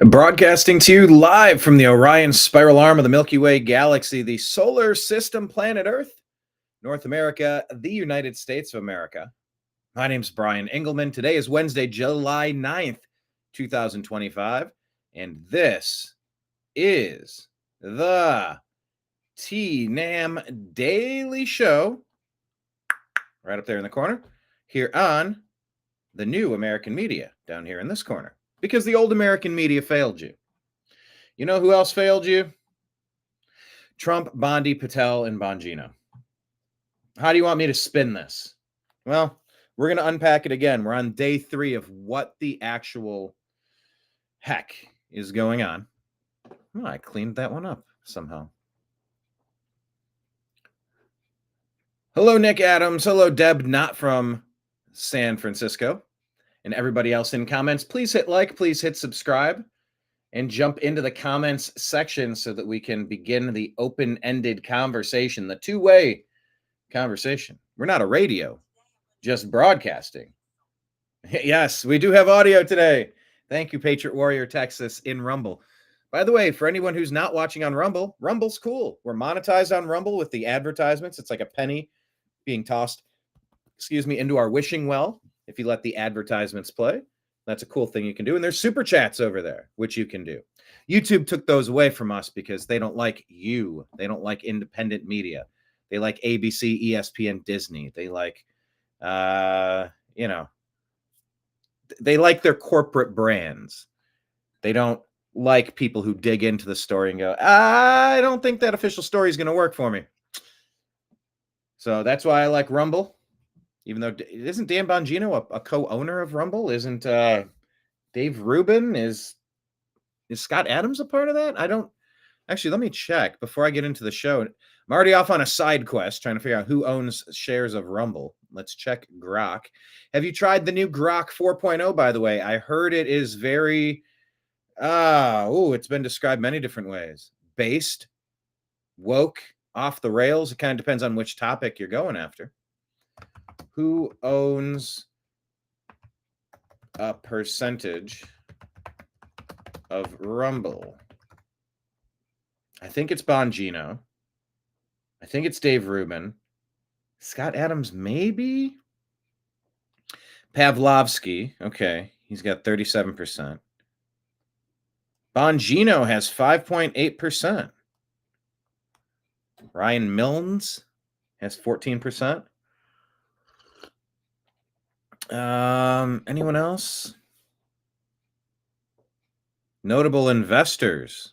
Broadcasting to you live from the Orion spiral arm of the Milky Way galaxy, the solar system, planet Earth, North America, the United States of America. My name's Brian Engelman. Today is Wednesday, July 9th, 2025, and this is the TNAM Daily Show, right up there in the corner, here on the new American media, down here in this corner. Because the old American media failed you. You know who else failed you? Trump, Bondi, Patel, and Bongino. How do you want me to spin this? Well, we're going to unpack it again. We're on day 3 of what the actual heck is going on. Oh, I cleaned that one up somehow. Hello, Nick Adams. Hello, Deb, not from San Francisco. And everybody else in comments, please hit like, please hit subscribe, and jump into the comments section so that we can begin the open-ended conversation, the two-way conversation. We're not a radio, just broadcasting. Yes, we do have audio today. Thank you, Patriot Warrior Texas in Rumble. By the way, for anyone who's not watching on Rumble, Rumble's cool. We're monetized on Rumble with the advertisements. It's like a penny being tossed, into our wishing well. If you let the advertisements play, that's a cool thing you can do. And there's super chats over there, which you can do. YouTube took those away from us because they don't like you. They don't like independent media. They like ABC, ESPN, Disney. They like, they like their corporate brands. They don't like people who dig into the story and go, I don't think that official story is going to work for me. So that's why I like Rumble. Even though, isn't Dan Bongino a co-owner of Rumble? Isn't Dave Rubin? Is Scott Adams a part of that? I don't... Actually, let me check before I get into the show. I'm already off on a side quest trying to figure out who owns shares of Rumble. Let's check Grok. Have you tried the new Grok 4.0, by the way? I heard it is very... it's been described many different ways. Based, woke, off the rails. It kind of depends on which topic you're going after. Who owns a percentage of Rumble? I think it's Bongino. I think it's Dave Rubin. Scott Adams, maybe? Pavlovsky. Okay, he's got 37%. Bongino has 5.8%. Ryan Milnes has 14%. Anyone else? Notable investors.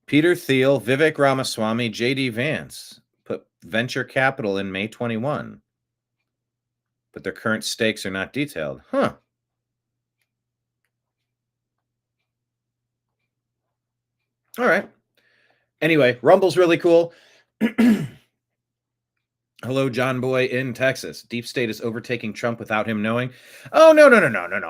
Peter Thiel, Vivek Ramaswamy, J.D. Vance put venture capital in May 21. But their current stakes are not detailed. Huh. All right. Anyway, Rumble's really cool. Hello, John Boy in Texas. Deep State is overtaking Trump without him knowing. Oh, no.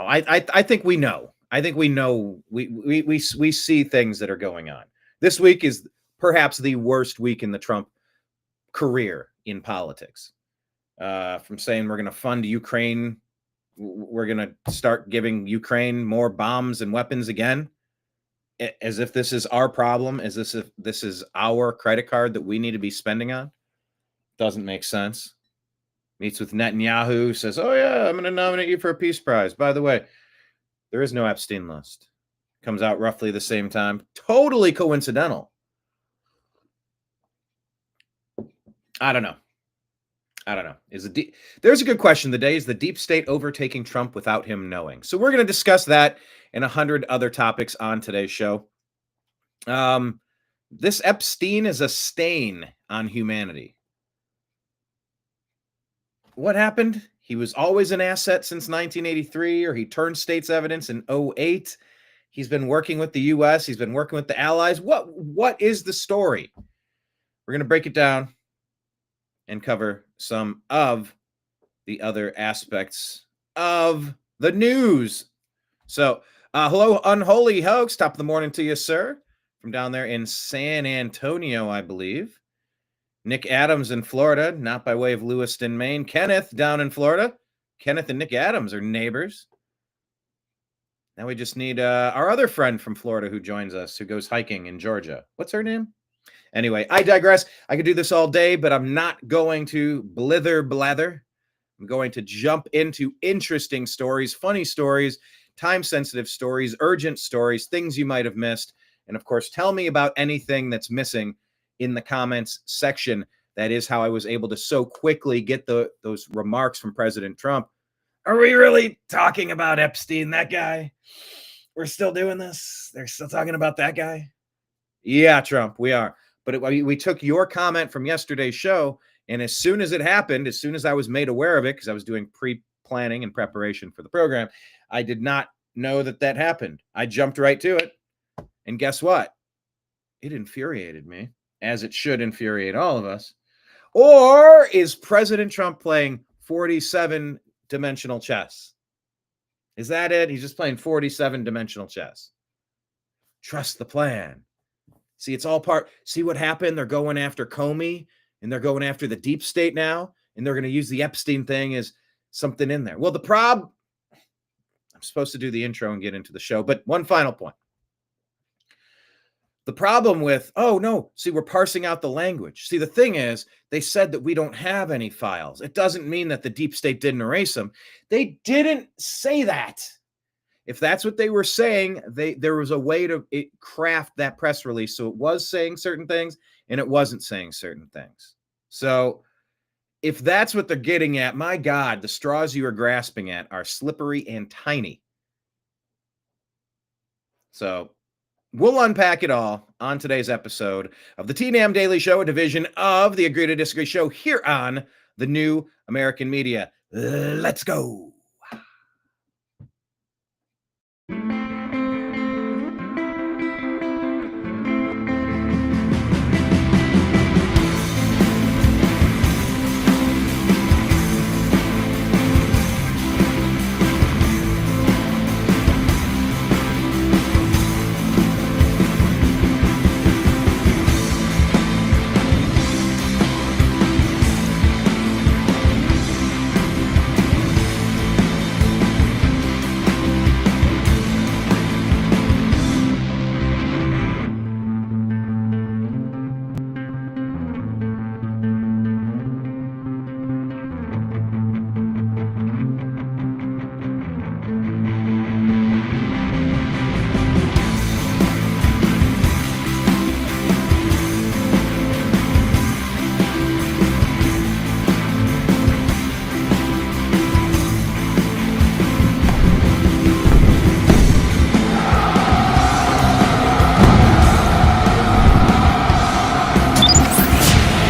I think we know. I think we know. We see things that are going on. This week is perhaps the worst week in the Trump career in politics. From saying we're going to fund Ukraine, we're going to start giving Ukraine more bombs and weapons again, as if this is our problem, as if this is our credit card that we need to be spending on. Doesn't make sense. Meets with Netanyahu, says, oh yeah, I'm going to nominate you for a peace prize. By the way, there is no Epstein list. Comes out roughly the same time. Totally coincidental. I don't know. There's a good question. The day is the deep state overtaking Trump without him knowing. So we're going to discuss that and 100 other topics on today's show. This Epstein is a stain on humanity. What happened? He was always an asset since 1983, or he turned state's evidence in 2008. He's been working with the U.S. He's been working with the allies. What is the story? We're going to break it down and cover some of the other aspects of the news. So, hello, Unholy Hoax. Top of the morning to you, sir. From down there in San Antonio, I believe. Nick Adams in Florida, not by way of Lewiston, Maine. Kenneth down in Florida. Kenneth and Nick Adams are neighbors. Now we just need our other friend from Florida who joins us, who goes hiking in Georgia. What's her name? Anyway, I digress. I could do this all day, but I'm not going to blather. I'm going to jump into interesting stories, funny stories, time-sensitive stories, urgent stories, things you might have missed. And of course, tell me about anything that's missing in the comments section. That is how I was able to so quickly get those remarks from President Trump. Are we really talking about Epstein, that guy? We're still doing this? They're still talking about that guy? Yeah, Trump, we are. But we took your comment from yesterday's show, and as soon as it happened, as soon as I was made aware of it, because I was doing pre-planning and preparation for the program, I did not know that happened. I jumped right to it. And guess what? It infuriated me, as it should infuriate all of us. Or is President Trump playing 47-dimensional chess? Is that it? He's just playing 47-dimensional chess. Trust the plan. See, it's all part. See what happened? They're going after Comey, and they're going after the deep state now, and they're going to use the Epstein thing as something in there. Well, the problem, I'm supposed to do the intro and get into the show, but one final point. The problem with, oh, no, see, we're parsing out the language. See, the thing is, they said that we don't have any files. It doesn't mean that the deep state didn't erase them. They didn't say that. If that's what they were saying, there was a way to craft that press release. So it was saying certain things and it wasn't saying certain things. So if that's what they're getting at, my God, the straws you are grasping at are slippery and tiny. So we'll unpack it all on today's episode of the TNAM Daily Show, a division of the Agree to Disagree show here on the New American Media. Let's go.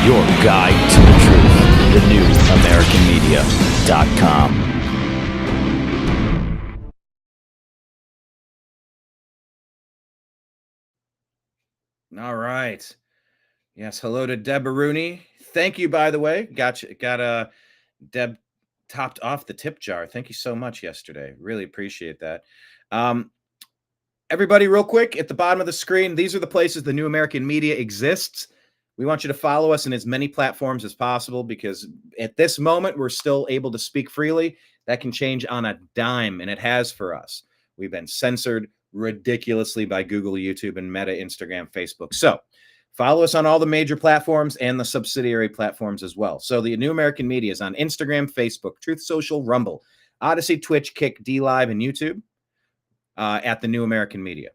Your guide to the truth, thenewamericanmedia.com. All right. Yes, hello to Deb Rooney. Thank you, by the way. Got Deb topped off the tip jar. Thank you so much yesterday. Really appreciate that. Everybody, real quick, at the bottom of the screen, these are the places the New American Media exists. We want you to follow us in as many platforms as possible because at this moment, we're still able to speak freely. That can change on a dime, and it has for us. We've been censored ridiculously by Google, YouTube, and Meta, Instagram, Facebook. So follow us on all the major platforms and the subsidiary platforms as well. So the New American Media is on Instagram, Facebook, Truth Social, Rumble, Odysee, Twitch, Kick, DLive, and YouTube at the New American Media.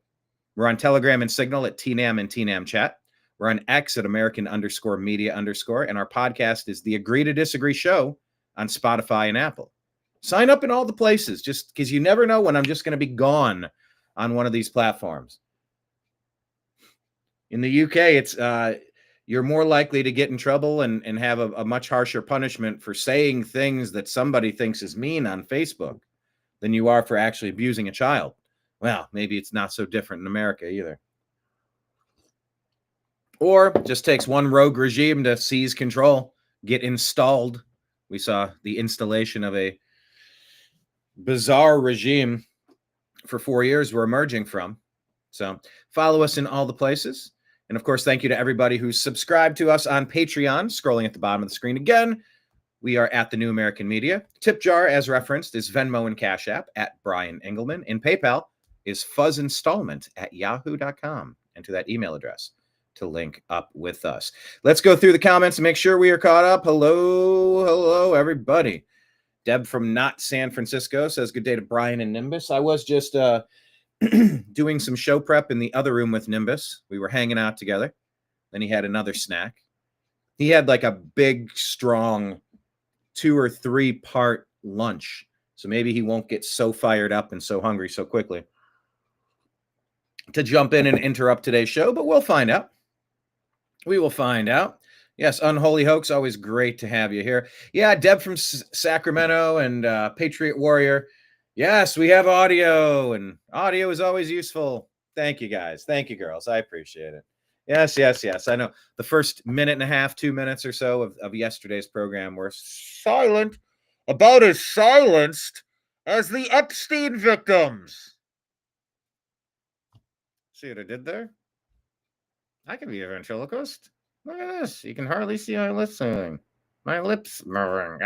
We're on Telegram and Signal at TNAM and TNAM Chat. We're on X at American_Media_, and our podcast is the Agree to Disagree show on Spotify and Apple. Sign up in all the places, just because you never know when I'm just going to be gone on one of these platforms. In the UK, it's you're more likely to get in trouble and have a much harsher punishment for saying things that somebody thinks is mean on Facebook than you are for actually abusing a child. Well, maybe it's not so different in America either. Or just takes one rogue regime to seize control, get installed. We saw the installation of a bizarre regime for 4 years we're emerging from. So follow us in all the places. And of course, thank you to everybody who's subscribed to us on Patreon. Scrolling at the bottom of the screen again, we are at the New American Media. Tip jar, as referenced, is Venmo and Cash App at BrianEngelman, and PayPal is fuzzinstallment@yahoo.com. Enter that email address to link up with us. Let's go through the comments and make sure we are caught up. Hello, everybody. Deb from Not San Francisco says, good day to Brian and Nimbus. I was just doing some show prep in the other room with Nimbus. We were hanging out together. Then he had another snack. He had like a big, strong 2 or 3 part lunch. So maybe he won't get so fired up and so hungry so quickly to jump in and interrupt today's show, but we'll find out. We will find out. Yes, Unholy Hoax, always great to have you here. Yeah, Deb from Sacramento and Patriot Warrior. Yes, we have audio, and audio is always useful. Thank you, guys. Thank you, girls. I appreciate it. Yes. I know the first minute and a half, 2 minutes or so of yesterday's program were silent, about as silenced as the Epstein victims. See what I did there? I can be a ventriloquist. Look at this. You can hardly see my lips moving. My lips moving.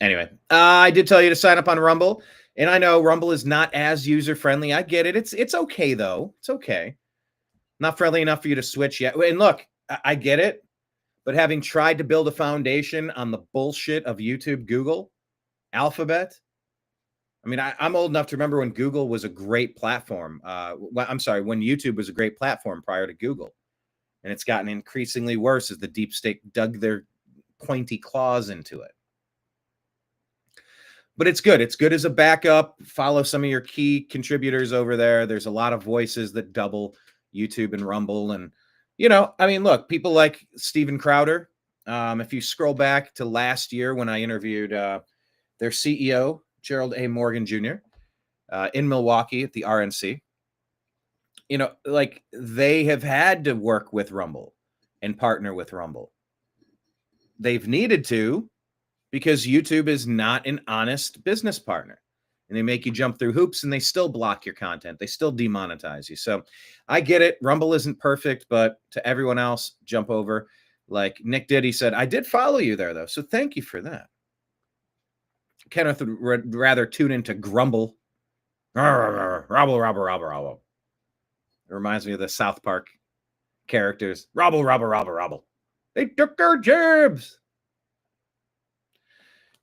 Anyway, I did tell you to sign up on Rumble, and I know Rumble is not as user-friendly. I get it. It's okay, though. It's okay. Not friendly enough for you to switch yet. And look, I get it, but having tried to build a foundation on the bullshit of YouTube, Google, Alphabet, I mean, I'm old enough to remember when Google was a great platform. I'm sorry, when YouTube was a great platform prior to Google. And it's gotten increasingly worse as the deep state dug their pointy claws into it. But it's good. It's good as a backup. Follow some of your key contributors over there. There's a lot of voices that double YouTube and Rumble. And, I mean, look, people like Steven Crowder. If you scroll back to last year when I interviewed their CEO, Gerald A. Morgan Jr., in Milwaukee at the RNC, like they have had to work with Rumble and partner with Rumble. They've needed to because YouTube is not an honest business partner. And they make you jump through hoops and they still block your content. They still demonetize you. So I get it. Rumble isn't perfect, but to everyone else, jump over. Like Nick did, he said, I did follow you there, though. So thank you for that. Kenneth would rather tune into Grumble. Robble. It reminds me of the South Park characters. Robble. They took our jabs.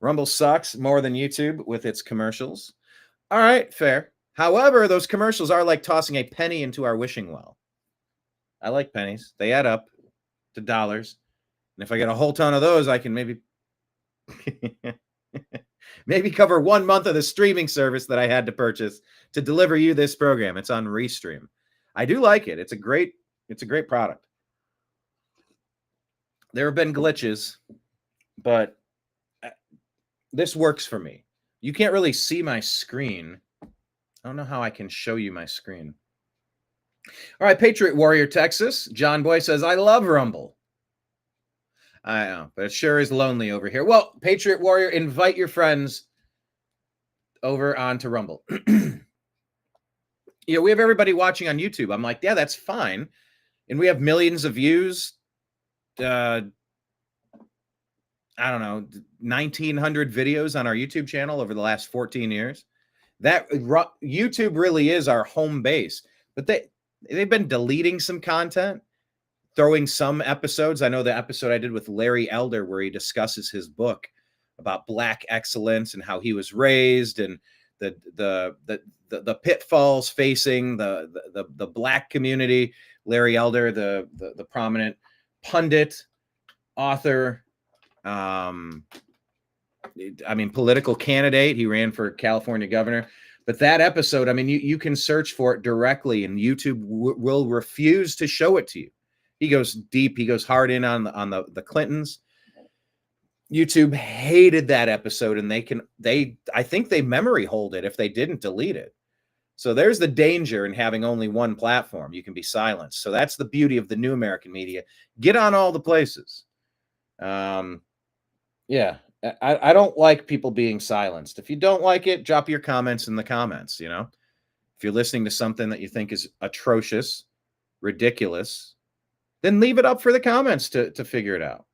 Rumble sucks more than YouTube with its commercials. All right, fair. However, those commercials are like tossing a penny into our wishing well. I like pennies. They add up to dollars. And if I get a whole ton of those, I can maybe cover 1 month of the streaming service that I had to purchase to deliver you this program. It's on Restream. I do like it. It's a great product. There have been glitches, but this works for me. You can't really see my screen. I don't know how I can show you my screen. All right, Patriot Warrior, Texas. John Boy says, I love Rumble. I know, but it sure is lonely over here. Well, Patriot Warrior, invite your friends over onto Rumble. We have everybody watching on YouTube. I'm like, yeah, that's fine. And we have millions of views. I don't know, 1,900 videos on our YouTube channel over the last 14 years. That YouTube really is our home base. But they've been deleting some content, throwing some episodes. I know the episode I did with Larry Elder where he discusses his book about Black excellence and how he was raised and the pitfalls facing the Black community. Larry Elder, the prominent pundit, author, political candidate. He ran for California governor. But that episode, you can search for it directly, and YouTube will refuse to show it to you. He goes deep. He goes hard in on the Clintons. YouTube hated that episode, and I think they memory hold it if they didn't delete it. So there's the danger in having only one platform. You can be silenced. So that's the beauty of the new American media. Get on all the places. Yeah, I don't like people being silenced. If you don't like it, drop your comments in the comments. If you're listening to something that you think is atrocious, ridiculous, then leave it up for the comments to figure it out.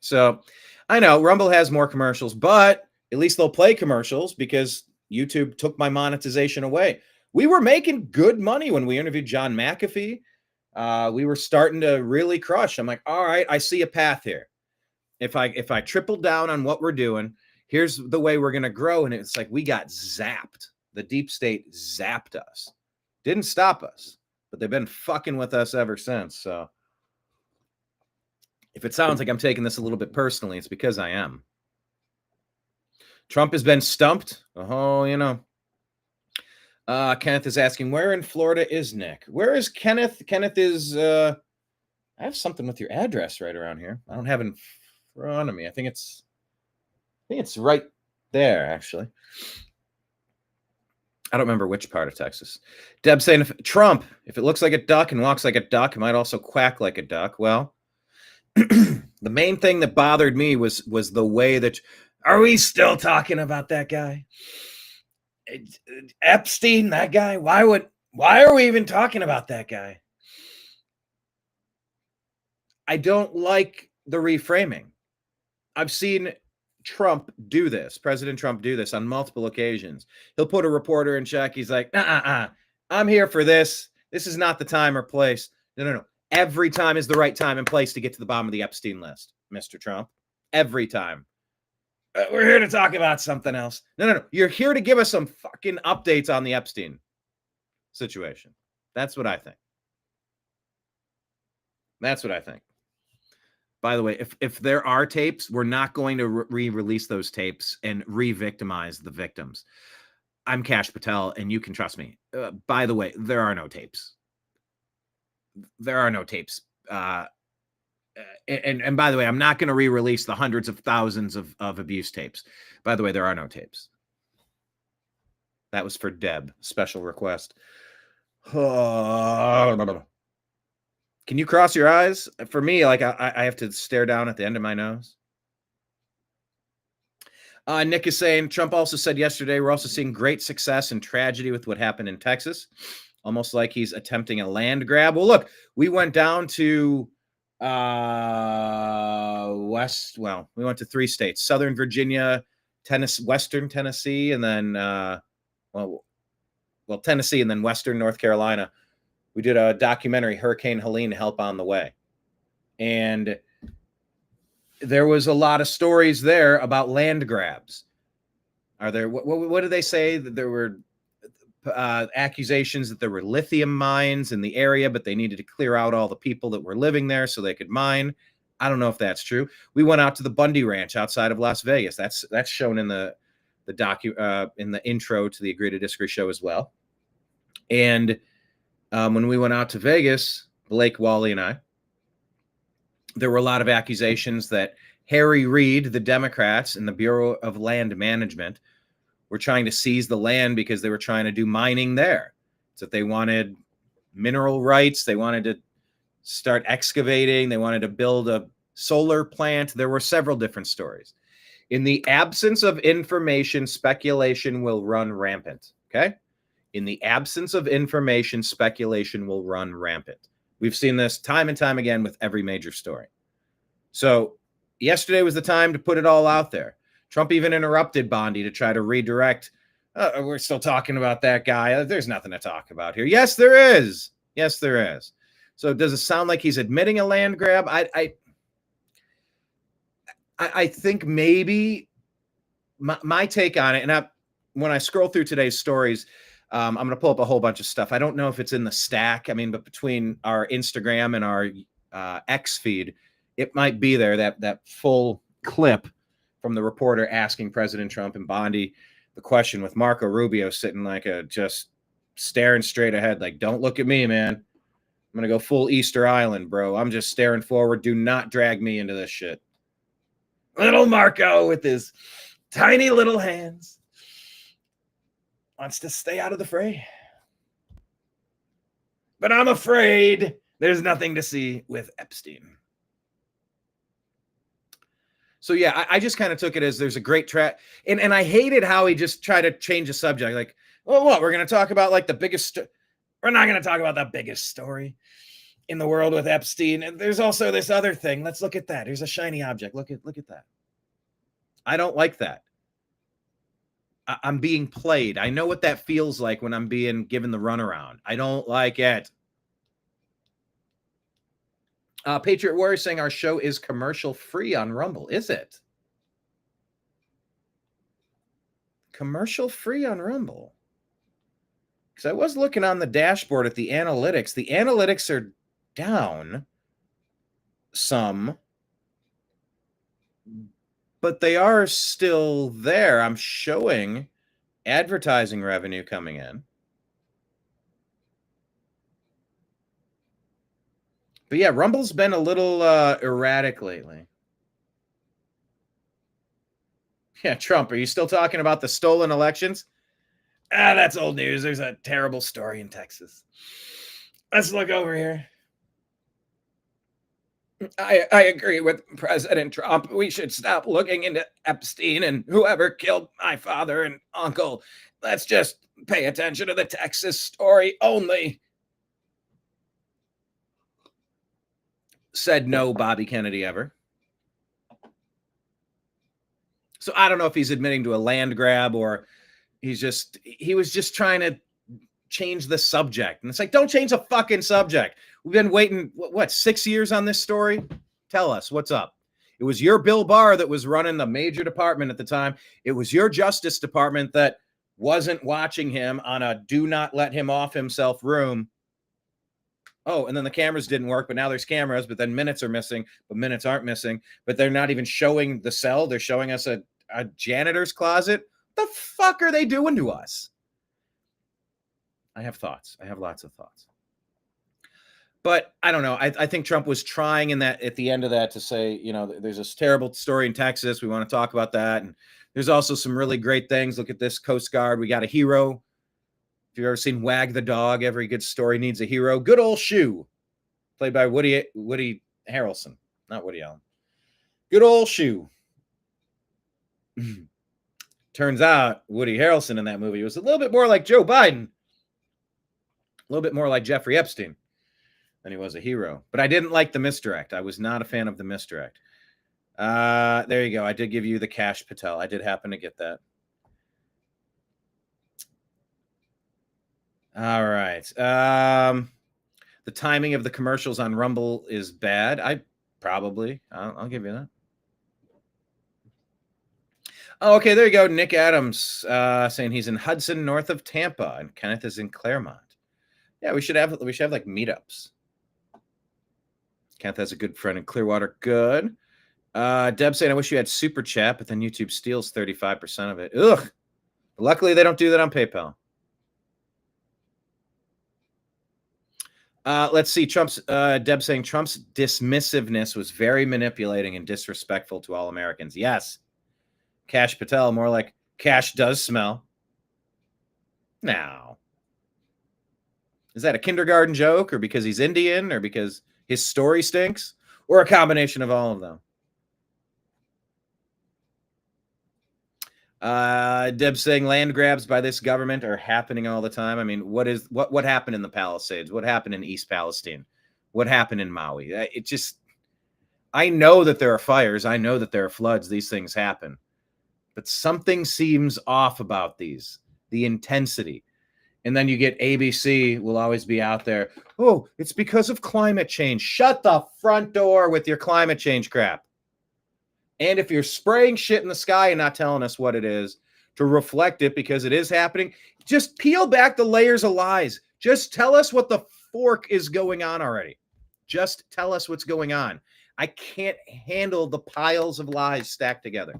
So I know Rumble has more commercials, but at least they'll play commercials because YouTube took my monetization away. We were making good money when we interviewed John McAfee. We were starting to really crush. I'm like, all right, I see a path here. If I triple down on what we're doing, here's the way we're going to grow. And it's like we got zapped. The deep state zapped us. Didn't stop us, but they've been fucking with us ever since. So if it sounds like I'm taking this a little bit personally, it's because I am. Trump has been stumped. Oh, you know. Kenneth is asking, where in Florida is Nick? Where is Kenneth? Kenneth is, I have something with your address right around here. I don't have it in front of me. I think it's right there, actually. I don't remember which part of Texas. Deb saying, if it looks like a duck and walks like a duck, it might also quack like a duck. Well, the main thing that bothered me was the way that, are we still talking about that guy? Epstein, that guy? Why are we even talking about that guy? I don't like the reframing. I've seen President Trump do this on multiple occasions. He'll put a reporter in check. He's like, I'm here for this. This is not the time or place. No. Every time is the right time and place to get to the bottom of the Epstein list, Mr. Trump. Every time. We're here to talk about something else. No. You're here to give us some fucking updates on the Epstein situation. That's what I think. By the way, if there are tapes, we're not going to re-release those tapes and re-victimize the victims. I'm Cash Patel, and you can trust me. By the way, there are no tapes. And by the way, I'm not going to re-release the hundreds of thousands of abuse tapes. By the way, there are no tapes. That was for Deb. Special request. Can you cross your eyes? For me, like I have to stare down at the end of my nose. Nick is saying, Trump also said yesterday, we're also seeing great success and tragedy with what happened in Texas. Almost like he's attempting a land grab. Well, look, we went down to we went to 3 states, Southern Virginia, Tennessee, Western Tennessee, and then, Tennessee, and then Western North Carolina. We did a documentary, Hurricane Helene, Help on the Way. And there was a lot of stories there about land grabs. Are there, what did they say? That there were accusations that there were lithium mines in the area, but they needed to clear out all the people that were living there so they could mine. I don't know if that's true. We went out to the Bondi Ranch outside of Las Vegas. That's shown in the in the intro to the Agree to Disagree show as well. And when we went out to Vegas, Blake, Wally, and I, there were a lot of accusations that Harry Reid, the Democrats in the Bureau of Land Management, were trying to seize the land because they were trying to do mining there. So they wanted mineral rights. They wanted to start excavating. They wanted to build a solar plant. There were several different stories. In the absence of information, speculation will run rampant. Okay? In the absence of information, speculation will run rampant. We've seen this time and time again with every major story. So yesterday was the time to put it all out there. Trump even interrupted Bondi to try to redirect. We're still talking about that guy. There's nothing to talk about here. Yes, there is. Yes, there is. So does it sound like he's admitting a land grab? I think maybe my take on it, and when I scroll through today's stories, I'm going to pull up a whole bunch of stuff. I don't know if it's in the stack. I mean, but between our Instagram and our X feed, it might be there, that full clip from the reporter asking President Trump and Bondi the question, with Marco Rubio sitting like just staring straight ahead, like, don't look at me, man. I'm going to go full Easter Island, bro. I'm just staring forward. Do not drag me into this shit. Little Marco with his tiny little hands wants to stay out of the fray. But I'm afraid there's nothing to see with Epstein. So yeah, I just kind of took it as there's a great track. And I hated how he just tried to change the subject. Like, well, what? We're going to talk about like the biggest. We're not going to talk about the biggest story in the world with Epstein. And there's also this other thing. Let's look at that. Here's a shiny object. Look at that. I don't like that. I'm being played. I know what that feels like when I'm being given the runaround. I don't like it. Patriot Warrior saying our show is commercial free on Rumble. Is it? Commercial free on Rumble? Because I was looking on the dashboard at the analytics. The analytics are down some, but they are still there. I'm showing advertising revenue coming in. But yeah, Rumble's been a little erratic lately. Yeah, Trump, are you still talking about the stolen elections? That's old news. There's a terrible story in Texas. Let's look over here. I agree with President Trump. We should stop looking into Epstein and whoever killed my father and uncle. Let's just pay attention to the Texas story only. Said no Bobby Kennedy ever. So I don't know if he's admitting to a land grab or he was just trying to change the subject. And it's like, don't change the fucking subject. We've been waiting, 6 years on this story? Tell us, what's up? It was your Bill Barr that was running the major department at the time. It was your Justice Department that wasn't watching him on a do not let him off himself room. Oh, and then the cameras didn't work, but now there's cameras, but then minutes are missing, but minutes aren't missing. But they're not even showing the cell. They're showing us a janitor's closet. What the fuck are they doing to us? I have thoughts. I have lots of thoughts. But I don't know. I think Trump was trying at the end of that to say, there's this terrible story in Texas. We want to talk about that. And there's also some really great things. Look at this Coast Guard. We got a hero. If you've ever seen Wag the Dog, every good story needs a hero. Good old Shoe, played by Woody Harrelson, not Woody Allen. Good old Shoe. Turns out Woody Harrelson in that movie was a little bit more like Joe Biden, a little bit more like Jeffrey Epstein than he was a hero. But I didn't like the misdirect. I was not a fan of the misdirect. There you go. I did give you the Cash Patel. I did happen to get that. All right. The timing of the commercials on Rumble is bad. I'll give you that. Oh, okay. There you go. Nick Adams saying he's in Hudson, north of Tampa, and Kenneth is in Claremont. Yeah, we should have like meetups. Kenneth has a good friend in Clearwater. Good. Deb saying, I wish you had Super Chat, but then YouTube steals 35% of it. Ugh. Luckily, they don't do that on PayPal. Let's see. Deb saying Trump's dismissiveness was very manipulating and disrespectful to all Americans. Yes. Cash Patel, more like cash does smell. Now, is that a kindergarten joke, or because he's Indian, or because his story stinks, or a combination of all of them? Deb saying land grabs by this government are happening all the time. I mean, what happened in the Palisades? What happened in East Palestine? What happened in Maui? I know that there are fires. I know that there are floods. These things happen. But something seems off about these, the intensity. And then you get ABC will always be out there. Oh, it's because of climate change. Shut the front door with your climate change crap. And if you're spraying shit in the sky and not telling us what it is to reflect it because it is happening, just peel back the layers of lies. Just tell us what the fork is going on already. Just tell us what's going on. I can't handle the piles of lies stacked together.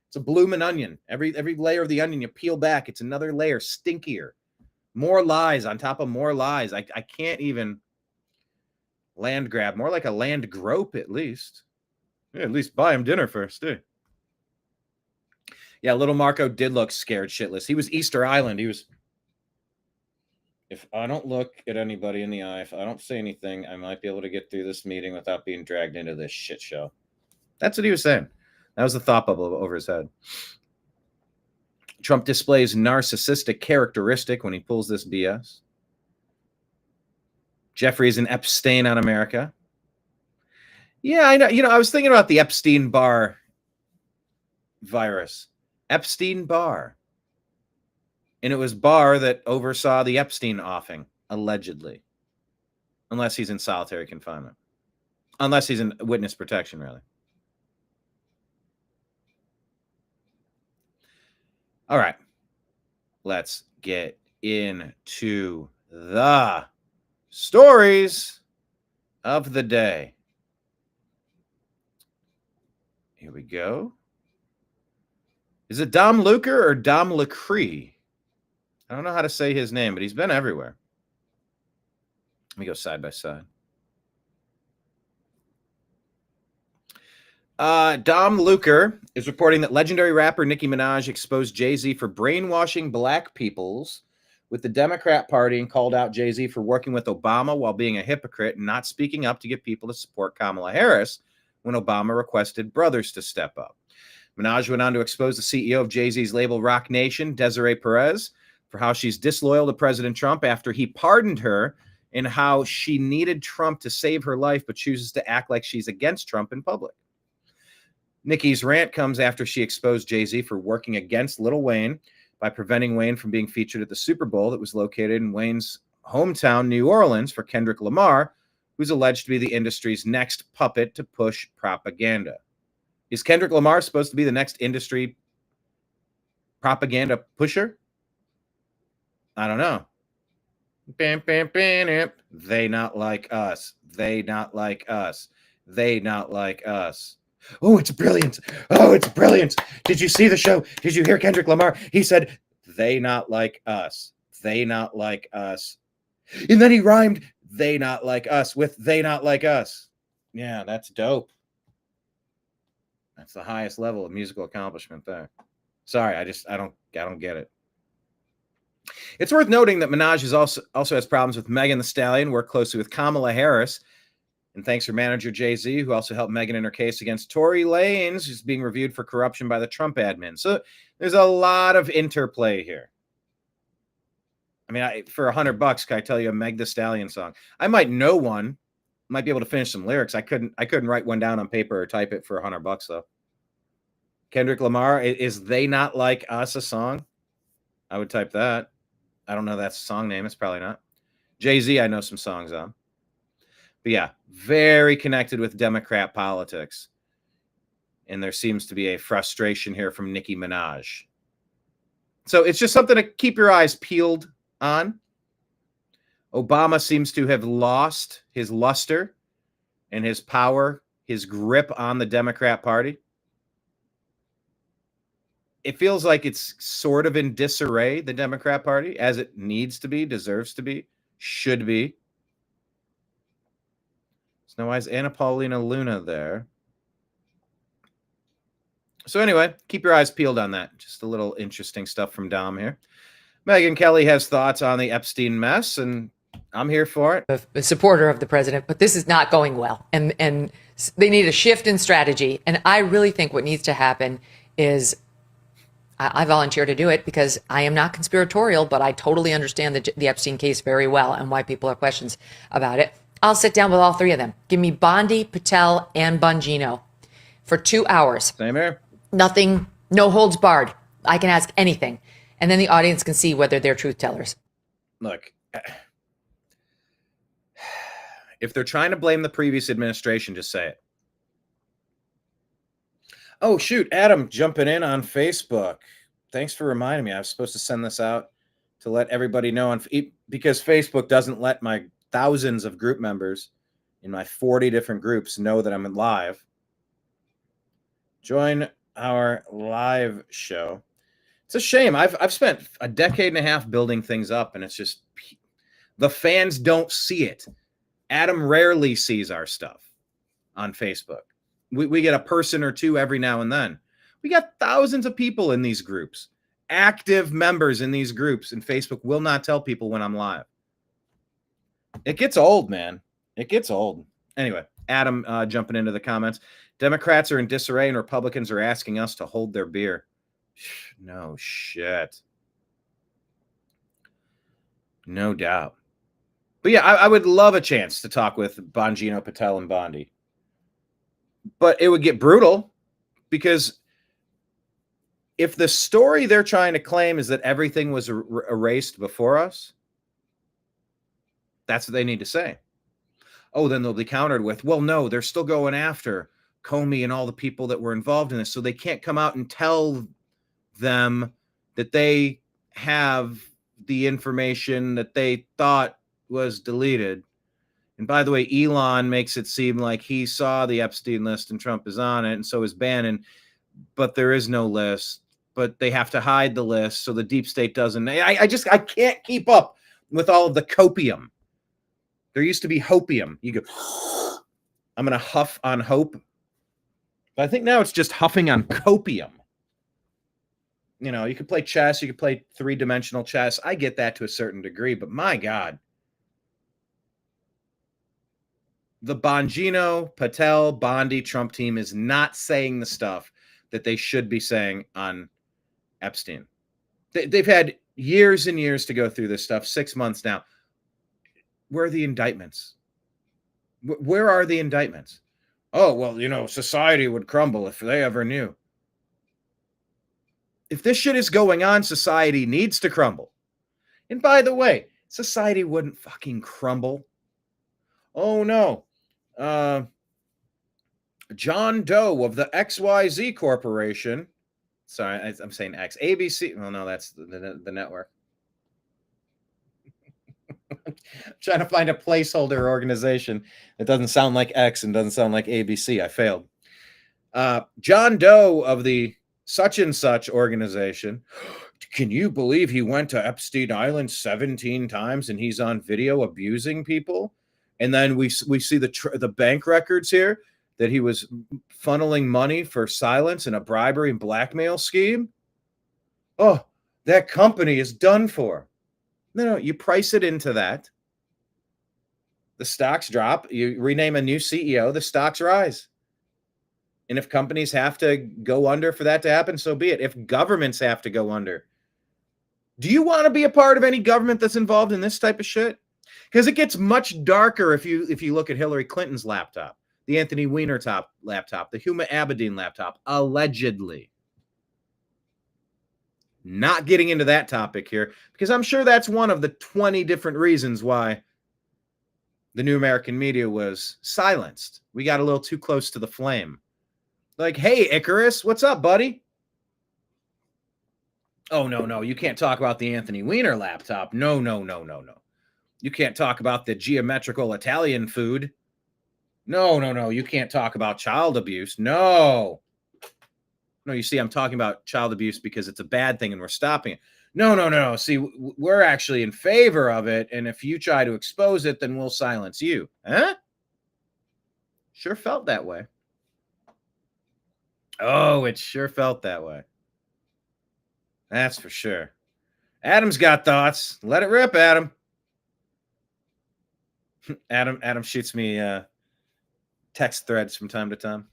It's a blooming onion. Every layer of the onion you peel back, it's another layer, stinkier. More lies on top of more lies. I can't even land grab. More like a land grope, at least. Yeah, at least buy him dinner first, eh? Yeah, little Marco did look scared shitless. He was Easter Island. He was, if I don't look at anybody in the eye, if I don't say anything, I might be able to get through this meeting without being dragged into this shit show. That's what he was saying. That was the thought bubble over his head. Trump displays narcissistic characteristic when he pulls this BS. Jeffrey is an Epstein on America. Yeah, I know. I was thinking about the Epstein-Barr virus. Epstein-Barr. And it was Barr that oversaw the Epstein offing, allegedly. Unless he's in solitary confinement. Unless he's in witness protection, really. All right. Let's get into the stories of the day. Here we go. Is it Dom Luker or Dom Lecree? I don't know how to say his name, but he's been everywhere. Let me go side by side. Dom Luker is reporting that legendary rapper Nicki Minaj exposed Jay-Z for brainwashing black peoples with the Democrat Party and called out Jay-Z for working with Obama while being a hypocrite and not speaking up to get people to support Kamala Harris when Obama requested brothers to step up. Minaj went on to expose the CEO of Jay-Z's label Roc Nation, Desiree Perez, for how she's disloyal to President Trump after he pardoned her and how she needed Trump to save her life but chooses to act like she's against Trump in public. Nicki's rant comes after she exposed Jay-Z for working against Lil Wayne by preventing Wayne from being featured at the Super Bowl that was located in Wayne's hometown, New Orleans, for Kendrick Lamar, who's alleged to be the industry's next puppet to push propaganda. Is Kendrick Lamar supposed to be the next industry propaganda pusher? I don't know. Bam, bam, bam. They not like us. They not like us. They not like us. Oh, it's brilliant. Oh, it's brilliant. Did you see the show? Did you hear Kendrick Lamar? He said, they not like us. They not like us. And then he rhymed, they not like us with they not like us. Yeah, that's dope. That's the highest level of musical accomplishment there. Sorry, I don't get it. It's worth noting that Minaj is also has problems with Megan Thee Stallion, worked closely with Kamala Harris, and thanks her manager Jay-Z, who also helped Megan in her case against Tory Lanez, who's being reviewed for corruption by the Trump admin. So there's a lot of interplay here. I mean, for $100, can I tell you a Meg Thee Stallion song? I might know one, might be able to finish some lyrics. I couldn't write one down on paper or type it for $100 though. Kendrick Lamar, is They Not Like Us a song? I would type that. I don't know that's a song name. It's probably not. Jay-Z, I know some songs on. But yeah, very connected with Democrat politics. And there seems to be a frustration here from Nicki Minaj. So it's just something to keep your eyes peeled on. Obama seems to have lost his luster and his power, his grip on the Democrat Party. It feels like it's sort of in disarray, the Democrat Party, as it needs to be, deserves to be, should be. So why is Anna Paulina Luna there? So anyway, keep your eyes peeled on that. Just a little interesting stuff from Dom here. Megyn Kelly has thoughts on the Epstein mess, and I'm here for it. A supporter of the president, but this is not going well. And they need a shift in strategy. And I really think what needs to happen is I volunteer to do it because I am not conspiratorial, but I totally understand the Epstein case very well and why people have questions about it. I'll sit down with all three of them. Give me Bondi, Patel, and Bongino for 2 hours. Same here. Nothing, no holds barred. I can ask anything. And then the audience can see whether they're truth tellers. Look, if they're trying to blame the previous administration, just say it. Oh, shoot. Adam jumping in on Facebook. Thanks for reminding me. I was supposed to send this out to let everybody know because Facebook doesn't let my thousands of group members in my 40 different groups know that I'm live. Join our live show. It's a shame. I've spent a decade and a half building things up, and it's just the fans don't see it. Adam rarely sees our stuff on Facebook. We get a person or two every now and then. We got thousands of people in these groups, active members in these groups, and Facebook will not tell people when I'm live. It gets old, man. It gets old. Anyway, Adam jumping into the comments. Democrats are in disarray and Republicans are asking us to hold their beer. No shit. No doubt. But yeah, I would love a chance to talk with Bongino, Patel, and Bondi. But it would get brutal because If the story they're trying to claim is that everything was erased before us, that's what they need to say. Oh, then they'll be countered with, well, no, they're still going after Comey and all the people that were involved in this, so they can't come out and tell them that they have the information that they thought was deleted. And by the way, Elon makes it seem like he saw the Epstein list and Trump is on it, and so is Bannon, but there is no list. But they have to hide the list so the deep state doesn't. I can't keep up with all of the copium. There used to be hopium. You go, I'm going to huff on hope. But I think now it's just huffing on copium. You know, you could play chess. You could play three-dimensional chess. I get that to a certain degree, but my God. The Bongino, Patel, Bondi, Trump team is not saying the stuff that they should be saying on Epstein. They've had years and years to go through this stuff, 6 months now. Where are the indictments? Where are the indictments? Oh, well, you know, society would crumble if they ever knew. If this shit is going on, society needs to crumble. And by the way, society wouldn't fucking crumble. Oh, no. John Doe of the XYZ Corporation. Sorry, I'm saying X. ABC. Well, no, that's the network. I'm trying to find a placeholder organization that doesn't sound like X and doesn't sound like ABC. I failed. John Doe of the such and such organization. Can you believe he went to Epstein Island 17 times and he's on video abusing people? And then we see the bank records here that he was funneling money for silence and a bribery and blackmail scheme. Oh, that company is done for. No, you price it into that. The stocks drop. You rename a new CEO, the stocks rise. And if companies have to go under for that to happen, so be it. If governments have to go under. Do you want to be a part of any government that's involved in this type of shit? Because it gets much darker if you look at Hillary Clinton's laptop, the Anthony Weiner laptop, the Huma Abedin laptop, allegedly. Not getting into that topic here, because I'm sure that's one of the 20 different reasons why the new American media was silenced. We got a little too close to the flame. Like, hey, Icarus, what's up, buddy? Oh, no, you can't talk about the Anthony Weiner laptop. No. You can't talk about the geometrical Italian food. No, you can't talk about child abuse. No, you see, I'm talking about child abuse because it's a bad thing and we're stopping it. No. See, we're actually in favor of it. And if you try to expose it, then we'll silence you. Huh? Sure felt that way. Oh, it sure felt that way. That's for sure. Adam's got thoughts. Let it rip, Adam. Adam shoots me text threads from time to time.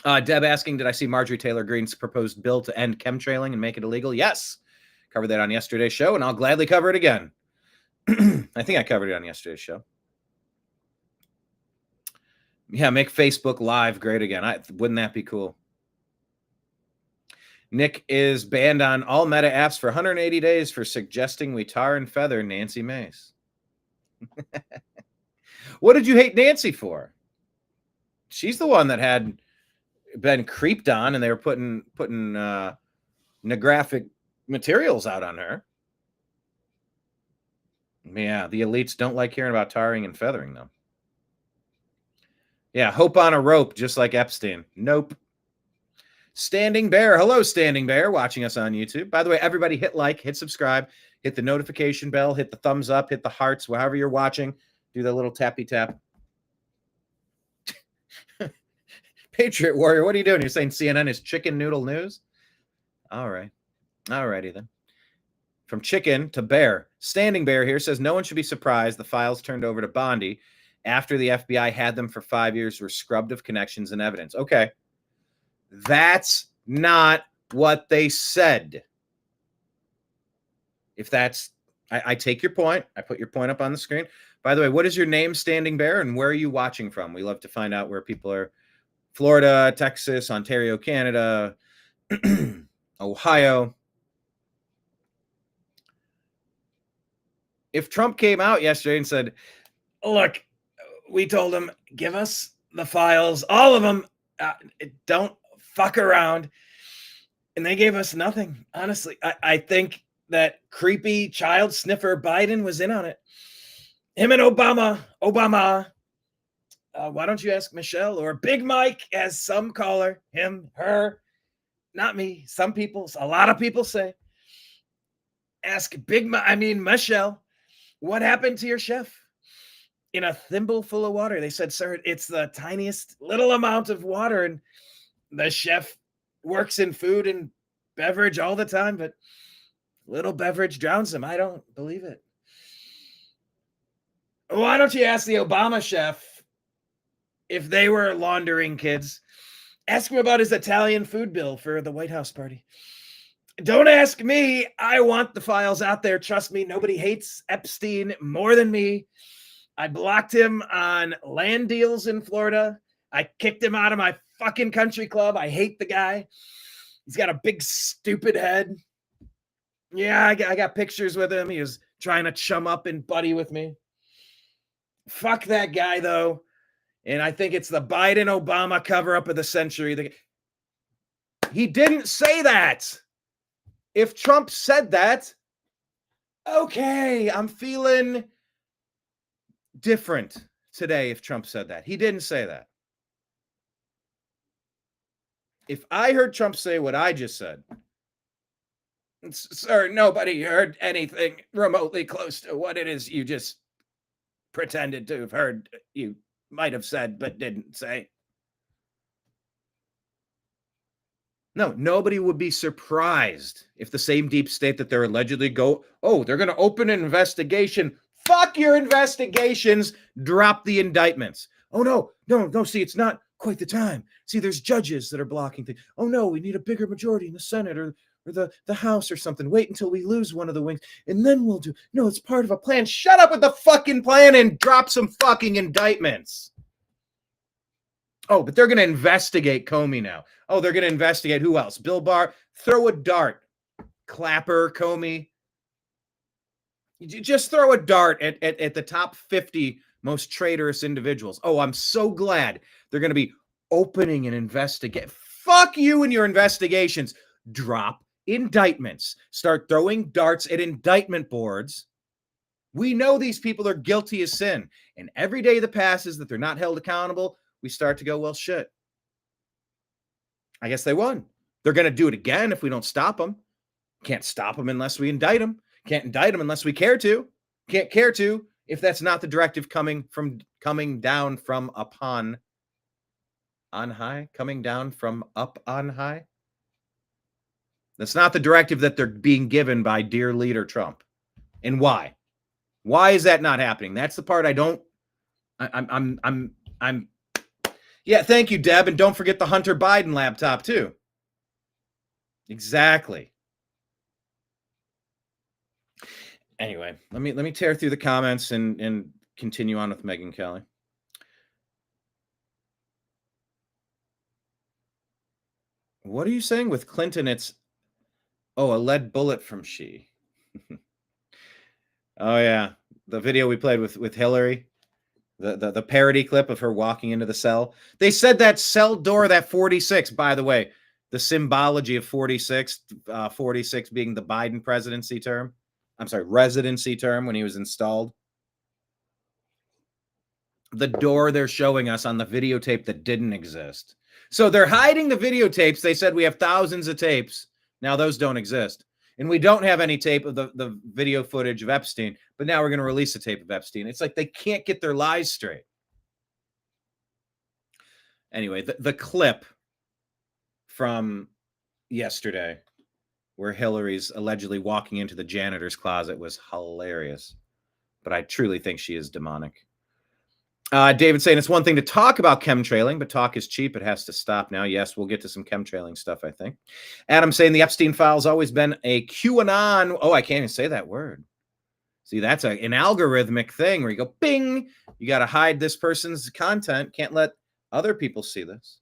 Deb asking, did I see Marjorie Taylor Greene's proposed bill to end chemtrailing and make it illegal? Yes. Covered that on yesterday's show, and I'll gladly cover it again. I think I covered it on yesterday's show. Yeah, make Facebook Live great again. Wouldn't that be cool? Nick is banned on all Meta apps for 180 days for suggesting we tar and feather Nancy Mace. What did you hate Nancy for? She's the one that had been creeped on and they were putting pornographic materials out on her. Yeah, the elites don't like hearing about tarring and feathering, though. Yeah, hope on a rope, just like Epstein. Nope. Standing Bear. Hello, Standing Bear, watching us on YouTube. By the way, everybody hit like, hit subscribe, hit the notification bell, hit the thumbs up, hit the hearts, wherever you're watching. Do the little tappy tap. Patriot Warrior, what are you doing? You're saying CNN is chicken noodle news? All right. All righty then. From chicken to bear. Standing Bear here says no one should be surprised the files turned over to Bondi after the FBI had them for 5 years were scrubbed of connections and evidence. Okay. That's not what they said. If that's, I take your point. I put your point up on the screen. By the way, what is your name, Standing Bear, and where are you watching from? We love to find out where people are. Florida, Texas, Ontario, Canada. Ohio. If Trump came out yesterday and said, look, we told him, give us the files, all of them, don't fuck around. And they gave us nothing. Honestly, I think that creepy child sniffer Biden was in on it. Him and Obama. Why don't you ask Michelle or Big Mike, as some call her, him, her, not me. Some people, a lot of people say, ask Michelle, what happened to your chef? In a thimble full of water. They said, sir, it's the tiniest little amount of water. And the chef works in food and beverage all the time, but little beverage drowns him. I don't believe it. Why don't you ask the Obama chef if they were laundering kids? Ask him about his Italian food bill for the White House party. Don't ask me. I want the files out there. Trust me, nobody hates Epstein more than me. I blocked him on land deals in Florida. I kicked him out of my fucking country club. I hate the guy. He's got a big, stupid head. Yeah, I got pictures with him. He was trying to chum up and buddy with me. Fuck that guy, though. And I think it's the Biden-Obama cover-up of the century. He didn't say that. If Trump said that, okay, I'm feeling different today if Trump said that. He didn't say that. If I heard Trump say what I just said, sir, nobody heard anything remotely close to what it is you just pretended to have heard, you might have said but didn't say. No, nobody would be surprised if the same deep state that they're allegedly they're going to open an investigation. Fuck your investigations. Drop the indictments. Oh, no. See, it's not quite the time. See, there's judges that are blocking things. Oh, no, we need a bigger majority in the Senate or the House or something. Wait until we lose one of the wings, and then we'll do. No, it's part of a plan. Shut up with the fucking plan and drop some fucking indictments. Oh, but they're going to investigate Comey now. Oh, they're going to investigate who else? Bill Barr. Throw a dart. Clapper, Comey. You just throw a dart at the top 50 most traitorous individuals. Oh, I'm so glad they're going to be opening an investigation. Fuck you and your investigations. Drop indictments. Start throwing darts at indictment boards. We know these people are guilty as sin. And every day that passes that they're not held accountable, we start to go, well, shit. I guess they won. They're going to do it again if we don't stop them. Can't stop them unless we indict them. Can't indict them unless we care to. Can't care to if that's not the directive coming down from upon on high, coming down from up on high. That's not the directive that they're being given by dear leader Trump. And why? Why is that not happening? That's the part I don't. Yeah, thank you, Deb, and don't forget the Hunter Biden laptop too. Exactly. Anyway, let me tear through the comments and continue on with Megyn Kelly. What are you saying with Clinton? It's a lead bullet from she. Oh yeah, the video we played with Hillary, the parody clip of her walking into the cell. They said that cell door, that 46, by the way, the symbology of 46, 46 being the Biden presidency term. I'm sorry, residency term when he was installed. The door they're showing us on the videotape that didn't exist. So they're hiding the videotapes. They said we have thousands of tapes. Now those don't exist. And we don't have any tape of the video footage of Epstein. But now we're going to release a tape of Epstein. It's like they can't get their lies straight. Anyway, the clip from yesterday where Hillary's allegedly walking into the janitor's closet was hilarious. But I truly think she is demonic. David saying it's one thing to talk about chemtrailing, but talk is cheap. It has to stop now. Yes, we'll get to some chemtrailing stuff, I think. Adam saying the Epstein file's always been a QAnon. Oh, I can't even say that word. See, that's an algorithmic thing where you go, bing, you got to hide this person's content. Can't let other people see this.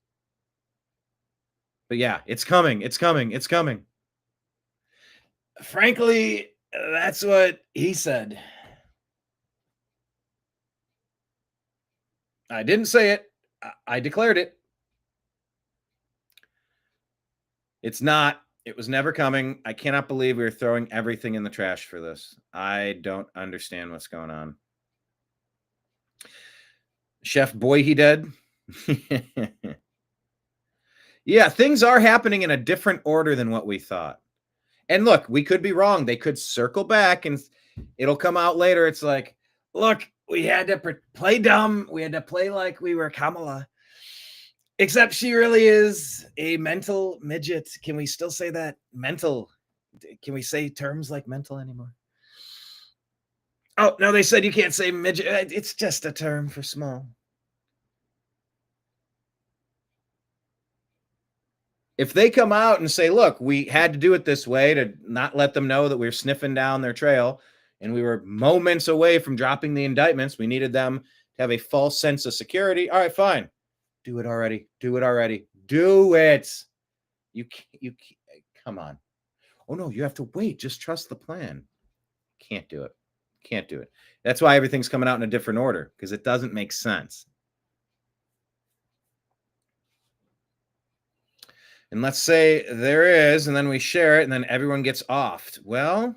But yeah, it's coming. It's coming. It's coming. Frankly, that's what he said. I didn't say it. I declared it. It's not. It was never coming. I cannot believe we were throwing everything in the trash for this. I don't understand what's going on. Chef Boy, he dead. Yeah, things are happening in a different order than what we thought. And look, we could be wrong. They could circle back and it'll come out later. It's like, look, we had to play dumb. We had to play like we were Kamala. Except she really is a mental midget. Can we still say that? Mental. Can we say terms like mental anymore? Oh, no, they said you can't say midget. It's just a term for small. If they come out and say, look, we had to do it this way to not let them know that we were sniffing down their trail and we were moments away from dropping the indictments, we needed them to have a false sense of security. All right, fine. Do it already. Do it already. Do it. You come on. Oh, no, you have to wait. Just trust the plan. Can't do it. Can't do it. That's why everything's coming out in a different order, because it doesn't make sense. And let's say there is, and then we share it, and then everyone gets offed. Well,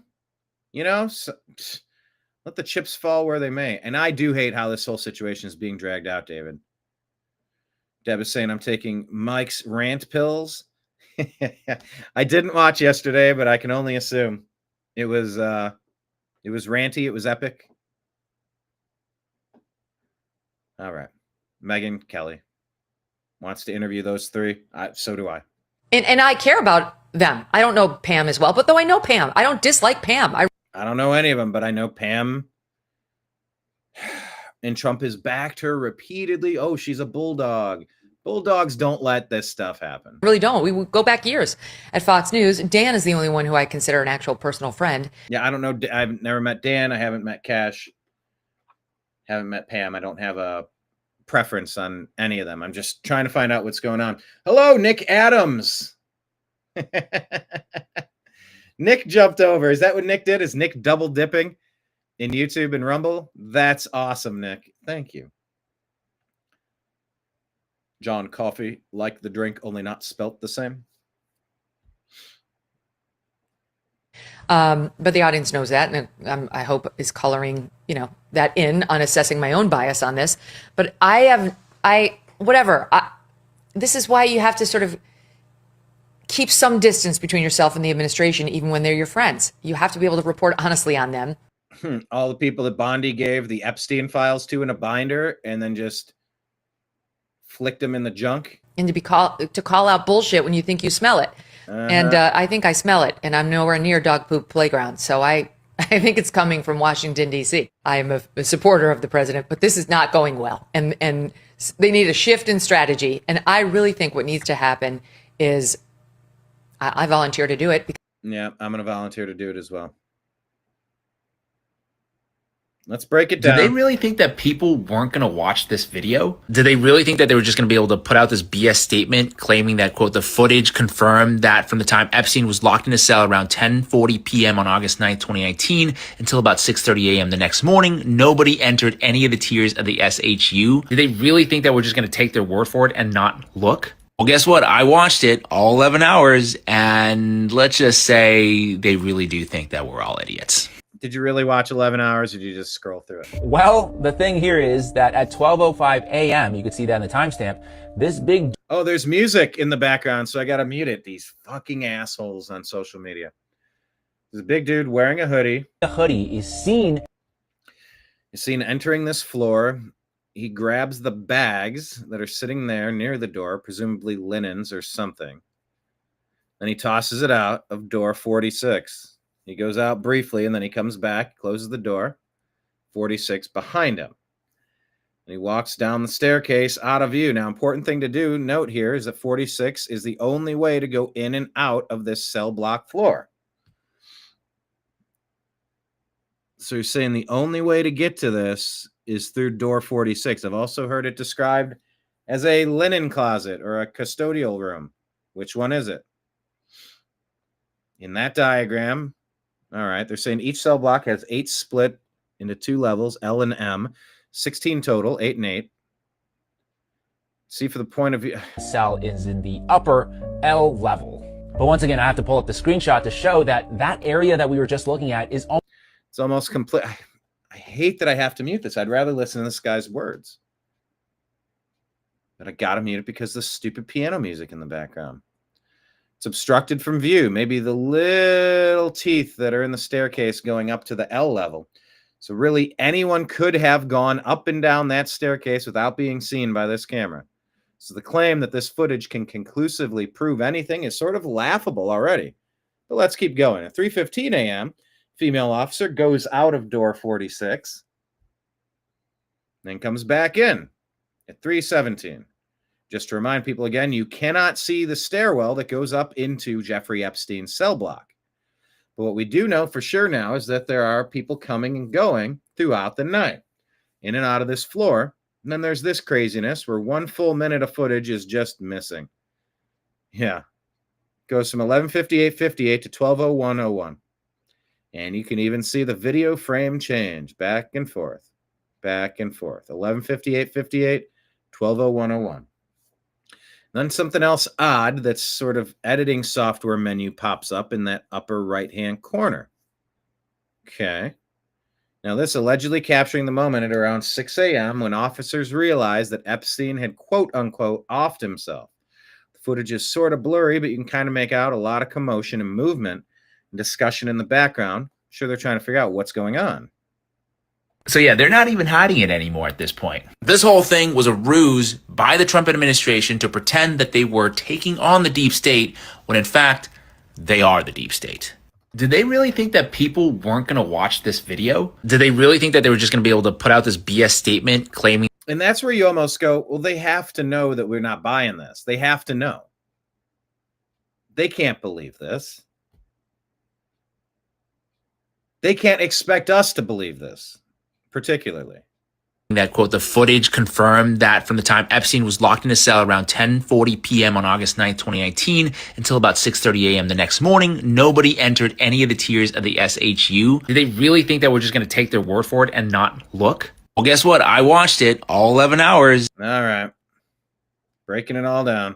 you know, let the chips fall where they may. And I do hate how this whole situation is being dragged out, David. Deb is saying I'm taking Mike's rant pills. I didn't watch yesterday, but I can only assume it was ranty. It was epic. All right. Megan Kelly wants to interview those three. So do I. And I care about them. I don't know Pam as well, but though I know Pam, I don't dislike Pam. I don't know any of them, but I know Pam. And Trump has backed her repeatedly. Oh, she's a bulldog. Bulldogs don't let this stuff happen. Really don't. We go back years at Fox News. Dan is the only one who I consider an actual personal friend. Yeah, I don't know. I've never met Dan. I haven't met Cash. Haven't met Pam. I don't have a preference on any of them. I'm just trying to find out what's going on. Hello, Nick Adams. Nick jumped over. Is that what Nick did? Is Nick double dipping in YouTube and Rumble? That's awesome, Nick. Thank you. John Coffee, like the drink, only not spelt the same. But the audience knows that, and I hope is coloring, that in on assessing my own bias on this. But this is why you have to sort of keep some distance between yourself and the administration, even when they're your friends. You have to be able to report honestly on them. All the people that Bondi gave the Epstein files to in a binder and then just flicked them in the junk. And to call out bullshit when you think you smell it. And I think I smell it, and I'm nowhere near dog poop playground. So I think it's coming from Washington, D.C. I am a supporter of the president, but this is not going well. And they need a shift in strategy. And I really think what needs to happen is I volunteer to do it. Yeah, I'm going to volunteer to do it as well. Let's break it down. Do they really think that people weren't going to watch this video? Do they really think that they were just going to be able to put out this BS statement claiming that, quote, the footage confirmed that from the time Epstein was locked in a cell around 10:40 p.m. on August 9th, 2019 until about 6:30 a.m. the next morning, nobody entered any of the tiers of the SHU? Do they really think that we're just going to take their word for it and not look? Well, guess what? I watched it all 11 hours, and let's just say they really do think that we're all idiots. Did you really watch 11 hours or did you just scroll through it? Well, the thing here is that at 12:05 a.m., you can see that in the timestamp, this big... Oh, there's music in the background, so I got to mute it. These fucking assholes on social media. There's a big dude wearing a hoodie. The hoodie is seen... He's seen entering this floor. He grabs the bags that are sitting there near the door, presumably linens or something. Then he tosses it out of door 46. He goes out briefly, and then he comes back, closes the door, 46 behind him. And he walks down the staircase out of view. Now, important thing to note here is that 46 is the only way to go in and out of this cell block floor. So you're saying the only way to get to this is through door 46. I've also heard it described as a linen closet or a custodial room. Which one is it? In that diagram, All right. They're saying each cell block has 8 split into 2 levels, L and M, 16 total, 8 and 8. See, for the point of view, cell is in the upper L level. But once again, I have to pull up the screenshot to show that that area that we were just looking at is it's almost complete. I hate that I have to mute this. I'd rather listen to this guy's words. But I got to mute it because the stupid piano music in the background. It's obstructed from view. Maybe the little teeth that are in the staircase going up to the L level. So really, anyone could have gone up and down that staircase without being seen by this camera. So the claim that this footage can conclusively prove anything is sort of laughable already. But let's keep going. At 3:15 a.m., female officer goes out of door 46, then comes back in at 3:17. Just to remind people again, you cannot see the stairwell that goes up into Jeffrey Epstein's cell block. But what we do know for sure now is that there are people coming and going throughout the night, in and out of this floor. And then there's this craziness where 1 full minute of footage is just missing. Yeah. Goes from 11:58:58 to 12:01:01. And you can even see the video frame change back and forth, back and forth. 11:58:58, 12:01:01. Then something else odd that's sort of editing software menu pops up in that upper right-hand corner. Okay. Now, this allegedly capturing the moment at around 6 a.m. when officers realized that Epstein had quote-unquote offed himself. The footage is sort of blurry, but you can kind of make out a lot of commotion and movement and discussion in the background. I'm sure they're trying to figure out what's going on. So yeah, they're not even hiding it anymore at this point. This whole thing was a ruse by the Trump administration to pretend that they were taking on the deep state when in fact, they are the deep state. Did they really think that people weren't going to watch this video? Did they really think that they were just going to be able to put out this BS statement claiming? And that's where you almost go, well, they have to know that we're not buying this. They have to know. They can't believe this. They can't expect us to believe this, particularly. That quote, the footage confirmed that from the time Epstein was locked in a cell around 10:40 p.m. on August 9th, 2019 until about 6:30 a.m. the next morning, nobody entered any of the tiers of the SHU. Did they really think that we're just going to take their word for it and not look? Well, guess what? I watched it all 11 hours. All right. Breaking it all down.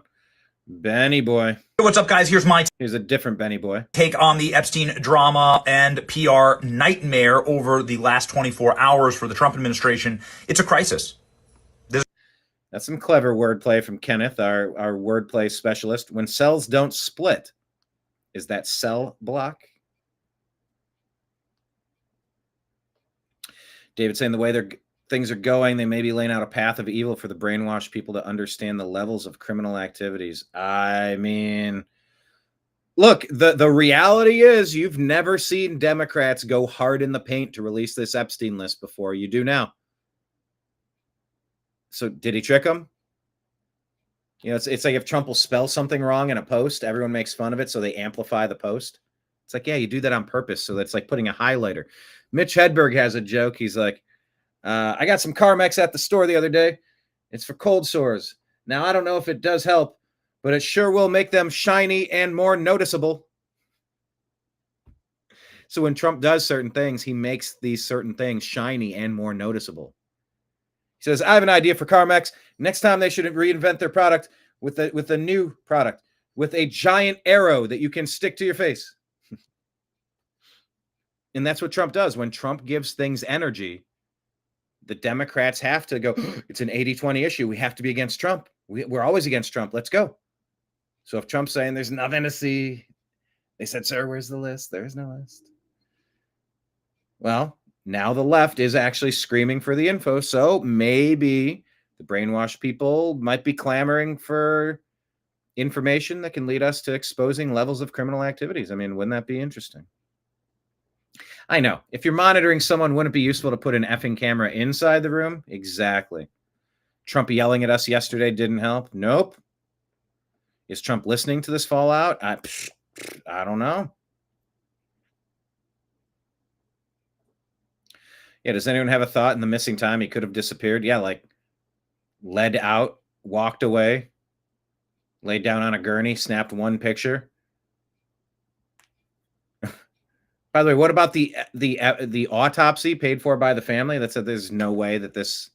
Benny boy. Hey, what's up, guys? Here's a different Benny boy. Take on the Epstein drama and PR nightmare over the last 24 hours for the Trump administration. It's a crisis. That's some clever wordplay from Kenneth, our wordplay specialist. When cells don't split, is that cell block? David saying the way things are going, they may be laying out a path of evil for the brainwashed people to understand the levels of criminal activities. I mean, look, the reality is you've never seen Democrats go hard in the paint to release this Epstein list before. You do now. So did he trick them? You know, it's like if Trump will spell something wrong in a post, everyone makes fun of it, so they amplify the post. It's like, yeah, you do that on purpose. So that's like putting a highlighter. Mitch Hedberg has a joke. He's like, I got some Carmex at the store the other day. It's for cold sores. Now, I don't know if it does help, but it sure will make them shiny and more noticeable. So when Trump does certain things, he makes these certain things shiny and more noticeable. He says, I have an idea for Carmex. Next time they should reinvent their product with a new product, with a giant arrow that you can stick to your face. And that's what Trump does. When Trump gives things energy, the Democrats have to go, it's an 80-20 issue. We have to be against Trump. We're always against Trump. Let's go. So if Trump's saying there's nothing to see, they said, sir, where's the list? There is no list. Well, now the left is actually screaming for the info. So maybe the brainwashed people might be clamoring for information that can lead us to exposing levels of criminal activities. I mean, wouldn't that be interesting? I know. If you're monitoring someone, wouldn't it be useful to put an effing camera inside the room? Exactly. Trump yelling at us yesterday didn't help. Nope. Is Trump listening to this fallout? I don't know. Yeah, does anyone have a thought in the missing time he could have disappeared? Yeah, like led out, walked away, laid down on a gurney, snapped one picture. By the way, what about the autopsy paid for by the family that said there's no way that this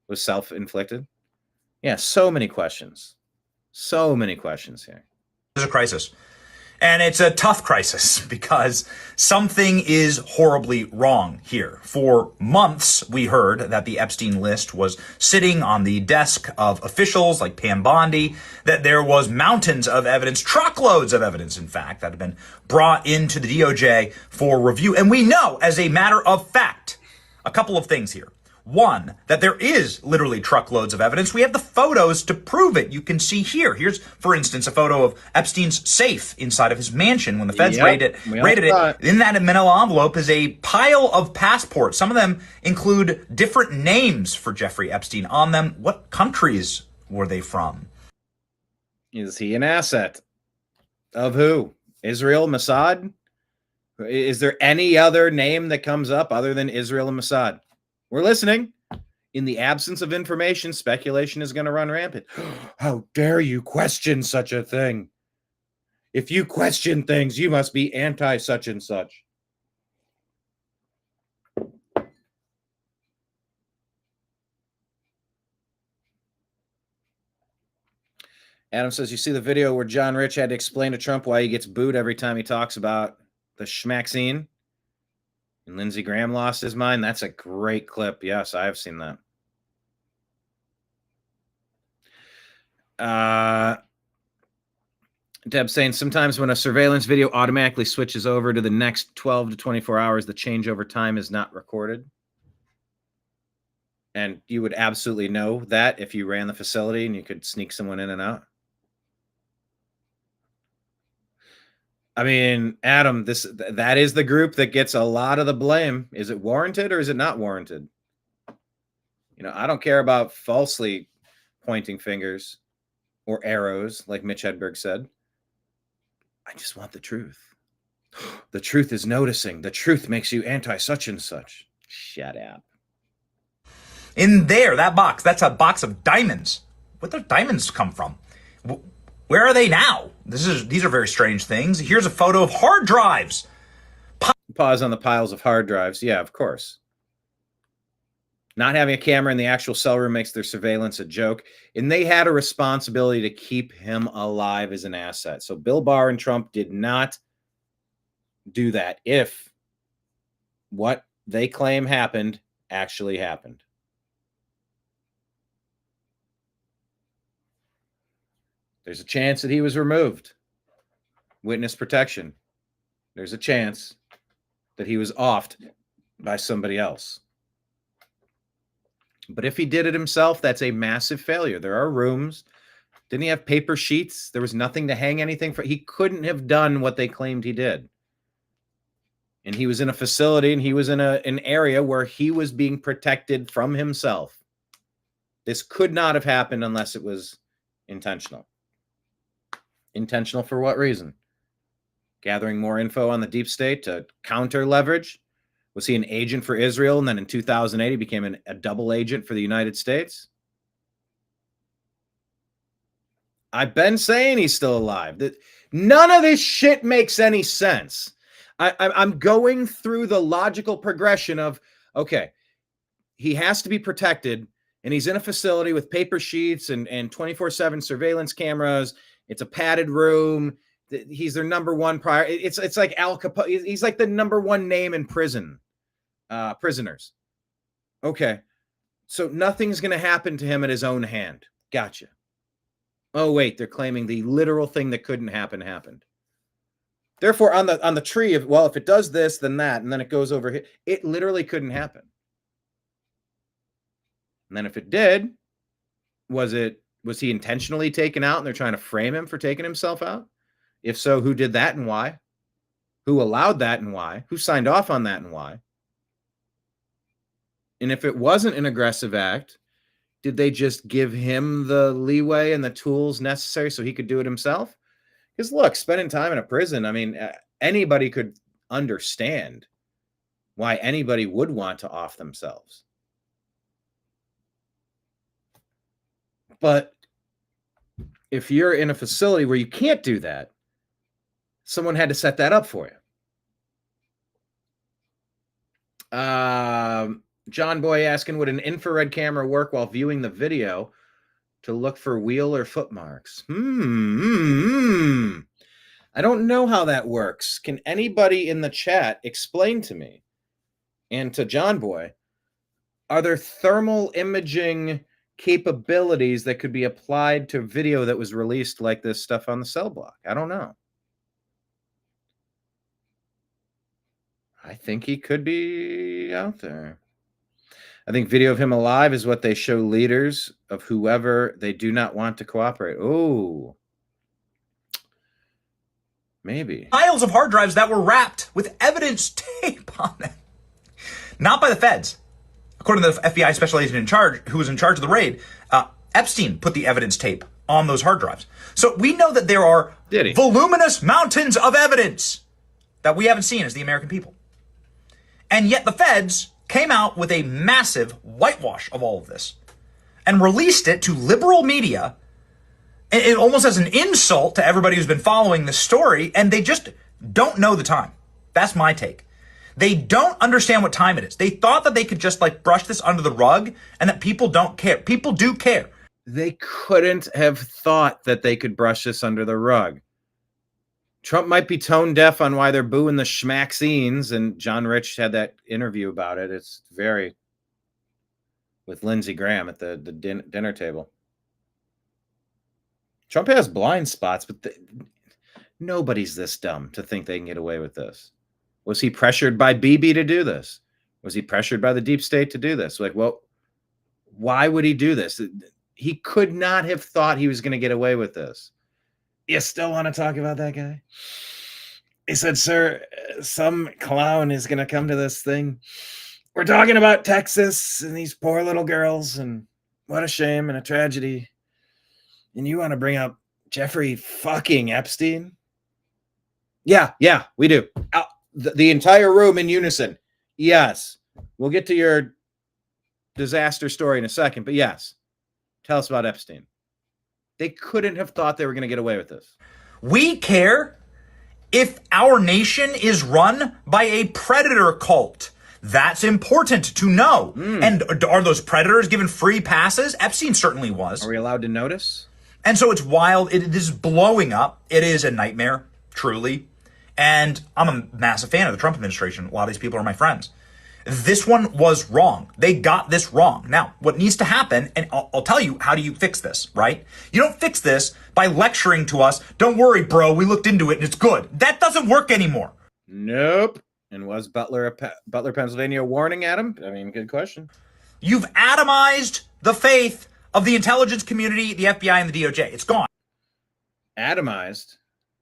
was self-inflicted? Yeah, so many questions. So many questions here. There's a crisis. And it's a tough crisis because something is horribly wrong here. For months, we heard that the Epstein list was sitting on the desk of officials like Pam Bondi, that there was mountains of evidence, truckloads of evidence, in fact, that had been brought into the DOJ for review. And we know, as a matter of fact, a couple of things here. One, that there is literally truckloads of evidence. We have the photos to prove it. You can see here. Here's, for instance, a photo of Epstein's safe inside of his mansion when the feds raided it. In that manila envelope is a pile of passports. Some of them include different names for Jeffrey Epstein on them. What countries were they from? Is he an asset? Of who? Israel, Mossad? Is there any other name that comes up other than Israel and Mossad? We're listening. In the absence of information, speculation is going to run rampant. How dare you question such a thing? If you question things, you must be anti such and such. Adam says, you see the video where John Rich had to explain to Trump why he gets booed every time he talks about the schmaxine? And Lindsey Graham lost his mind. That's a great clip. Yes, I have seen that. Deb saying, sometimes when a surveillance video automatically switches over to the next 12 to 24 hours, the changeover time is not recorded. And you would absolutely know that if you ran the facility and you could sneak someone in and out. I mean, Adam, that is the group that gets a lot of the blame. Is it warranted or is it not warranted? You know, I don't care about falsely pointing fingers or arrows, like Mitch Hedberg said. I just want the truth. The truth is noticing. The truth makes you anti such and such. Shut up. In there, that box, that's a box of diamonds. Where do diamonds come from? Where are they now? These are very strange things. Here's a photo of hard drives. Pause on the piles of hard drives. Yeah, of course. Not having a camera in the actual cell room makes their surveillance a joke. And they had a responsibility to keep him alive as an asset. So Bill Barr and Trump did not do that if what they claim happened actually happened. There's a chance that he was removed. Witness protection. There's a chance that he was offed by somebody else. But if he did it himself, that's a massive failure. There are rooms. Didn't he have paper sheets? There was nothing to hang anything for. He couldn't have done what they claimed he did. And he was in a facility and he was in an area where he was being protected from himself. This could not have happened unless it was intentional. Intentional for what reason? Gathering more info on the deep state to counter leverage? Was he an agent for Israel and then in 2008 he became a double agent for the United States? I've been saying he's still alive. None of this shit makes any sense. I'm going through the logical progression of, okay, he has to be protected and he's in a facility with paper sheets and 24/7 surveillance cameras. It's a padded room. He's their number one prior. It's like Al Capone. He's like the number one name in prison, prisoners. Okay. So nothing's going to happen to him at his own hand. Gotcha. Oh, wait, they're claiming the literal thing that couldn't happen happened. Therefore, on the tree of, well, if it does this, then that, and then it goes over here, it literally couldn't happen. And then if it did, was he intentionally taken out and they're trying to frame him for taking himself out? If so, who did that and why? Who allowed that and why? Who signed off on that and why? And if it wasn't an aggressive act, did they just give him the leeway and the tools necessary so he could do it himself? Because look, spending time in a prison, I mean, anybody could understand why anybody would want to off themselves. But if you're in a facility where you can't do that, someone had to set that up for you. John Boy asking, would an infrared camera work while viewing the video to look for wheel or foot marks? I don't know how that works. Can anybody in the chat explain to me and to John Boy, are there thermal imaging capabilities that could be applied to video that was released like this stuff on the cell block? I don't know. I think he could be out there. I think video of him alive is what they show leaders of whoever they do not want to cooperate. Oh, maybe. Piles of hard drives that were wrapped with evidence tape on them. Not by the feds. According to the FBI special agent in charge, who was in charge of the raid, Epstein put the evidence tape on those hard drives. So we know that there are voluminous mountains of evidence that we haven't seen as the American people. And yet the feds came out with a massive whitewash of all of this and released it to liberal media, it almost as an insult to everybody who's been following this story, and they just don't know the time. That's my take. They don't understand what time it is. They thought that they could just like brush this under the rug and that people don't care. People do care. They couldn't have thought that they could brush this under the rug. Trump might be tone deaf on why they're booing the schmaxines, and John Rich had that interview about it. It's very with Lindsey Graham at the dinner table. Trump has blind spots, but nobody's this dumb to think they can get away with this. Was he pressured by Bibi to do this? Was he pressured by the deep state to do this? Like, well, why would he do this? He could not have thought he was going to get away with this. You still want to talk about that guy? He said, sir, some clown is going to come to this thing. We're talking about Texas and these poor little girls, and what a shame and a tragedy. And you want to bring up Jeffrey fucking Epstein? Yeah, we do. The entire room in unison. Yes. We'll get to your disaster story in a second, but yes. Tell us about Epstein. They couldn't have thought they were going to get away with this. We care if our nation is run by a predator cult. That's important to know. And are those predators given free passes? Epstein certainly was. Are we allowed to notice? And so it's wild. It is blowing up. It is a nightmare, truly. And I'm a massive fan of the Trump administration. A lot of these people are my friends. This one was wrong. They got this wrong. Now, what needs to happen, and I'll tell you, how do you fix this, right? You don't fix this by lecturing to us. Don't worry, bro. We looked into it and it's good. That doesn't work anymore. Nope. And was Butler, Pennsylvania a warning, Adam? I mean, good question. You've atomized the faith of the intelligence community, the FBI, and the DOJ. It's gone. Atomized?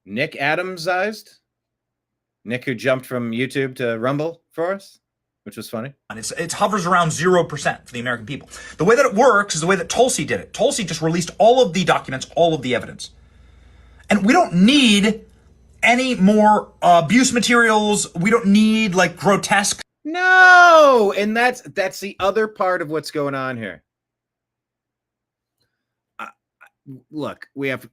Nick Adamsized? Nick, who jumped from YouTube to Rumble for us, which was funny. And it hovers around 0% for the American people. The way that it works is the way that Tulsi did it. Tulsi just released all of the documents, all of the evidence. And we don't need any more abuse materials. We don't need like grotesque. No, and that's the other part of what's going on here. Look, we have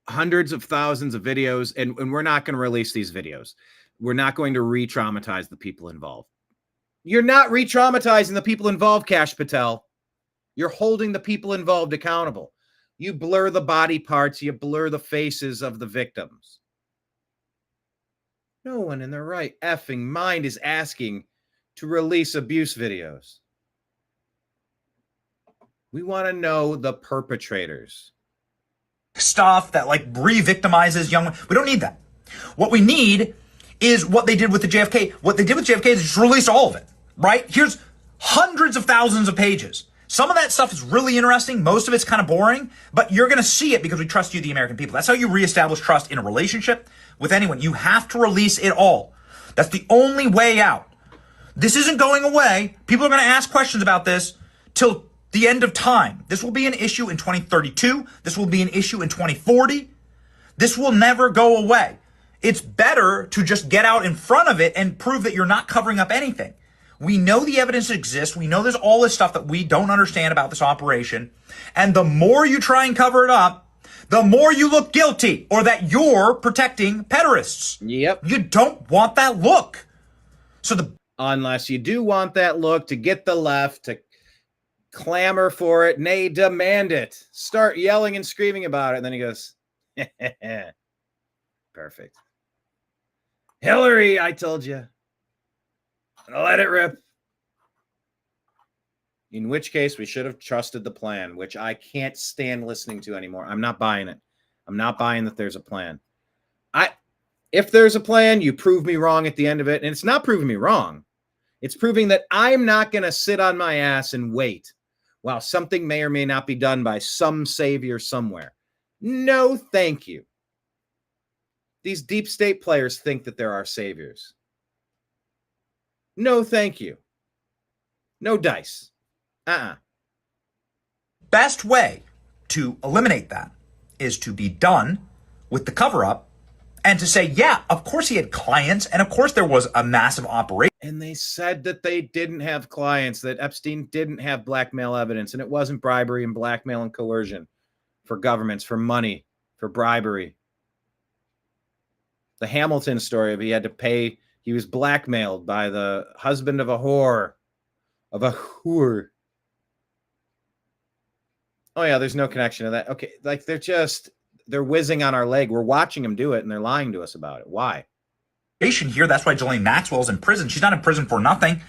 hundreds of thousands of videos, and we're not going to release these videos. We're not going to re-traumatize the people involved. You're not re-traumatizing the people involved, Cash Patel. You're holding the people involved accountable. You blur the body parts. You blur the faces of the victims. No one in their right effing mind is asking to release abuse videos. We want to know the perpetrators. Stuff that like re-victimizes young women. We don't need that. What we need is what they did with the JFK. What they did with JFK is just release all of it, right? Here's hundreds of thousands of pages. Some of that stuff is really interesting. Most of it's kind of boring, but you're going to see it because we trust you, the American people. That's how you reestablish trust in a relationship with anyone. You have to release it all. That's the only way out. This isn't going away. People are going to ask questions about this till the end of time. This will be an issue in 2032. This will be an issue in 2040. This will never go away. It's better to just get out in front of it and prove that you're not covering up anything. We know the evidence exists. We know there's all this stuff that we don't understand about this operation. And the more you try and cover it up, the more you look guilty or that you're protecting pederasts. Yep. You don't want that look. So unless you do want that look to get the left to clamor for it, nay, demand it. Start yelling and screaming about it. And then he goes, perfect. Hillary, I told you. Let it rip. In which case, we should have trusted the plan, which I can't stand listening to anymore. I'm not buying it. I'm not buying that there's a plan. If there's a plan, you prove me wrong at the end of it. And it's not proving me wrong. It's proving that I'm not going to sit on my ass and wait while something may or may not be done by some savior somewhere. No, thank you. These deep state players think that there are saviors. No, thank you. No dice. Best way to eliminate that is to be done with the cover-up and to say, yeah, of course he had clients, and of course there was a massive operation. And they said that they didn't have clients, that Epstein didn't have blackmail evidence, and it wasn't bribery and blackmail and coercion for governments, for money, for bribery. The Hamilton story of he had to pay, he was blackmailed by the husband of a whore. Oh, yeah, there's no connection to that. Okay, like they're whizzing on our leg. We're watching them do it, and they're lying to us about it. Why? Here, that's why Ghislaine Maxwell's in prison. She's not in prison for nothing.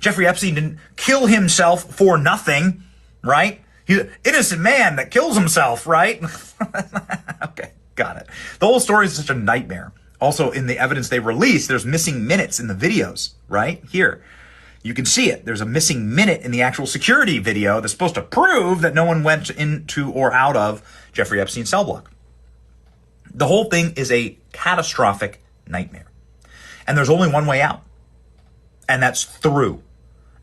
Jeffrey Epstein didn't kill himself for nothing, right? He's an innocent man that kills himself, right? Okay, got it. The whole story is such a nightmare. Also, in the evidence they released, there's missing minutes in the videos, right? Here. You can see it. There's a missing minute in the actual security video that's supposed to prove that no one went into or out of Jeffrey Epstein's cell block. The whole thing is a catastrophic nightmare. And there's only one way out. And that's through.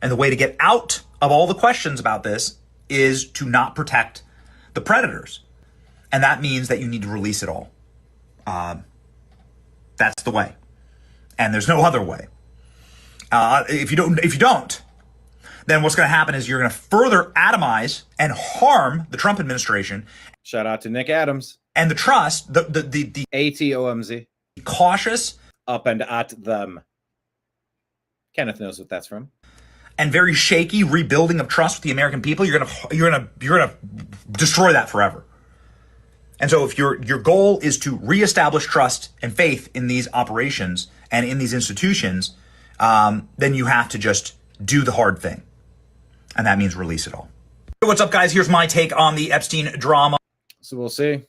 And the way to get out of all the questions about this is to not protect the predators. And that means that you need to release it all. That's the way. And there's no other way. If you don't, then what's going to happen is you're going to further atomize and harm the Trump administration. Shout out to Nick Adams. And the trust, the ATOMZ. Cautious. Up and at them. Kenneth knows what that's from. And very shaky rebuilding of trust with the American people. You're gonna destroy that forever. And so if your goal is to reestablish trust and faith in these operations and in these institutions, then you have to just do the hard thing. And that means release it all. What's up, guys? Here's my take on the Epstein drama. So we'll see.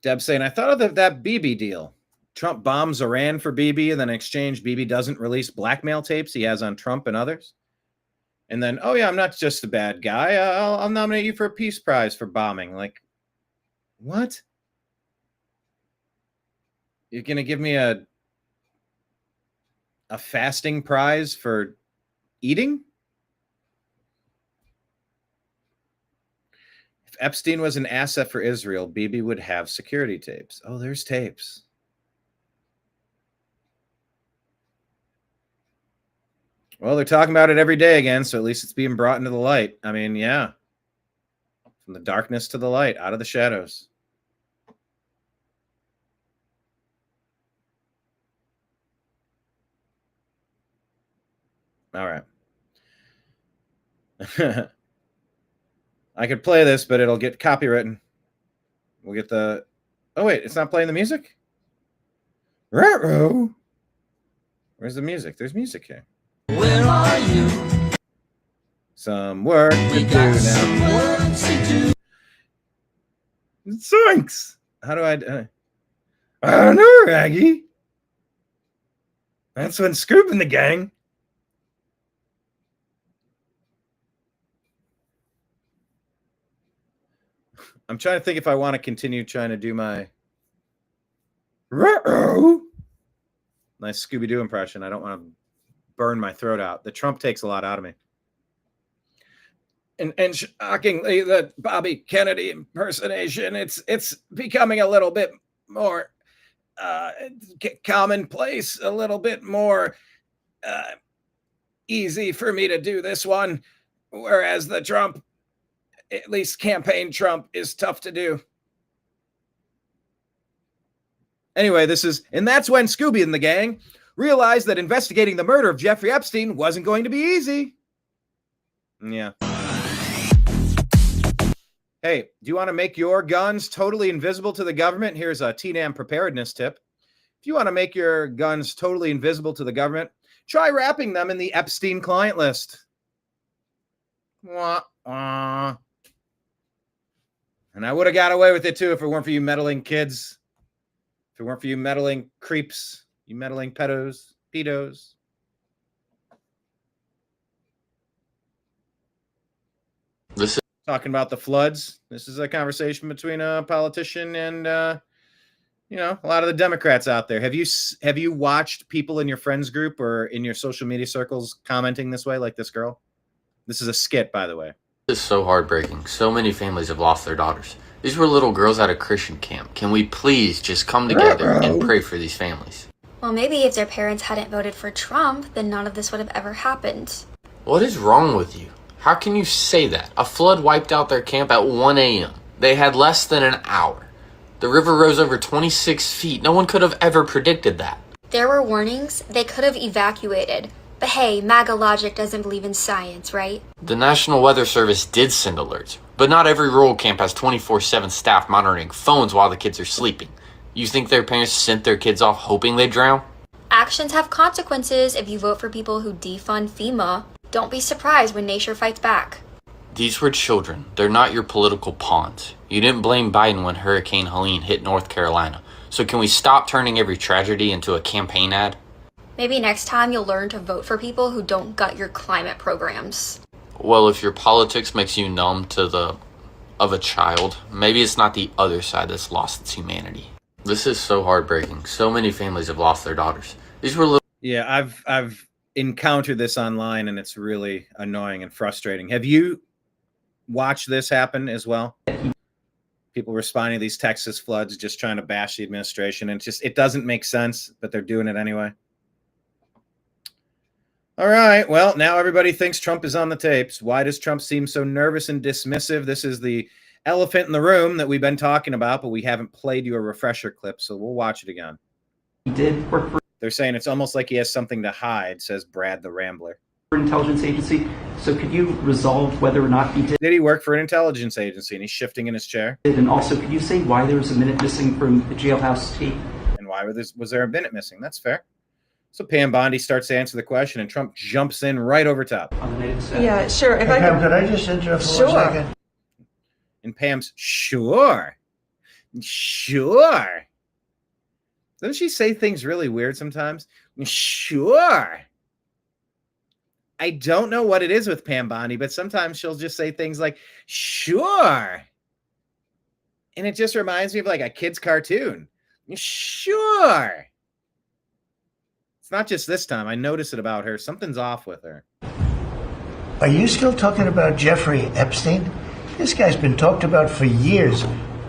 Deb saying, I thought of that Bibi deal. Trump bombs Iran for Bibi, and then in exchange, Bibi doesn't release blackmail tapes he has on Trump and others. And then, oh yeah, I'm not just a bad guy. I'll nominate you for a peace prize for bombing. Like, what? You're going to give me a fasting prize for eating? If Epstein was an asset for Israel, Bibi would have security tapes. Oh, there's tapes. Well, they're talking about it every day again, so at least it's being brought into the light. I mean, yeah. From the darkness to the light, out of the shadows. All right. I could play this, but it'll get copywritten. We'll get the... Oh, wait, it's not playing the music? Ruh-roh. Where's the music? There's music here. Where are you? Some work We to got do some now. work to do. Zoinks! How do I don't know, Raggy. That's when Scoop and the gang. I'm trying to think if I want to continue trying to do my ruh-roh. Nice Scooby-Doo impression. I don't want to burn my throat out. The Trump takes a lot out of me. And shockingly, the Bobby Kennedy impersonation, it's becoming a little bit more commonplace, a little bit more easy for me to do this one, whereas the Trump, at least campaign Trump, is tough to do. Anyway, and that's when Scooby and the gang realized that investigating the murder of Jeffrey Epstein wasn't going to be easy. Yeah. Hey, do you want to make your guns totally invisible to the government? Here's a TNAM preparedness tip. If you want to make your guns totally invisible to the government, try wrapping them in the Epstein client list. Wah, wah. And I would have got away with it too if it weren't for you meddling kids. If it weren't for you meddling creeps, you meddling pedos. This is Talking about the floods. This is a conversation between a politician and, a lot of the Democrats out there. Have you watched people in your friends group or in your social media circles commenting this way, like this girl? This is a skit, by the way. This is so heartbreaking. So many families have lost their daughters. These were little girls at a Christian camp. Can we please just come together and pray for these families? Well, maybe if their parents hadn't voted for Trump, then none of this would have ever happened. What is wrong with you? How can you say that? A flood wiped out their camp at 1 a.m. They had less than an hour. The river rose over 26 feet. No one could have ever predicted that. There were warnings. They could have evacuated. But hey, MAGA logic doesn't believe in science, right? The National Weather Service did send alerts, but not every rural camp has 24/7 staff monitoring phones while the kids are sleeping. You think their parents sent their kids off hoping they'd drown? Actions have consequences if you vote for people who defund FEMA. Don't be surprised when nature fights back. These were children. They're not your political pawns. You didn't blame Biden when Hurricane Helene hit North Carolina. So can we stop turning every tragedy into a campaign ad? Maybe next time you'll learn to vote for people who don't gut your climate programs. Well, if your politics makes you numb to of a child, maybe it's not the other side that's lost its humanity. This is so heartbreaking. So many families have lost their daughters. These were little... Yeah, I've encountered this online, and it's really annoying and frustrating. Have you watched this happen as well? People responding to these Texas floods, just trying to bash the administration, and it doesn't make sense, but they're doing it anyway. All right, well, now everybody thinks Trump is on the tapes. Why does Trump seem so nervous and dismissive? This is the elephant in the room that we've been talking about, but we haven't played you a refresher clip, so we'll watch it again. He did work for They're saying it's almost like he has something to hide, says Brad the Rambler. an intelligence agency. So could you resolve whether or not he did? Did he work for an intelligence agency? And he's shifting in his chair. And also, could you say why there was a minute missing from the jailhouse tape? And why was there a minute missing? That's fair. So Pam Bondi starts to answer the question, and Trump jumps in right over top. On the night it said. Yeah, sure. If I Pam, could, could I just interrupt for Sure. 1 second? And Pam's, sure. Doesn't she say things really weird sometimes? Sure. I don't know what it is with Pam Bondi, but sometimes she'll just say things like, sure. And it just reminds me of like a kid's cartoon. Sure. It's not just this time. I notice it about her. Something's off with her. Are you still talking about Jeffrey Epstein? This guy's been talked about for years.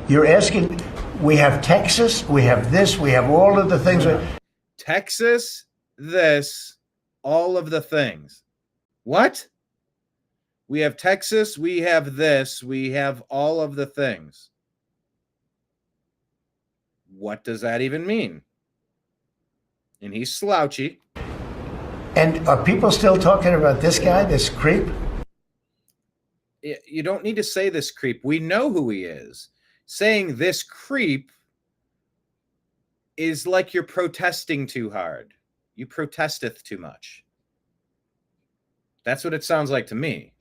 You're asking, we have Texas, we have this, we have all of the things. Texas, this, all of the things. What? We have Texas, we have this, we have all of the things. What does that even mean? And he's slouchy. And are people still talking about this guy, this creep? You don't need to say this creep. We know who he is. Saying this creep is like you're protesting too hard. You protesteth too much. That's what it sounds like to me.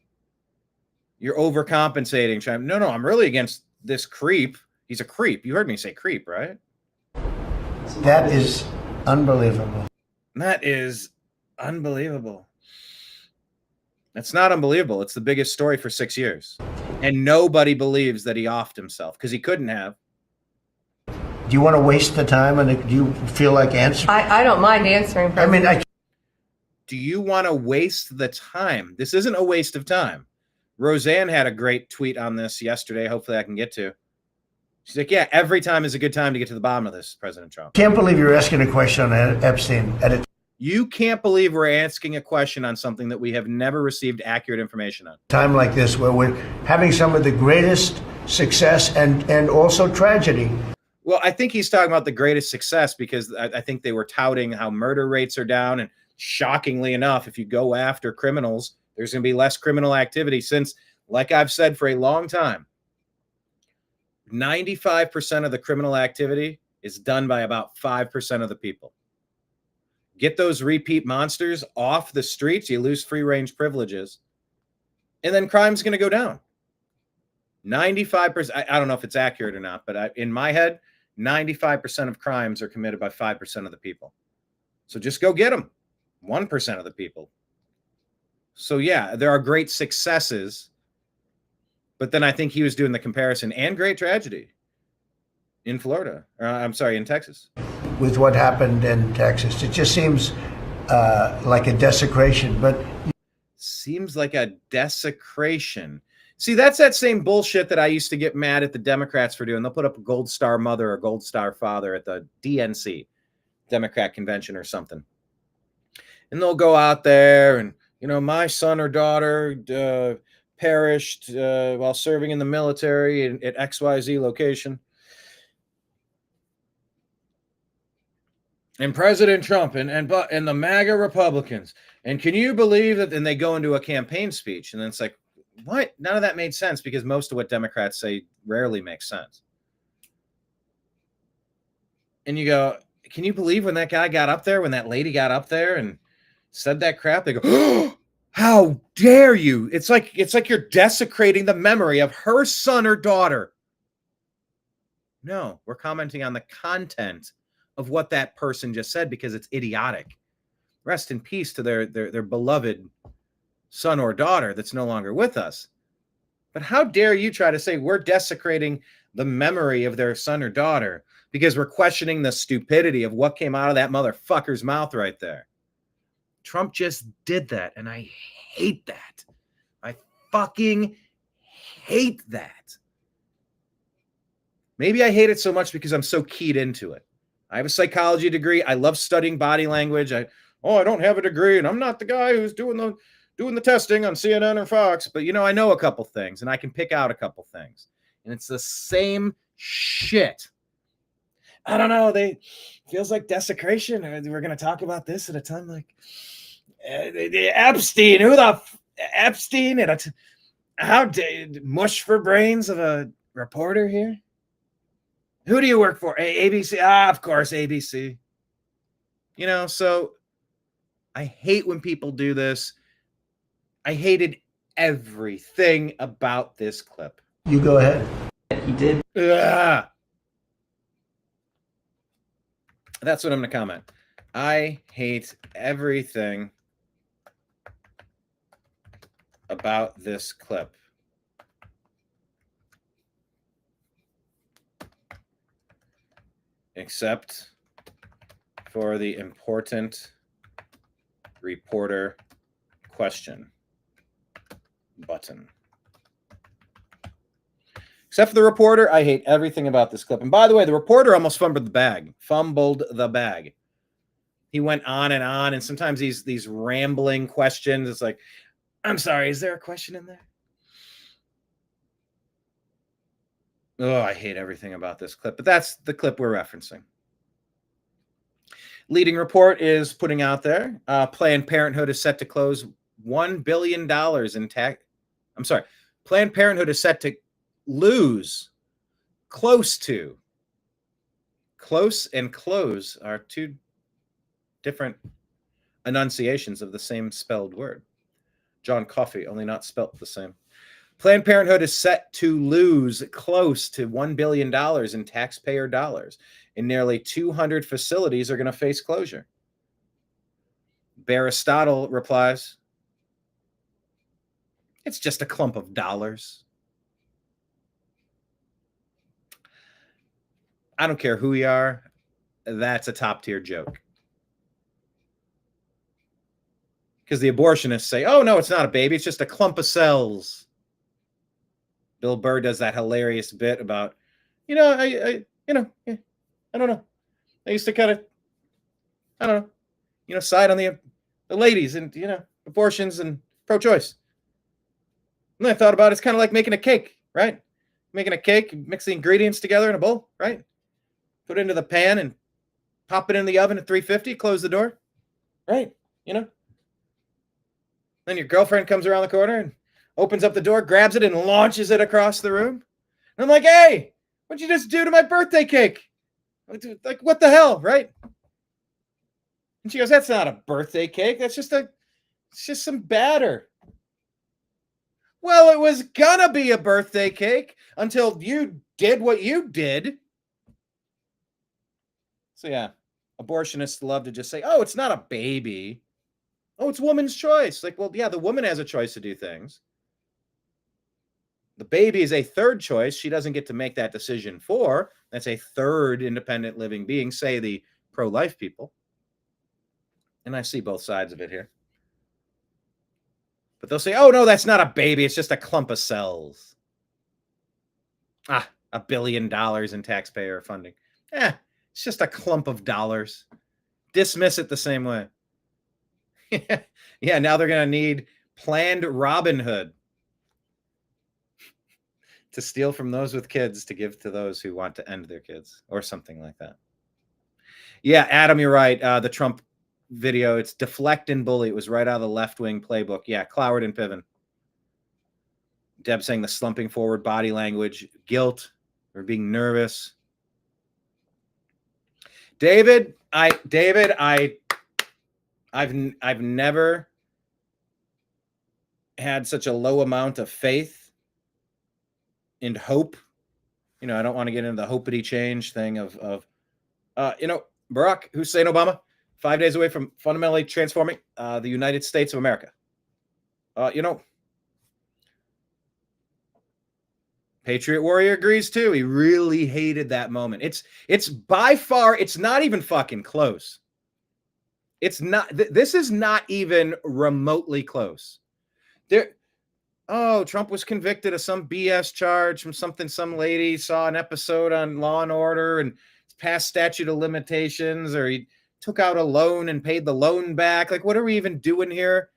You're overcompensating. No, I'm really against this creep. He's a creep. You heard me say creep, right? That is unbelievable. That is unbelievable. That's not unbelievable. It's the biggest story for 6 years. And nobody believes that he offed himself because he couldn't have. Do you want to waste the time and do you feel like answering? I don't mind answering. I mean, Do you want to waste the time? This isn't a waste of time. Roseanne had a great tweet on this yesterday. Hopefully I can get to. She's like, yeah, every time is a good time to get to the bottom of this, President Trump. Can't believe you're asking a question on Epstein. You can't believe we're asking a question on something that we have never received accurate information on. Time like this where we're having some of the greatest success and also tragedy. Well, I think he's talking about the greatest success because I think they were touting how murder rates are down. And shockingly enough, if you go after criminals, there's going to be less criminal activity since, like I've said for a long time, 95% of the criminal activity is done by about 5% of the people. Get those repeat monsters off the streets, you lose free range privileges, and then crime's going to go down. 95%. I don't know if it's accurate or not, but in my head, 95% of crimes are committed by 5% of the people. So just go get them. 1% of the people. So yeah, there are great successes, but then I think he was doing the comparison and great tragedy in Florida. In Texas. With what happened in Texas, it just seems like a desecration, but seems like a desecration. See, that's that same bullshit that I used to get mad at the Democrats for doing. They'll put up a gold star mother or gold star father at the DNC, Democrat convention or something. And they'll go out there and, my son or daughter perished while serving in the military at XYZ location. And President Trump and the MAGA Republicans. And can you believe that? And they go into a campaign speech. And then it's like, what? None of that made sense because most of what Democrats say rarely makes sense. And you go, can you believe when that guy got up there, when that lady got up there and said that crap? They go, oh, how dare you? It's like you're desecrating the memory of her son or daughter. No, we're commenting on the content of what that person just said because it's idiotic. Rest in peace to their beloved son or daughter that's no longer with us. But how dare you try to say we're desecrating the memory of their son or daughter because we're questioning the stupidity of what came out of that motherfucker's mouth right there. Trump just did that, and I hate that. I fucking hate that. Maybe I hate it so much because I'm so keyed into it. I have a psychology degree. I love studying body language. I don't have a degree, and I'm not the guy who's doing the testing on CNN or Fox. But, I know a couple things, and I can pick out a couple things. And it's the same shit. I don't know. Feels like desecration. We're going to talk about this at a time like Epstein. Who the Epstein? How mush for brains of a reporter here? Who do you work for? ABC? Of course, ABC. So I hate when people do this. I hated everything about this clip. You go ahead. He did. Ugh. That's what I'm going to comment. I hate everything about this clip. Except for the important reporter question button. Except for the reporter, I hate everything about this clip. And by the way, the reporter almost fumbled the bag. He went on, and sometimes these rambling questions. It's like, I'm sorry, is there a question in there? Oh, I hate everything about this clip, but that's the clip we're referencing. Leading report is putting out there, Planned Parenthood is set to close $1 billion in tax. I'm sorry, Planned Parenthood is set to lose close and close are two different enunciations of the same spelled word. John Coffey, only not spelt the same. Planned Parenthood is set to lose close to $1 billion in taxpayer dollars, and nearly 200 facilities are going to face closure. Aristotle replies, it's just a clump of dollars. I don't care who you are. That's a top-tier joke. Because the abortionists say, oh, no, it's not a baby. It's just a clump of cells. Bill Burr does that hilarious bit about, I don't know. I used to kind of, I don't know, side on the ladies and, abortions and pro-choice. And I thought about it's kind of like making a cake, right? Making a cake, mix the ingredients together in a bowl, right? put it into the pan and pop it in the oven at 350, close the door. Right. You know? Then your girlfriend comes around the corner and opens up the door, grabs it, and launches it across the room. And I'm like, hey, what'd you just do to my birthday cake? Like, what the hell, right? And she goes, that's not a birthday cake. It's just some batter. Well, it was gonna be a birthday cake until you did what you did. So yeah, abortionists love to just say, oh, it's not a baby. Oh, it's woman's choice. Like, well, yeah, the woman has a choice to do things. The baby is a third choice. She doesn't get to make that decision for. That's a third independent living being, say the pro-life people. And I see both sides of it here. But they'll say, oh, no, that's not a baby. It's just a clump of cells. $1 billion in taxpayer funding. It's just a clump of dollars. Dismiss it the same way. Yeah, now they're going to need planned Robin Hood to steal from those with kids to give to those who want to end their kids or something like that. Yeah, Adam, you're right. The Trump video, it's deflect and bully. It was right out of the left-wing playbook. Yeah, Cloward and Piven. Deb saying the slumping forward body language, guilt, or being nervous. David, I've never had such a low amount of faith and hope. You know, I don't want to get into the hopity change thing of Barack Hussein Obama, 5 days away from fundamentally transforming the United States of America. Patriot Warrior agrees too. He really hated that moment. It's by far, it's not even fucking close. It's not, this is not even remotely close. Trump was convicted of some BS charge from something some lady saw an episode on Law and Order and it's past statute of limitations, or he took out a loan and paid the loan back. Like, what are we even doing here?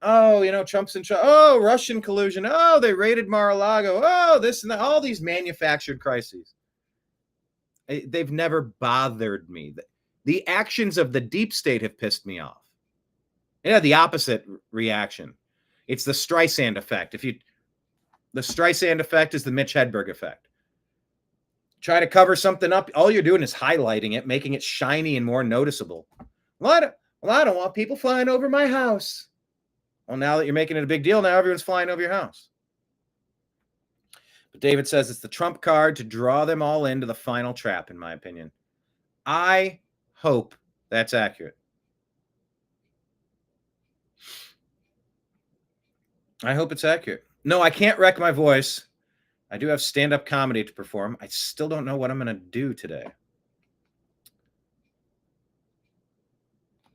Trump's in charge. Oh, Russian collusion. Oh, they raided Mar-a-Lago. Oh, this and that. All these manufactured crises. They've never bothered me. The actions of the deep state have pissed me off. Yeah, the opposite reaction. It's the Streisand effect. The Streisand effect is the Mitch Hedberg effect. Try to cover something up. All you're doing is highlighting it, making it shiny and more noticeable. Well, I don't want people flying over my house. Well, now that you're making it a big deal, now everyone's flying over your house. But David says it's the Trump card to draw them all into the final trap, in my opinion. I hope that's accurate. I hope it's accurate. No, I can't wreck my voice. I do have stand-up comedy to perform. I still don't know what I'm going to do today.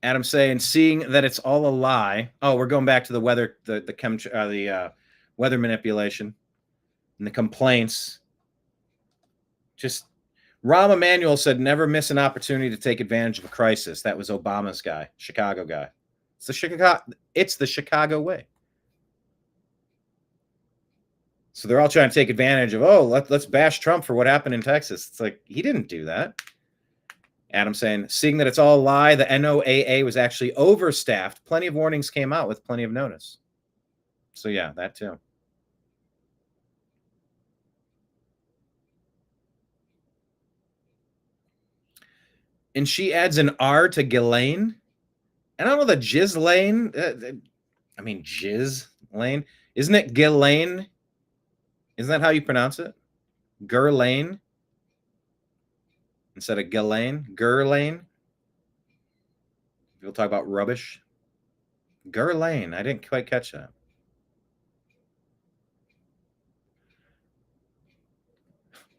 Adam saying, seeing that it's all a lie. Oh, we're going back to the weather, the weather manipulation and the complaints. Just Rahm Emanuel said, never miss an opportunity to take advantage of a crisis. That was Obama's guy, Chicago guy. It's the Chicago way. So they're all trying to take advantage of, let's bash Trump for what happened in Texas. It's like, he didn't do that. Adam saying, seeing that it's all a lie, the NOAA was actually overstaffed. Plenty of warnings came out with plenty of notice. So yeah, that too. And she adds an R to Ghislaine. And I don't know the Ghislaine. Jizz Lane. Isn't it Ghislaine? Isn't that how you pronounce it? Ghislaine? Instead of Ghislaine? Ghislaine? People talk about rubbish. Ghislaine. I didn't quite catch that.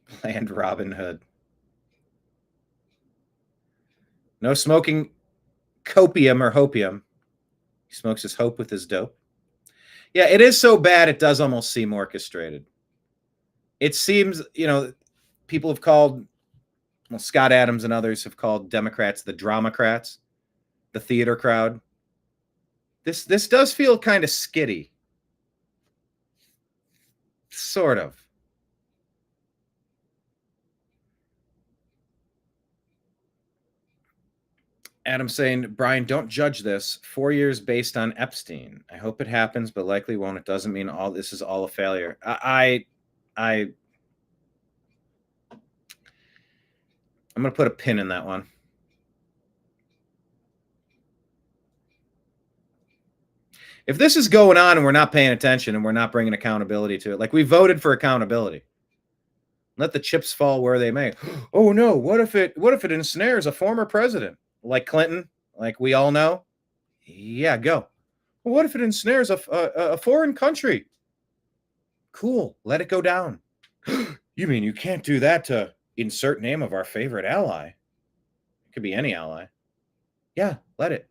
Planned Robin Hood. No smoking copium or hopium. He smokes his hope with his dope. Yeah, it is so bad it does almost seem orchestrated. It seems, people have called, Scott Adams and others have called Democrats the Dramacrats, the theater crowd. This does feel kind of skitty. Sort of. Adam saying, Brian, don't judge this. 4 years based on Epstein. I hope it happens, but likely won't. It doesn't mean all this is all a failure. I'm going to put a pin in that one. If this is going on and we're not paying attention and we're not bringing accountability to it, like we voted for accountability, let the chips fall where they may. Oh no, what if it ensnares a former president like Clinton, like we all know? Yeah, go. Well, what if it ensnares a foreign country? Cool, let it go down. You mean you can't do that to insert name of our favorite ally? It could be any ally. Yeah, let it.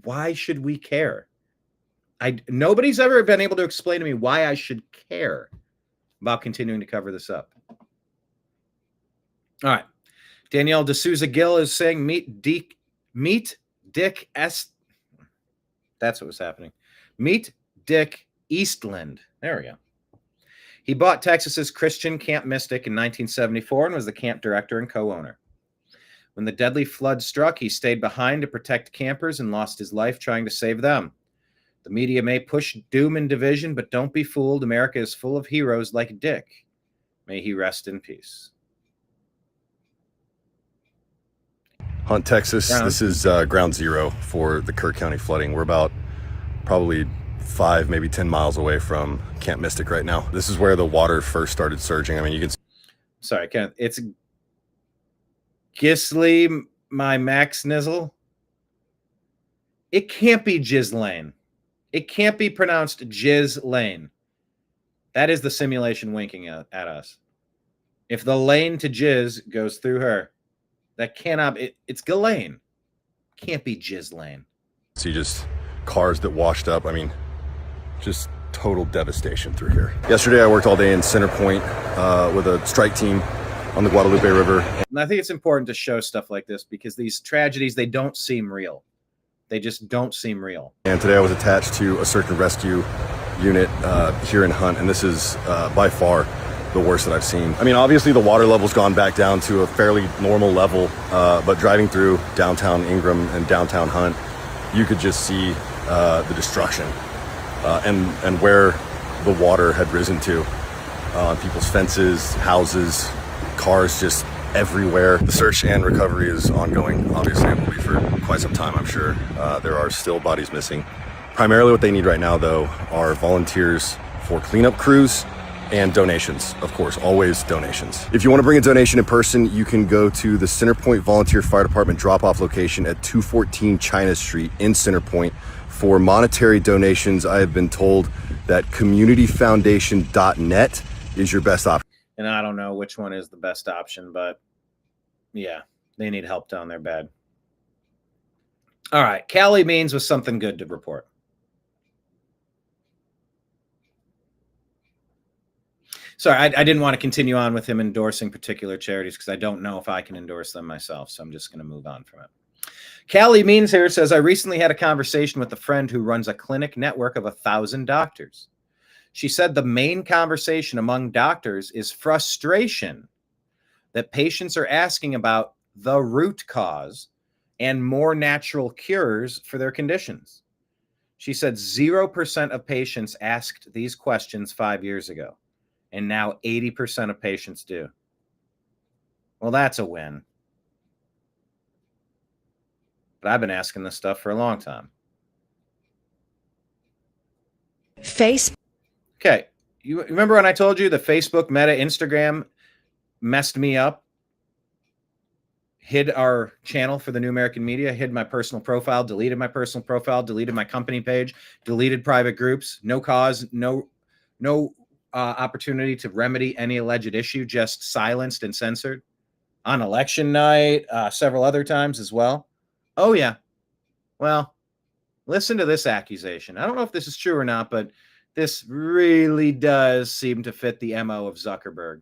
Why should we care? Nobody's ever been able to explain to me why I should care about continuing to cover this up. All right. Danielle D'Souza Gill is saying meet Dick S. That's what was happening. Meet Dick Eastland. There we go. He bought Texas's Christian Camp Mystic in 1974 and was the camp director and co-owner. When the deadly flood struck, he stayed behind to protect campers and lost his life trying to save them. The media may push doom and division, but don't be fooled. America is full of heroes like Dick. May he rest in peace. Hunt, Texas. This is ground zero for the Kirk County flooding. We're about probably 5, maybe 10 miles away from Camp Mystic right now. This is where the water first started surging. I mean, you can... Sorry, Kenneth. It's Gisley, my Max Nizzle. It can't be Jizz Lane. It can't be pronounced Jizz Lane. That is the simulation winking at us. If the lane to Jizz goes through her, that cannot. It's Ghislaine. Can't be Jizz Lane. See just cars that washed up. I mean, just total devastation through here. Yesterday, I worked all day in Center Point with a strike team on the Guadalupe River. And I think it's important to show stuff like this because these tragedies, they don't seem real. They just don't seem real. And today I was attached to a search and rescue unit here in Hunt, and this is by far the worst that I've seen. I mean, obviously the water level's gone back down to a fairly normal level, but driving through downtown Ingram and downtown Hunt, you could just see the destruction and where the water had risen to on people's fences, houses, cars just everywhere. The search and recovery is ongoing. Obviously, it will be for quite some time, I'm sure. There are still bodies missing. Primarily what they need right now, though, are volunteers for cleanup crews and donations. Of course, always donations. If you want to bring a donation in person, you can go to the Centerpoint Volunteer Fire Department drop-off location at 214 China Street in Centerpoint. For monetary donations, I have been told that communityfoundation.net is your best option. And I don't know which one is the best option, but yeah, they need help down there bad. All right, Callie Means with something good to report. Sorry, I didn't want to continue on with him endorsing particular charities because I don't know if I can endorse them myself, so I'm just going to move on from it. Callie Means here says, I recently had a conversation with a friend who runs a clinic network of 1,000 doctors. She said the main conversation among doctors is frustration that patients are asking about the root cause and more natural cures for their conditions. She said 0% of patients asked these questions 5 years ago, and now 80% of patients do. Well, that's a win. But I've been asking this stuff for a long time. Okay, you remember when I told you the Facebook, Meta, Instagram messed me up? Hid our channel for the New American Media, hid my personal profile, deleted my personal profile, deleted my company page, deleted private groups, no cause, no opportunity to remedy any alleged issue, just silenced and censored on election night, several other times as well. Oh, yeah. Well, listen to this accusation. I don't know if this is true or not, but this really does seem to fit the MO of Zuckerberg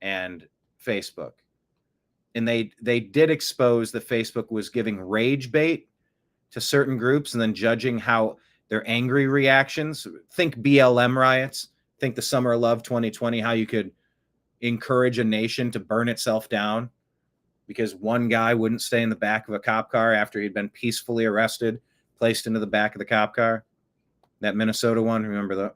and Facebook. And they did expose that Facebook was giving rage bait to certain groups and then judging how their angry reactions. Think BLM riots. Think the Summer of Love 2020, how you could encourage a nation to burn itself down because one guy wouldn't stay in the back of a cop car after he'd been peacefully arrested, placed into the back of the cop car. That Minnesota one, remember that?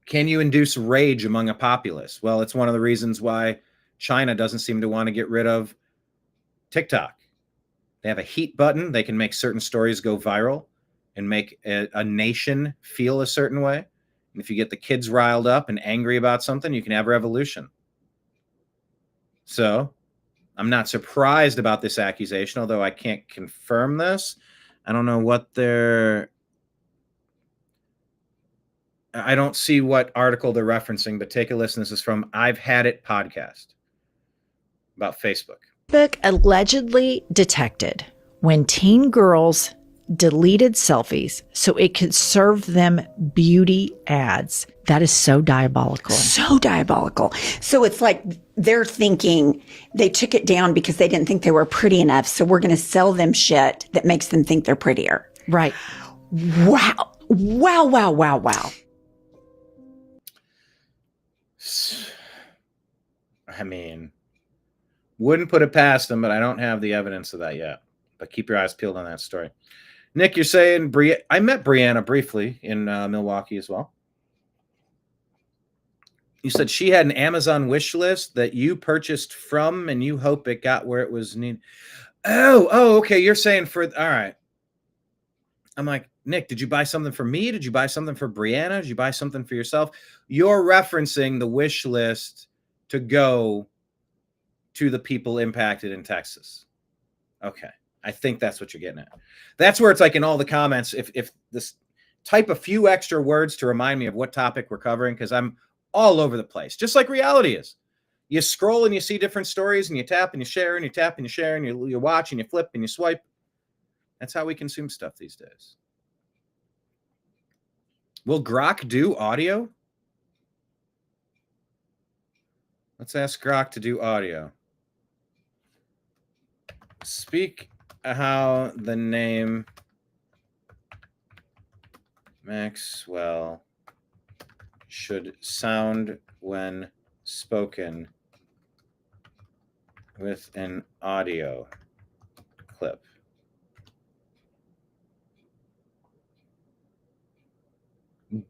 Can you induce rage among a populace? Well, it's one of the reasons why China doesn't seem to want to get rid of TikTok. They have a heat button. They can make certain stories go viral and make a nation feel a certain way. And if you get the kids riled up and angry about something, you can have revolution. So I'm not surprised about this accusation, although I can't confirm this. I don't know what I don't see what article they're referencing, but take a listen. This is from I've Had It podcast about Facebook. Facebook allegedly detected when teen girls deleted selfies so it could serve them beauty ads. That is so diabolical. So diabolical. So it's like they're thinking they took it down because they didn't think they were pretty enough. So we're going to sell them shit that makes them think they're prettier. Right. Wow. Wow, wow, wow, wow. I mean, wouldn't put it past them, but I don't have the evidence of that yet. But keep your eyes peeled on that story. Nick, you're saying I met Brianna briefly in Milwaukee as well. You said she had an Amazon wish list that you purchased from, and you hope it got where it was needed. Oh, okay. You're saying all right. I'm like, Nick, did you buy something for me? Did you buy something for Brianna? Did you buy something for yourself? You're referencing the wish list to go to the people impacted in Texas. Okay. I think that's what you're getting at. That's where it's like in all the comments, if this type a few extra words to remind me of what topic we're covering, because I'm all over the place, just like reality is. You scroll and you see different stories and you tap and you share and you tap and you share and you watch and you flip and you swipe. That's how we consume stuff these days. Will Grok do audio? Let's ask Grok to do audio. Speak how the name Maxwell should sound when spoken with an audio clip.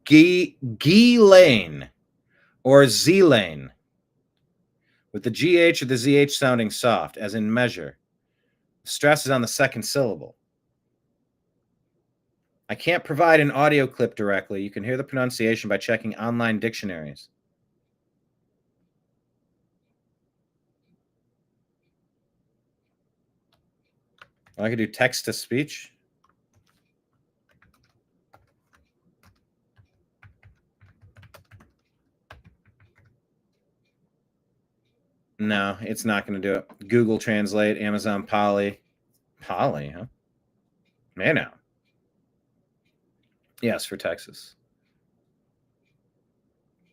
Ghislaine or Z-Lane with the GH or the ZH sounding soft, as in measure. Stress is on the second syllable. I can't provide an audio clip directly. You can hear the pronunciation by checking online dictionaries. I could do text to speech. No, it's not going to do it. Google Translate, Amazon Polly. Polly, huh? Man, now. Yes, for Texas.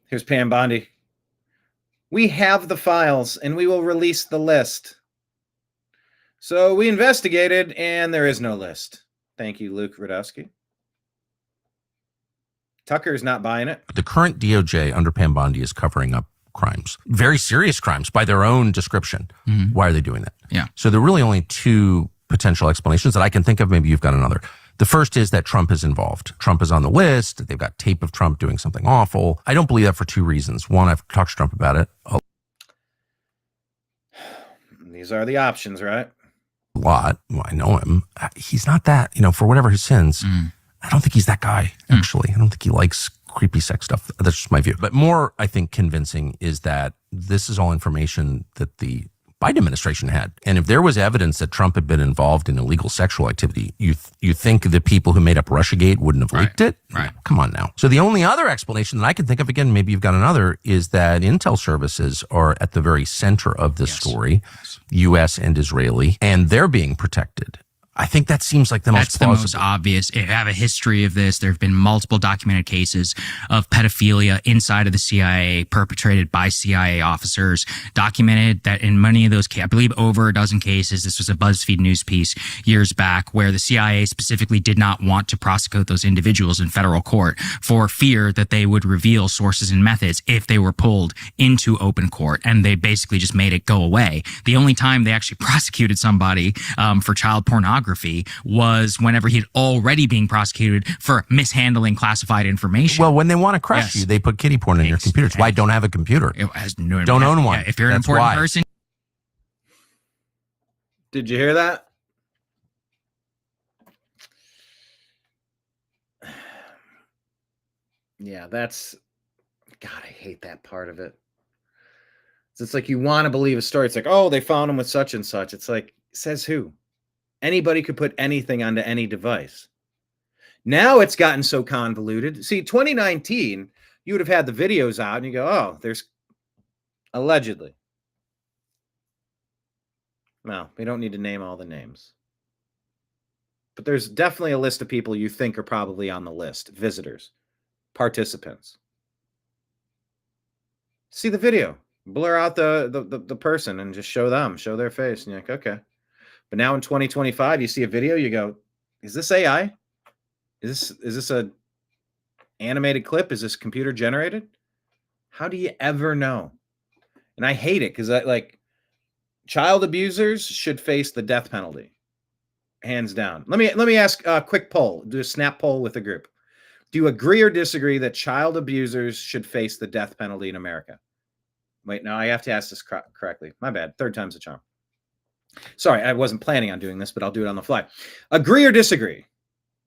Here's Pam Bondi. We have the files, and we will release the list. So we investigated, and there is no list. Thank you, Luke Radowski. Tucker's not buying it. The current DOJ under Pam Bondi is covering up crimes, very serious crimes by their own description. Mm-hmm. Why are they doing that? Yeah. So there are really only two potential explanations that I can think of. Maybe you've got another. The first is that Trump is involved. Trump is on the list. They've got tape of Trump doing something awful. I don't believe that for two reasons. One, I've talked to Trump about it These are the options, right? a lot. Well, I know him. He's not that, for whatever his sins. I don't think he's that guy, actually. I don't think he likes creepy sex stuff. That's just my view. But more, I think, convincing is that this is all information that the Biden administration had. And if there was evidence that Trump had been involved in illegal sexual activity, you think the people who made up Russiagate wouldn't have leaked it? Right. Come on now. So the only other explanation that I can think of, again, maybe you've got another, is that intel services are at the very center of this story, U.S. and Israeli, and they're being protected. I think that seems like the That's most the plausible. most obvious. If you have a history of this, there have been multiple documented cases of pedophilia inside of the CIA perpetrated by CIA officers, documented that in many of those cases, I believe over a dozen cases, this was a BuzzFeed news piece years back, where the CIA specifically did not want to prosecute those individuals in federal court for fear that they would reveal sources and methods if they were pulled into open court. And they basically just made it go away. The only time they actually prosecuted somebody for child pornography was whenever he'd already being prosecuted for mishandling classified information. Well, when they want to crush you, they put kiddie porn in your computer. It's why I don't have a computer. Don't own one. Yeah, if you're an That's important why. person. Did you hear that? Yeah, that's... God, I hate that part of it. It's like you want to believe a story. It's like, oh, they found him with such and such. It's like, says who? Anybody could put anything onto any device. Now it's gotten so convoluted. See, 2019, you would have had the videos out and you go, oh, there's allegedly. Well, we don't need to name all the names. But there's definitely a list of people you think are probably on the list. Visitors, participants. See the video. Blur out the person and just show them, show their face. And you're like, okay. But now in 2025, you see a video, you go, is this AI? Is this a animated clip? Is this computer generated? How do you ever know? And I hate it because like child abusers should face the death penalty. Hands down. Let me ask a quick poll. Do a snap poll with the group. Do you agree or disagree that child abusers should face the death penalty in America? Wait, no, I have to ask this correctly. My bad. Third time's a charm. Sorry, I wasn't planning on doing this, but I'll do it on the fly. Agree or disagree?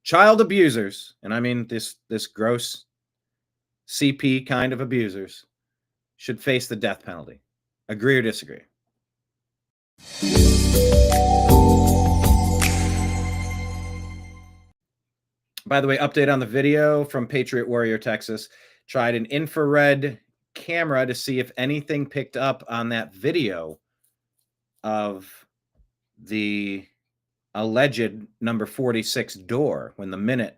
Child abusers, and I mean this gross CP kind of abusers, should face the death penalty. Agree or disagree? By the way, update on the video from Patriot Warrior, Texas. Tried an infrared camera to see if anything picked up on that video of the alleged number 46 door when the minute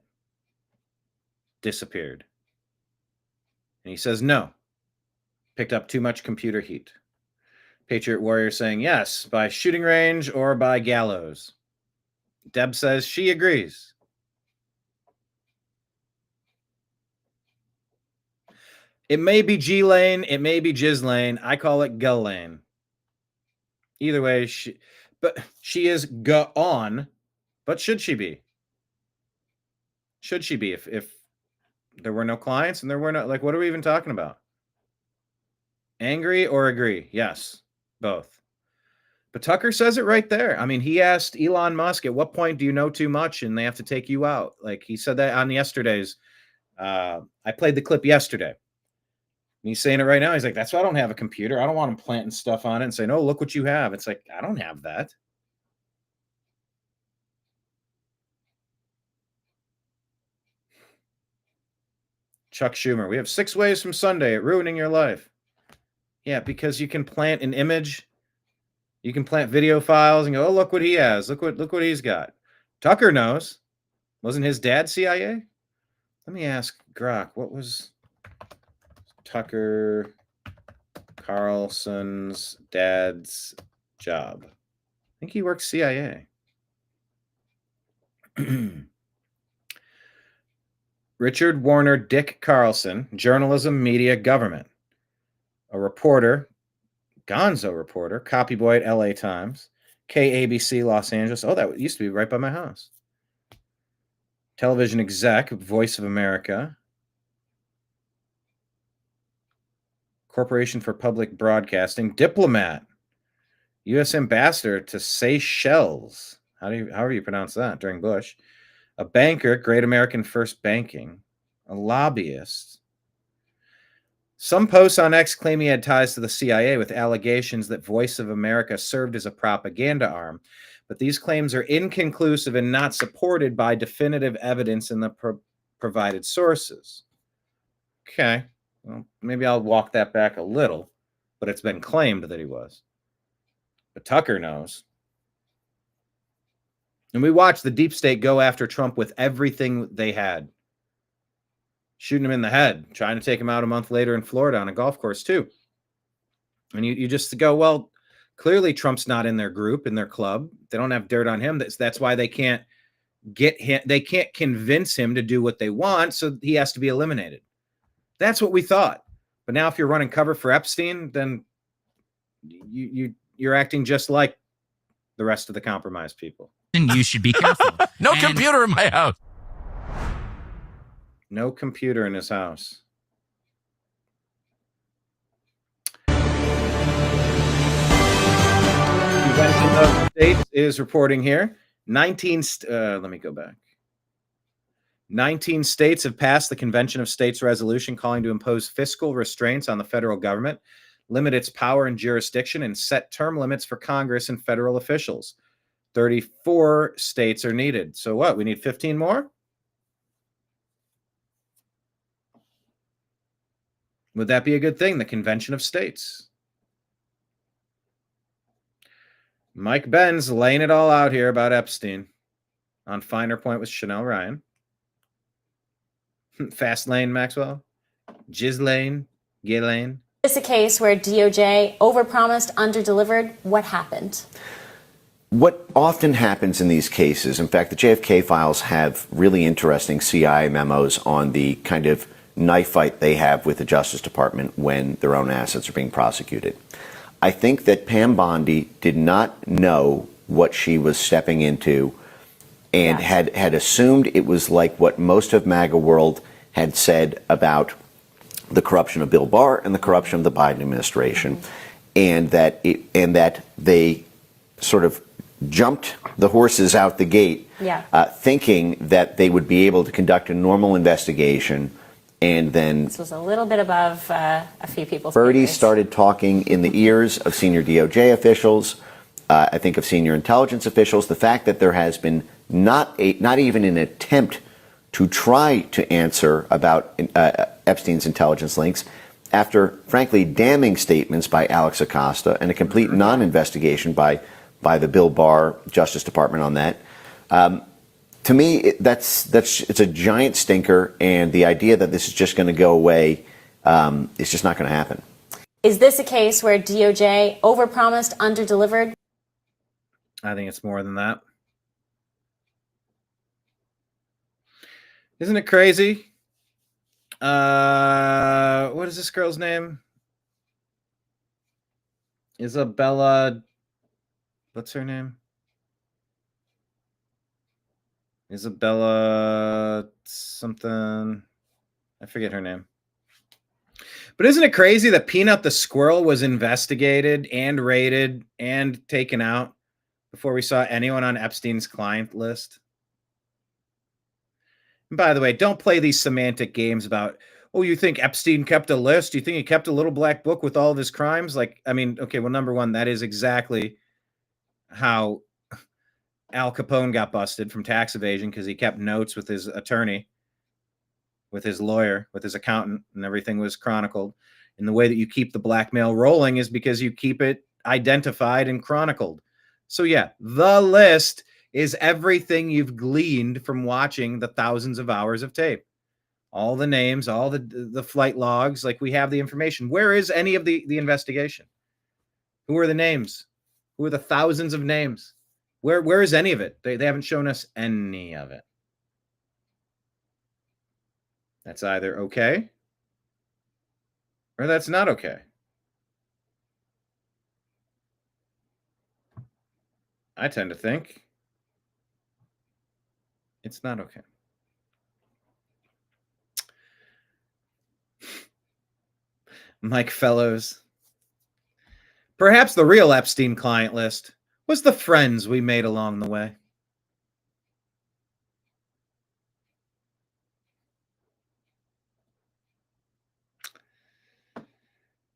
disappeared. And he says no. Picked up too much computer heat. Patriot Warrior saying yes, by shooting range or by gallows. Deb says she agrees. It may be G lane, it may be Jizz lane. I call it Gull lane. Either way, she is gone. But should she be? Should she be if there were no clients and there were no, like, what are we even talking about? Angry or agree? Yes, both. But Tucker says it right there. I mean, he asked Elon Musk, at what point do you know too much and they have to take you out? Like he said that on yesterday's. I played the clip yesterday. And he's saying it right now. He's like, that's why I don't have a computer. I don't want him planting stuff on it and saying, oh, look what you have. It's like, I don't have that. Chuck Schumer, we have 6 ways from Sunday at ruining your life. Yeah, because you can plant an image. You can plant video files and go, oh, look what he has. Look what he's got. Tucker knows. Wasn't his dad CIA? Let me ask Grok, what was Tucker Carlson's dad's job? I think he works CIA. Richard Warner Dick Carlson, journalism, media, government. A reporter, gonzo reporter, copy boy at LA Times, KABC Los Angeles. Oh, that used to be right by my house. Television exec, Voice of America. Corporation for Public Broadcasting, diplomat, U.S. ambassador to Seychelles. However you pronounce that, during Bush. A banker, Great American First Banking. A lobbyist. Some posts on X claim he had ties to the CIA with allegations that Voice of America served as a propaganda arm, but these claims are inconclusive and not supported by definitive evidence in the provided sources. Okay. Well, maybe I'll walk that back a little, but it's been claimed that he was. But Tucker knows. And we watched the deep state go after Trump with everything they had. Shooting him in the head, trying to take him out a month later in Florida on a golf course too. And you just go, well, clearly Trump's not in their group, in their club. They don't have dirt on him. That's why they can't get him. They can't convince him to do what they want. So he has to be eliminated. That's what we thought. But now if you're running cover for Epstein, then you're acting just like the rest of the compromised people. And you should be careful. No computer in my house. No computer in his house. Convention of States is reporting here. 19 let me go back. 19 states have passed the Convention of States resolution calling to impose fiscal restraints on the federal government, limit its power and jurisdiction, and set term limits for Congress and federal officials. 34 states are needed. So what? We need 15 more? Would that be a good thing? The Convention of States. Mike Benz laying it all out here about Epstein on Finer Point with Chanel Ryan. Fast lane, Maxwell. Jizz lane, gay lane. Is this a case where DOJ overpromised, underdelivered? What happened? What often happens in these cases, in fact, the JFK files have really interesting CIA memos on the kind of knife fight they have with the Justice Department when their own assets are being prosecuted. I think that Pam Bondi did not know what she was stepping into and had assumed it was like what most of MAGA world had said about the corruption of Bill Barr and the corruption of the Biden administration, and that they sort of jumped the horses out the gate, thinking that they would be able to conduct a normal investigation. And then This was a little bit above a few people's Birdie papers. started talking in the ears of senior DOJ officials, I think of senior intelligence officials. The fact that there has been not even an attempt to try to answer about Epstein's intelligence links, after frankly damning statements by Alex Acosta and a complete non-investigation by the Bill Barr Justice Department on that. To me, it's a giant stinker, and the idea that this is just going to go away is just not going to happen. Is this a case where DOJ overpromised, underdelivered? I think it's more than that. Isn't it crazy? What is this girl's name? Isabella. What's her name? Isabella something. I forget her name. But isn't it crazy that Peanut the squirrel was investigated and raided and taken out before we saw anyone on Epstein's client list? And by the way, don't play these semantic games about, oh, you think Epstein kept a list? You think he kept a little black book with all of his crimes? Like, I mean, okay, well, number one, that is exactly how Al Capone got busted from tax evasion, because he kept notes with his attorney, with his lawyer, with his accountant, and everything was chronicled. And the way that you keep the blackmail rolling is because you keep it identified and chronicled. So yeah, the list is everything you've gleaned from watching the thousands of hours of tape. All the names, all the flight logs, like we have the information. Where is any of the investigation? Who are the names? Who are the thousands of names? Where is any of it? They haven't shown us any of it. That's either okay or that's not okay. I tend to think it's not okay. Mike Fellows. Perhaps the real Epstein client list was the friends we made along the way.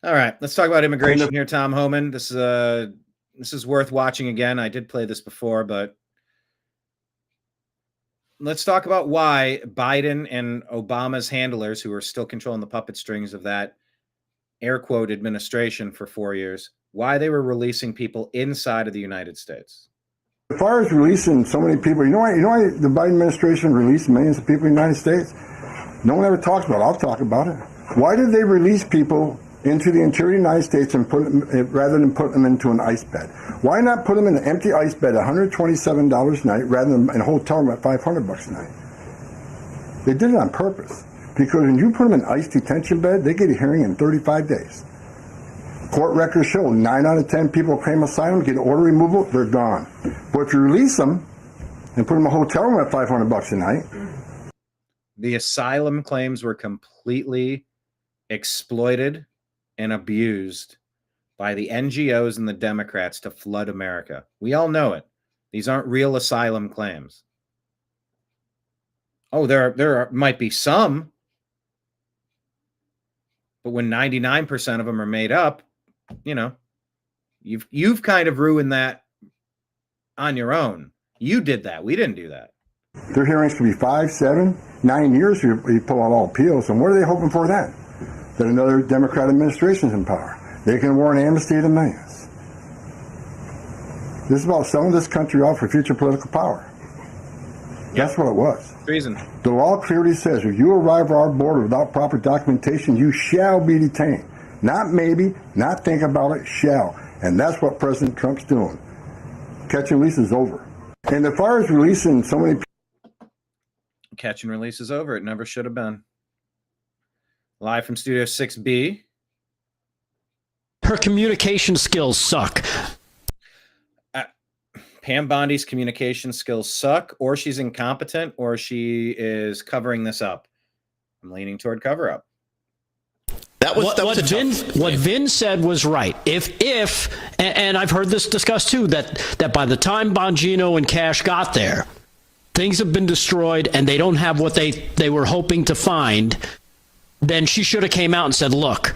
All right, let's talk about immigration here, Tom Homan. This is worth watching again. I did play this before, but let's talk about why Biden and Obama's handlers, who are still controlling the puppet strings of that air quote administration for 4 years, why they were releasing people inside of the United States. As far as releasing so many people, you know why the Biden administration released millions of people in the United States? No one ever talks about it. I'll talk about it. Why did they release people into the interior of the United States and put them, rather than put them into an ice bed? Why not put them in an empty ice bed at $127 a night rather than in a hotel room at $500 a night? They did it on purpose. Because when you put them in ice detention bed, they get a hearing in 35 days. Court records show 9 out of 10 people claim asylum, get order removal, they're gone. But if you release them and put them in a hotel room at $500 a night. The asylum claims were completely exploited and abused by the NGOs and the Democrats to flood America. We all know it. These aren't real asylum claims. Oh, there might be some, but when 99% of them are made up, you know, you've kind of ruined that on your own. You did that. We didn't do that. Their hearings could be 5, 7, 9 years. You pull out all appeals. And what are they hoping for then? That another Democrat administration's in power. They can award an amnesty to millions. This is about selling this country off for future political power. That's what it was. Treason. The law clearly says if you arrive at our border without proper documentation, you shall be detained. Not maybe, not think about it, shall. And that's what President Trump's doing. Catch and release is over. And as far as releasing so many people. Catch and release is over. It never should have been. Live from Studio 6B. Her communication skills suck. Pam Bondi's communication skills suck, or she's incompetent, or she is covering this up. I'm leaning toward cover up. What Vin said was right. If and I've heard this discussed too, that by the time Bongino and Cash got there, things have been destroyed and they don't have what they were hoping to find, then she should have came out and said, look,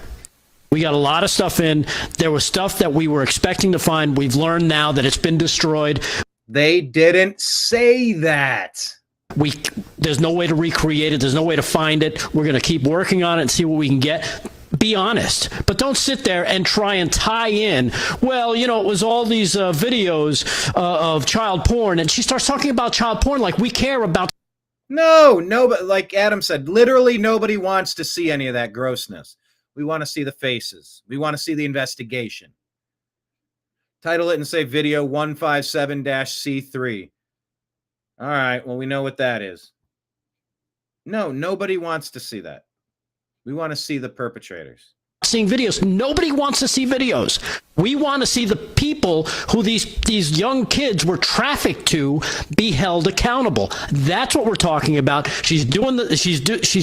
we got a lot of stuff in. There was stuff that we were expecting to find. We've learned now that it's been destroyed. They didn't say that. There's no way to recreate it. There's no way to find it. We're going to keep working on it and see what we can get. Be honest, but don't sit there and try and tie in. Well, you know, it was all these videos of child porn, and she starts talking about child porn like we care about. No, but like Adam said, literally nobody wants to see any of that grossness. We want to see the faces. We want to see the investigation. Title it and say video 157-C3. All right, well, we know what that is. No, nobody wants to see that. We want to see the perpetrators. Seeing videos. Nobody wants to see videos. We want to see the people who these young kids were trafficked to be held accountable. That's what we're talking about. She's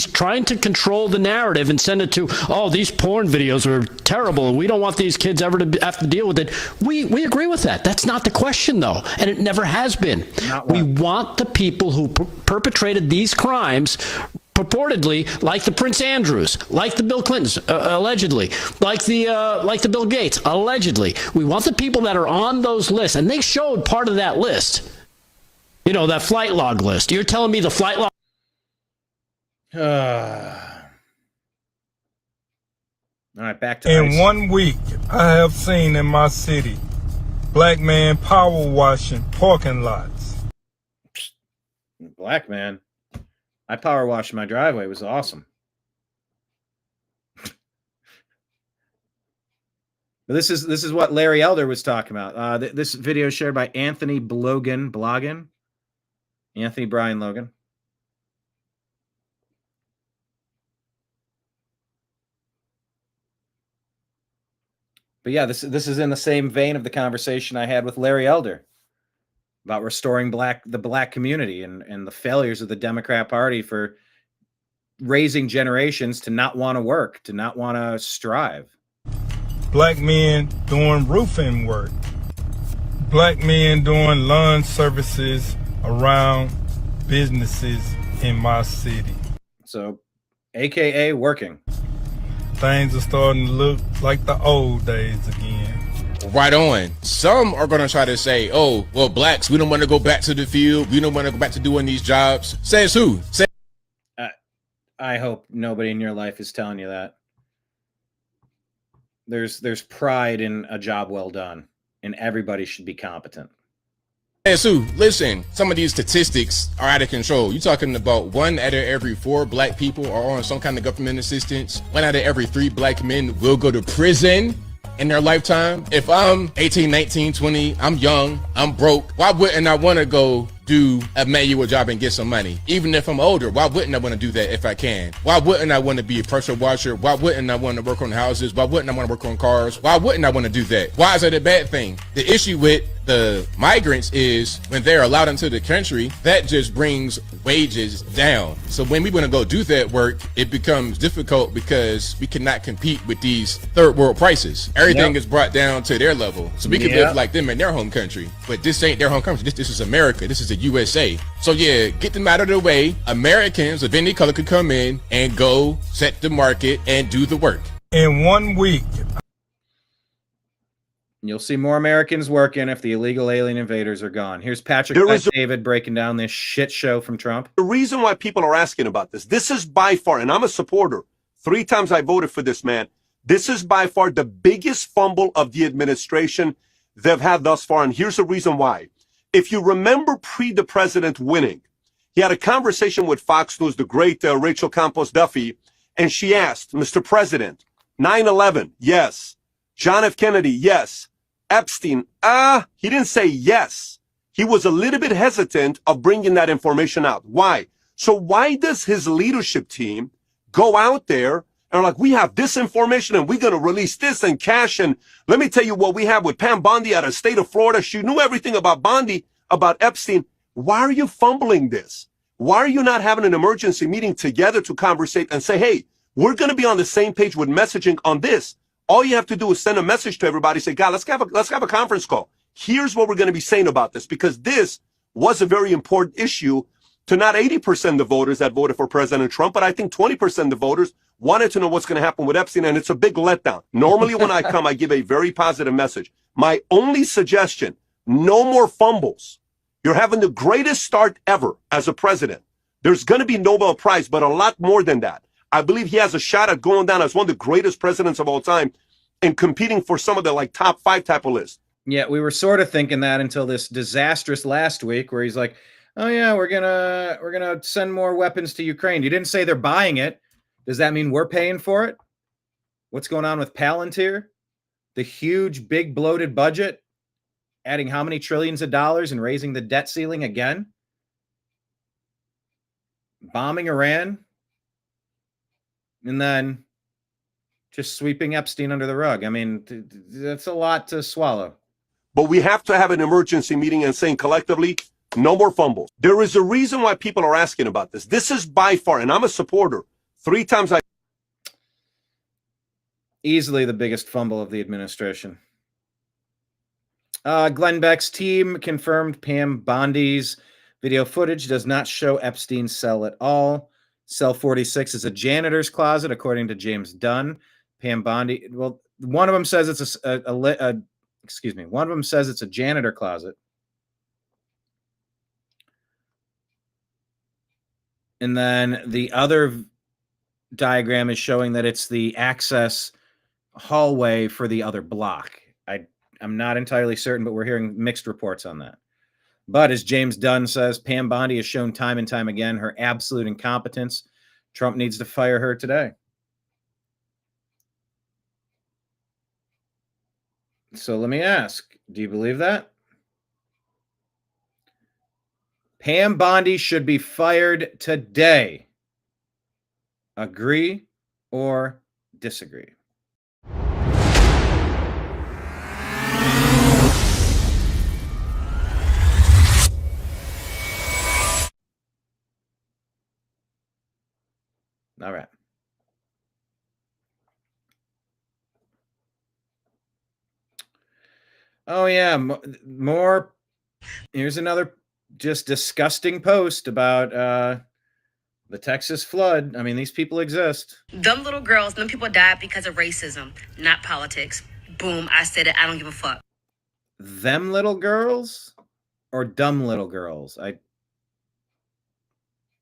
trying to control the narrative and send it to, oh, these porn videos are terrible and we don't want these kids ever to have to deal with it. We agree with that. That's not the question though, and it never has been. We want the people who perpetrated these crimes, purportedly, like the Prince Andrews, like the Bill Clintons, allegedly, like the Bill Gates, allegedly. We want the people that are on those lists, and they showed part of that list. You know, that flight log list. You're telling me the flight log. All right, back to In ICE. 1 week, I have seen in my city black man power washing parking lots. Black man. I power washed my driveway. It was awesome. But this is what Larry Elder was talking about. This video is shared by Anthony Bloggin. Anthony Brian Logan. But yeah, this is in the same vein of the conversation I had with Larry Elder about restoring the black community and the failures of the Democrat Party for raising generations to not want to work, to not want to strive. Black men doing roofing work. Black men doing lawn services around businesses in my city. So, AKA working. Things are starting to look like the old days again. Right on. Some are going to try to say, oh, well, blacks, we don't want to go back to the field. We don't want to go back to doing these jobs. Says who? I hope nobody in your life is telling you that. There's pride in a job well done, and everybody should be competent. Hey, Sue, listen, some of these statistics are out of control. You're talking about 1 out of every 4 black people are on some kind of government assistance. 1 out of every 3 black men will go to prison in their lifetime. If I'm 18, 19, 20, I'm young, I'm broke, why wouldn't I want to go do a manual job and get some money? Even if I'm older, why wouldn't I want to do that if I can? Why wouldn't I want to be a pressure washer? Why wouldn't I want to work on houses? Why wouldn't I want to work on cars? Why wouldn't I want to do that? Why is that a bad thing? The issue with the migrants is when they're allowed into the country, that just brings wages down. So when we want to go do that work, it becomes difficult because we cannot compete with these third world prices. Everything is brought down to their level. So we can live like them in their home country. But this ain't their home country. This is America. This is the USA. So yeah, get them out of the way. Americans of any color could come in and go set the market and do the work. In 1 week. You'll see more Americans working if the illegal alien invaders are gone. Here's Patrick David breaking down this shit show from Trump. The reason why people are asking about this is by far, and I'm a supporter. 3 times I voted for this man. This is by far the biggest fumble of the administration they've had thus far. And here's the reason why. If you remember the president winning, he had a conversation with Fox News, the great Rachel Campos Duffy, and she asked, Mr. President, 9/11, yes. John F. Kennedy, yes. Epstein, he didn't say yes. He was a little bit hesitant of bringing that information out. Why? So why does his leadership team go out there and like, we have this information and we're going to release this and cash? And let me tell you what we have with Pam Bondi out of the state of Florida. She knew everything about Bondi, about Epstein. Why are you fumbling this? Why are you not having an emergency meeting together to conversate and say, hey, we're going to be on the same page with messaging on this. All you have to do is send a message to everybody. Say, God, let's have a conference call. Here's what we're going to be saying about this, because this was a very important issue to not 80% of the voters that voted for President Trump, but I think 20% of the voters wanted to know what's going to happen with Epstein, and it's a big letdown. Normally when I come, I give a very positive message. My only suggestion, no more fumbles. You're having the greatest start ever as a president. There's going to be Nobel Prize, but a lot more than that. I believe he has a shot at going down as one of the greatest presidents of all time and competing for some of the like top 5 type of lists. Yeah, we were sort of thinking that until this disastrous last week where he's like, oh yeah, we're gonna send more weapons to Ukraine. You didn't say they're buying it. Does that mean we're paying for it? What's going on with Palantir? The huge, big, bloated budget, adding how many trillions of dollars and raising the debt ceiling again? Bombing Iran? And then just sweeping Epstein under the rug. I mean, that's a lot to swallow. But we have to have an emergency meeting and saying collectively, no more fumbles. There is a reason why people are asking about this. This is by far, and I'm a supporter. 3 times I... Easily the biggest fumble of the administration. Glenn Beck's team confirmed Pam Bondi's video footage does not show Epstein's cell at all. Cell 46 is a janitor's closet, according to James Dunn. Pam Bondi, well, one of them says it's one of them says it's a janitor closet. And then the other diagram is showing that it's the access hallway for the other block. I'm not entirely certain, but we're hearing mixed reports on that. But as James Dunn says, Pam Bondi has shown time and time again her absolute incompetence. Trump needs to fire her today. So let me ask, do you believe that? Pam Bondi should be fired today. Agree or disagree? All right. Oh, yeah. More. Here's another just disgusting post about the Texas flood. I mean, these people exist. Them little girls, them people died because of racism, not politics. Boom, I said it. I don't give a fuck. Them little girls or dumb little girls?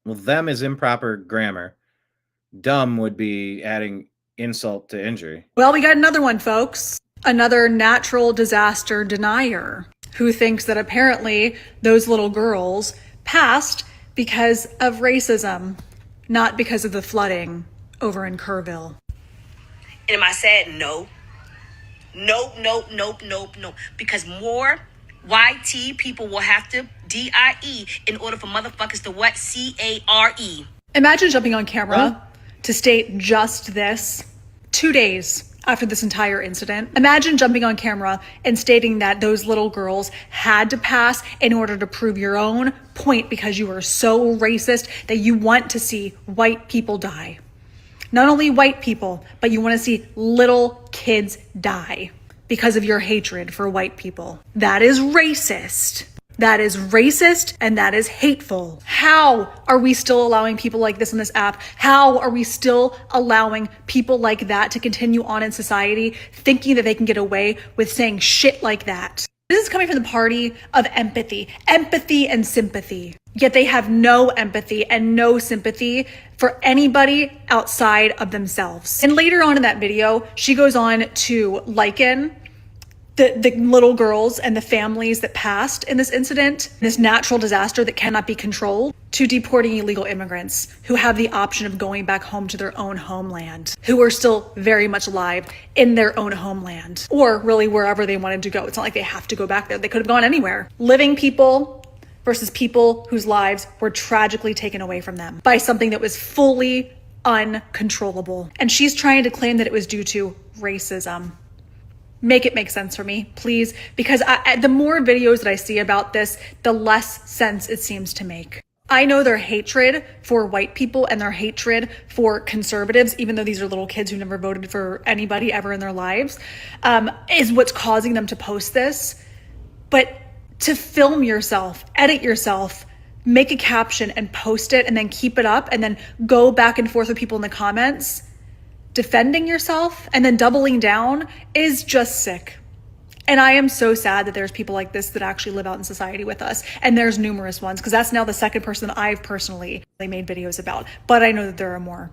Well, them is improper grammar. Dumb would be adding insult to injury. Well, we got another one, folks. Another natural disaster denier. who thinks that apparently those little girls passed because of racism, not because of the flooding over in Kerrville. And am I sad? No. Nope. Because more YT people will have to DIE in order for motherfuckers to what? CARE. Imagine jumping on camera to state just this 2 days after this entire incident. Imagine jumping on camera and stating that those little girls had to pass in order to prove your own point because you are so racist that you want to see white people die. Not only white people, but you want to see little kids die because of your hatred for white people. That is racist. That is racist and that is hateful. How are we still allowing people like this on this app? How are we still allowing people like that to continue on in society, thinking that they can get away with saying shit like that? This is coming from the party of empathy and sympathy. Yet they have no empathy and no sympathy for anybody outside of themselves. And later on in that video, she goes on to liken the little girls and the families that passed in this incident, this natural disaster that cannot be controlled, to deporting illegal immigrants who have the option of going back home to their own homeland, who are still very much alive in their own homeland, or really wherever they wanted to go. It's not like they have to go back there. They could have gone anywhere. Living people versus people whose lives were tragically taken away from them by something that was fully uncontrollable. And she's trying to claim that it was due to racism. Make it make sense for me, please, because the more videos that I see about this, the less sense it seems to make. I know their hatred for white people and their hatred for conservatives, even though these are little kids who never voted for anybody ever in their lives, is what's causing them to post this. But to film yourself, edit yourself, make a caption and post it and then keep it up and then go back and forth with people in the comments, defending yourself and then doubling down is just sick. And I am so sad that there's people like this that actually live out in society with us. And there's numerous ones, because that's now the second person that I've personally made videos about. But I know that there are more.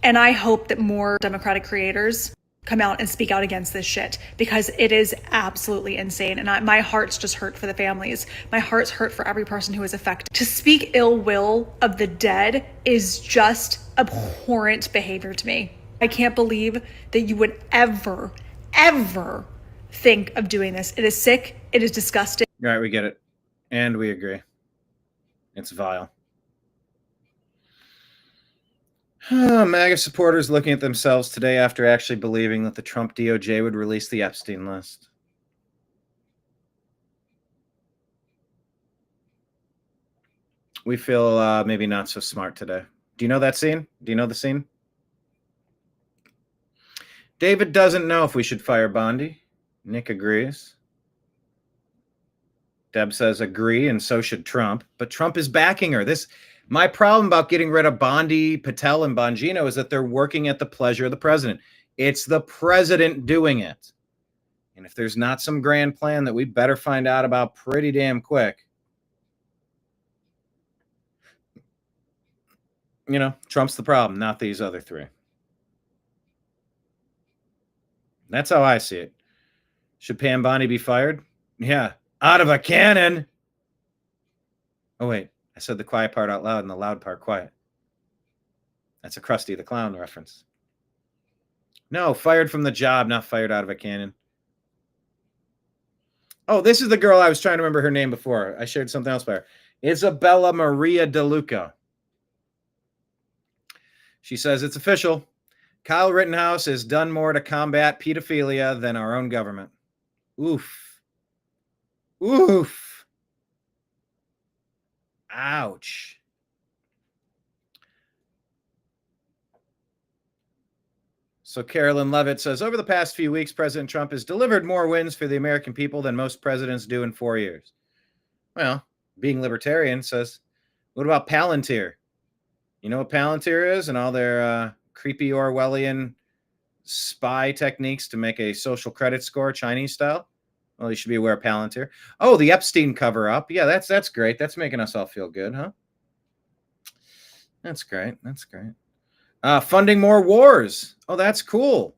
And I hope that more Democratic creators come out and speak out against this shit, because it is absolutely insane. And my heart's just hurt for the families. My heart's hurt for every person who is affected. To speak ill will of the dead is just abhorrent behavior to me. I can't believe that you would ever think of doing this. It is sick. It is disgusting. All right, we get it. And we agree. It's vile. MAGA supporters looking at themselves today after actually believing that the Trump DOJ would release the Epstein list. We feel maybe not so smart today. Do you know that scene? Do you know the scene? David doesn't know if we should fire Bondi. Nick agrees. Deb says agree, and so should Trump. But Trump is backing her. My problem about getting rid of Bondi, Patel, and Bongino is that they're working at the pleasure of the president. It's the president doing it. And if there's not some grand plan that we better find out about pretty damn quick, Trump's the problem, not these other three. That's how I see it. Should Pam Bondi be fired? Yeah. Out of a cannon. Oh, wait. I said the quiet part out loud and the loud part quiet. That's a Krusty the Clown reference. No, fired from the job, not fired out of a cannon. Oh, this is the girl I was trying to remember her name before. I shared something else by her. Isabella Maria DeLuca. She says it's official. Kyle Rittenhouse has done more to combat pedophilia than our own government. Oof. Oof. Ouch. So Carolyn Levitt says, over the past few weeks, President Trump has delivered more wins for the American people than most presidents do in 4 years. Well, being libertarian says, what about Palantir? You know what Palantir is and all their creepy Orwellian spy techniques to make a social credit score Chinese style? Well, you should be aware of Palantir. Oh, the Epstein cover up. Yeah, that's great. That's making us all feel good, huh? That's great. That's great. Funding more wars. Oh, that's cool.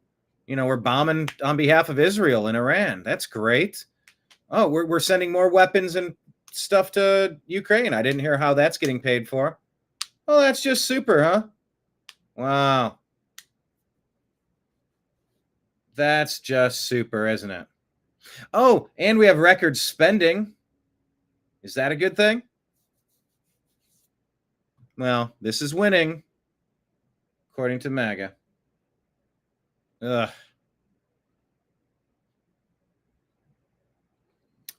We're bombing on behalf of Israel and Iran. That's great. Oh, we're sending more weapons and stuff to Ukraine. I didn't hear how that's getting paid for. Oh, that's just super, huh? Wow. That's just super, isn't it? Oh, and we have record spending. Is that a good thing? Well, this is winning, according to MAGA. Ugh.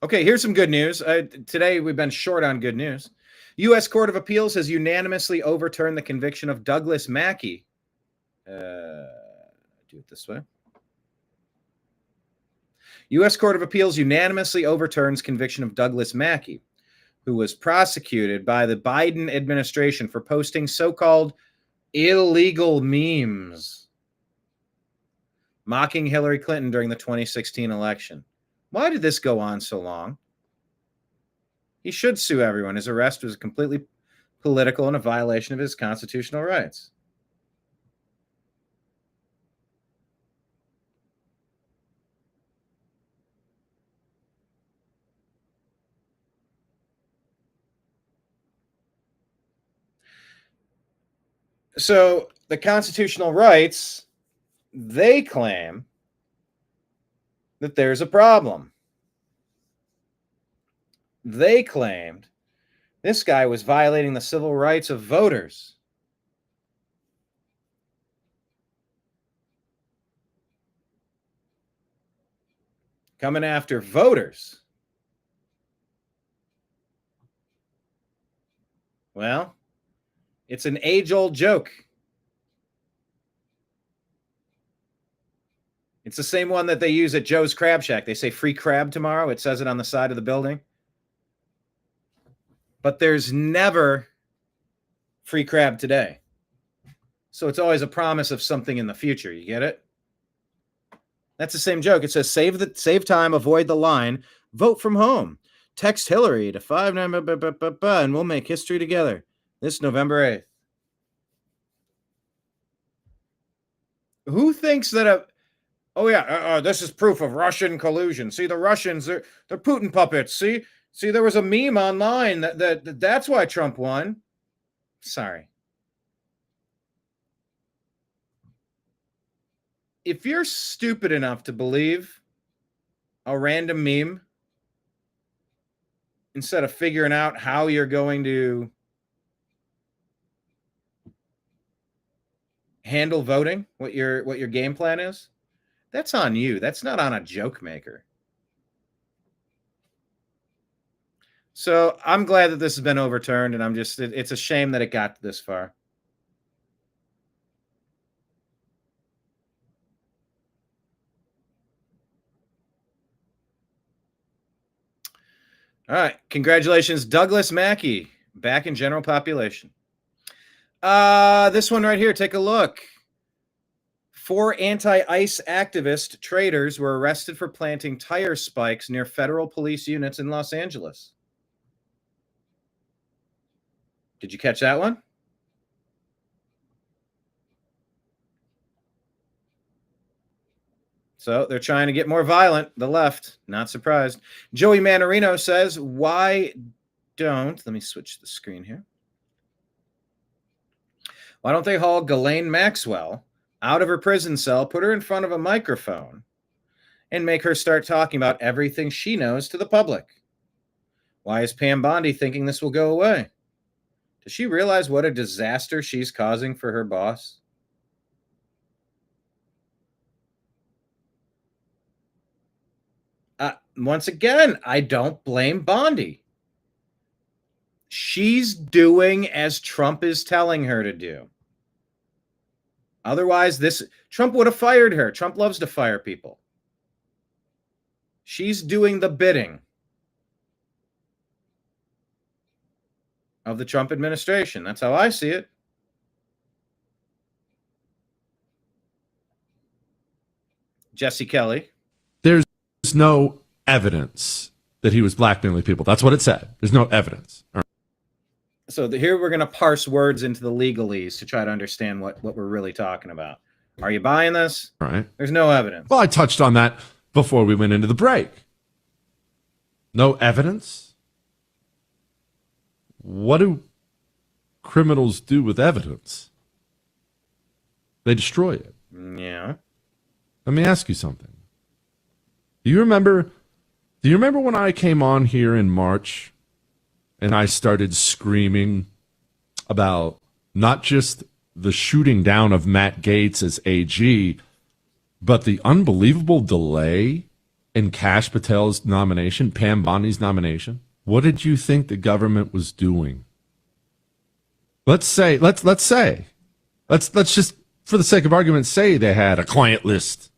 Okay, here's some good news. Today, we've been short on good news. U.S. Court of Appeals has unanimously overturned the conviction of Douglas Mackey. Do it this way. U.S. Court of Appeals unanimously overturns conviction of Douglas Mackey, who was prosecuted by the Biden administration for posting so-called illegal memes mocking Hillary Clinton during the 2016 election. Why did this go on so long? He should sue everyone. His arrest was completely political and a violation of his constitutional rights. So the constitutional rights, they claim that there's a problem. They claimed this guy was violating the civil rights of voters. Coming after voters. Well, it's an age-old joke. It's the same one that they use at Joe's Crab Shack. They say free crab tomorrow. It says it on the side of the building. But there's never free crab today. So it's always a promise of something in the future. You get it? That's the same joke. It says save time, avoid the line, vote from home. Text Hillary to 59 and we'll make history together. This November 8th. Who thinks that this is proof of Russian collusion. See, the Russians, they're Putin puppets. See, there was a meme online that's why Trump won. Sorry. If you're stupid enough to believe a random meme instead of figuring out how you're going to handle voting, what your game plan is, that's on you. That's not on a joke maker. So I'm glad that this has been overturned, and it's a shame that it got this far. All right. Congratulations, Douglas Mackey, back in general population. This one right here, take a look. 4 anti-ICE activist traders were arrested for planting tire spikes near federal police units in Los Angeles. Did you catch that one? So they're trying to get more violent, the left. Not surprised. Joey Manarino says, let me switch the screen here. Why don't they haul Ghislaine Maxwell out of her prison cell, put her in front of a microphone, and make her start talking about everything she knows to the public? Why is Pam Bondi thinking this will go away? Does she realize what a disaster she's causing for her boss? Once again, I don't blame Bondi. She's doing as Trump is telling her to do. Otherwise, Trump would have fired her. Trump loves to fire people. She's doing the bidding of the Trump administration. That's how I see it. Jesse Kelly. There's no evidence that he was blackmailing people. That's what it said. There's no evidence. All right. So here we're going to parse words into the legalese to try to understand what we're really talking about. Are you buying this? All right. There's no evidence. Well, I touched on that before we went into the break. No evidence? What do criminals do with evidence? They destroy it. Yeah. Let me ask you something. Do you remember when I came on here in March and I started screaming about not just the shooting down of Matt Gaetz as AG, but the unbelievable delay in Kash Patel's nomination, Pam Bondi's nomination? What did you think the government was doing? Let's just, for the sake of argument, say they had a client list,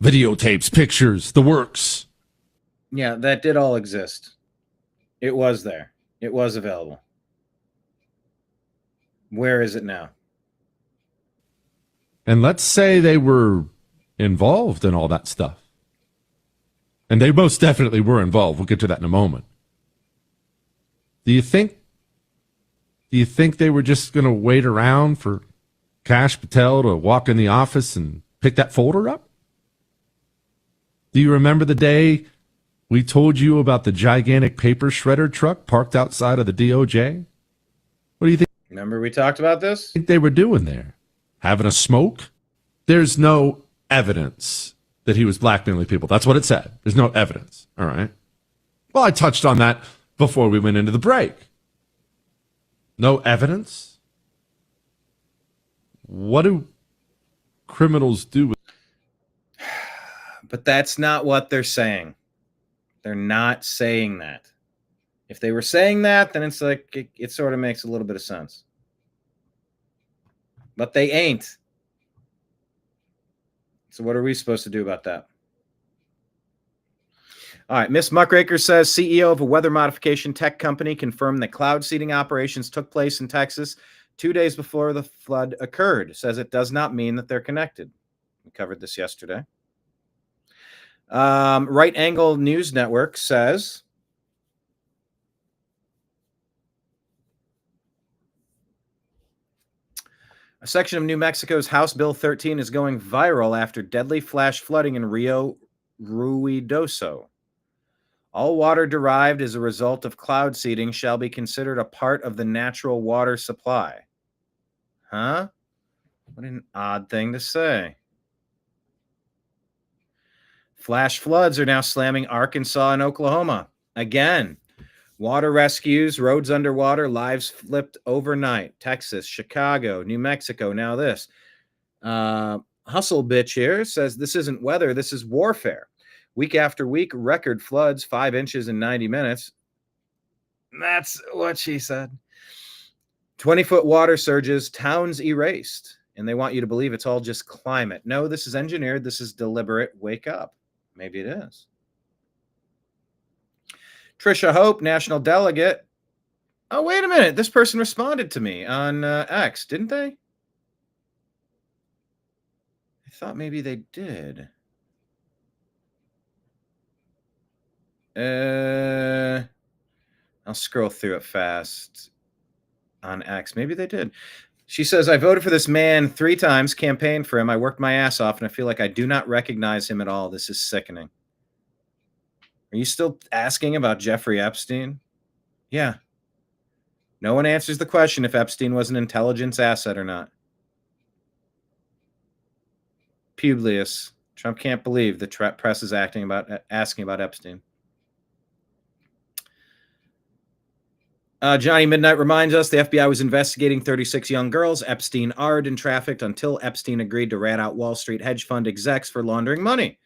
videotapes, pictures, the works. Yeah, that did all exist. It was there. It was available. Where is it now? And let's say they were involved in all that stuff. And they most definitely were involved. We'll get to that in a moment. Do you think they were just going to wait around for Kash Patel to walk in the office and pick that folder up? Do you remember the day we told you about the gigantic paper shredder truck parked outside of the DOJ? What do you think? Remember we talked about this? Think they were doing there? Having a smoke? There's no evidence that he was blackmailing people. That's what it said. There's no evidence. All right. Well, I touched on that before we went into the break. No evidence? What do criminals do with... But that's not what they're saying. They're not saying that. If they were saying that, then it's like it sort of makes a little bit of sense. But they ain't. So what are we supposed to do about that? All right. Miss Muckraker says CEO of a weather modification tech company confirmed that cloud seeding operations took place in Texas 2 days before the flood occurred. Says it does not mean that they're connected. We covered this yesterday. Right Angle News Network says a section of New Mexico's House Bill 13 is going viral after deadly flash flooding in Rio Ruidoso. All water derived as a result of cloud seeding shall be considered a part of the natural water supply. Huh? What an odd thing to say. Flash floods are now slamming Arkansas and Oklahoma. Again, water rescues, roads underwater, lives flipped overnight. Texas, Chicago, New Mexico, now this. Hustle Bitch here says this isn't weather, this is warfare. Week after week, record floods, 5 inches in 90 minutes. That's what she said. 20-foot water surges, towns erased. And they want you to believe it's all just climate. No, this is engineered. This is deliberate. Wake up. Maybe it is. Trisha Hope, national delegate. Oh, wait a minute. This person responded to me on X, didn't they? I thought maybe they did. I'll scroll through it fast on X. Maybe they did. She says, I voted for this man 3 times, campaigned for him. I worked my ass off, and I feel like I do not recognize him at all. This is sickening. Are you still asking about Jeffrey Epstein? Yeah. No one answers the question if Epstein was an intelligence asset or not. Publius. Trump can't believe the press is asking about Epstein. Johnny Midnight reminds us the FBI was investigating 36 young girls Epstein arred and trafficked until Epstein agreed to rat out Wall Street hedge fund execs for laundering money.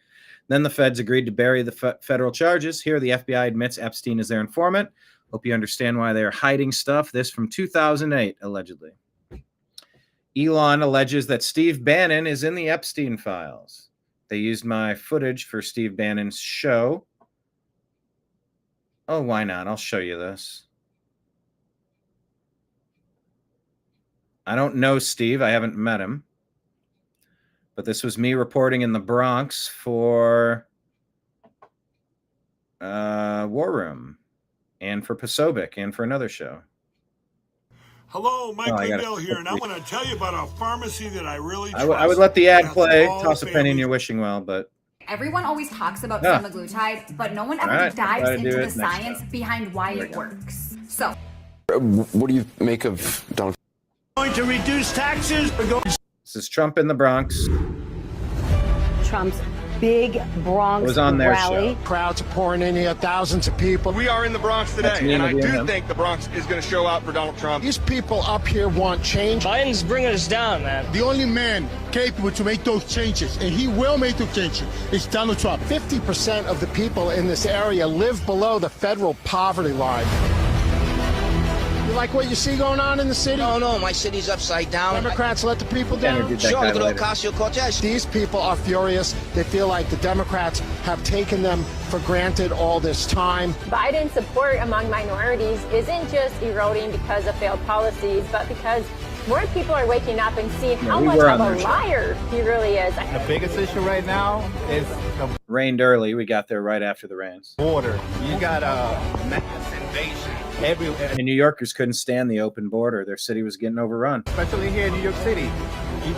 Then the feds agreed to bury the federal charges. Here, the FBI admits Epstein is their informant. Hope you understand why they are hiding stuff. This from 2008, allegedly. Elon alleges that Steve Bannon is in the Epstein files. They used my footage for Steve Bannon's show. Oh, why not? I'll show you this. I don't know Steve. I haven't met him. But this was me reporting in the Bronx for War Room and for Pasobic and for another show. Hello, Mike Lindell here, and I want to tell you about a pharmacy that I really trust. I would let the ad play. Toss a penny and you're wishing well, but Everyone always talks about Yeah. semaglutide, but no one ever Alright, dives try to do into the it next science behind why it works. So, What do you make of Donald? Going to reduce taxes. This is Trump in the Bronx. Trump's big Bronx Was on their rally. show. Crowds are pouring in here, thousands of people. We are in the Bronx That's today, me and I interviewing do him. think the Bronx is going to show out for Donald Trump. These people up here want change. Biden's bringing us down, man. The only man capable to make those changes, and he will make those changes, is Donald Trump. 50% of the people in this area live below the federal poverty line. You like what you see going on in the city? No, my city's upside down. Democrats let the people down? Interviewed that guy later. These people are furious. They feel like the Democrats have taken them for granted all this time. Biden's support among minorities isn't just eroding because of failed policies, but because more people are waking up and seeing how we much were of on a their show. liar he really is. The biggest issue right now is the Rained early. We got there right after the rains. border. You got a mass invasion everywhere, And New Yorkers couldn't stand the open border. Their city was getting overrun. especially here in New York City.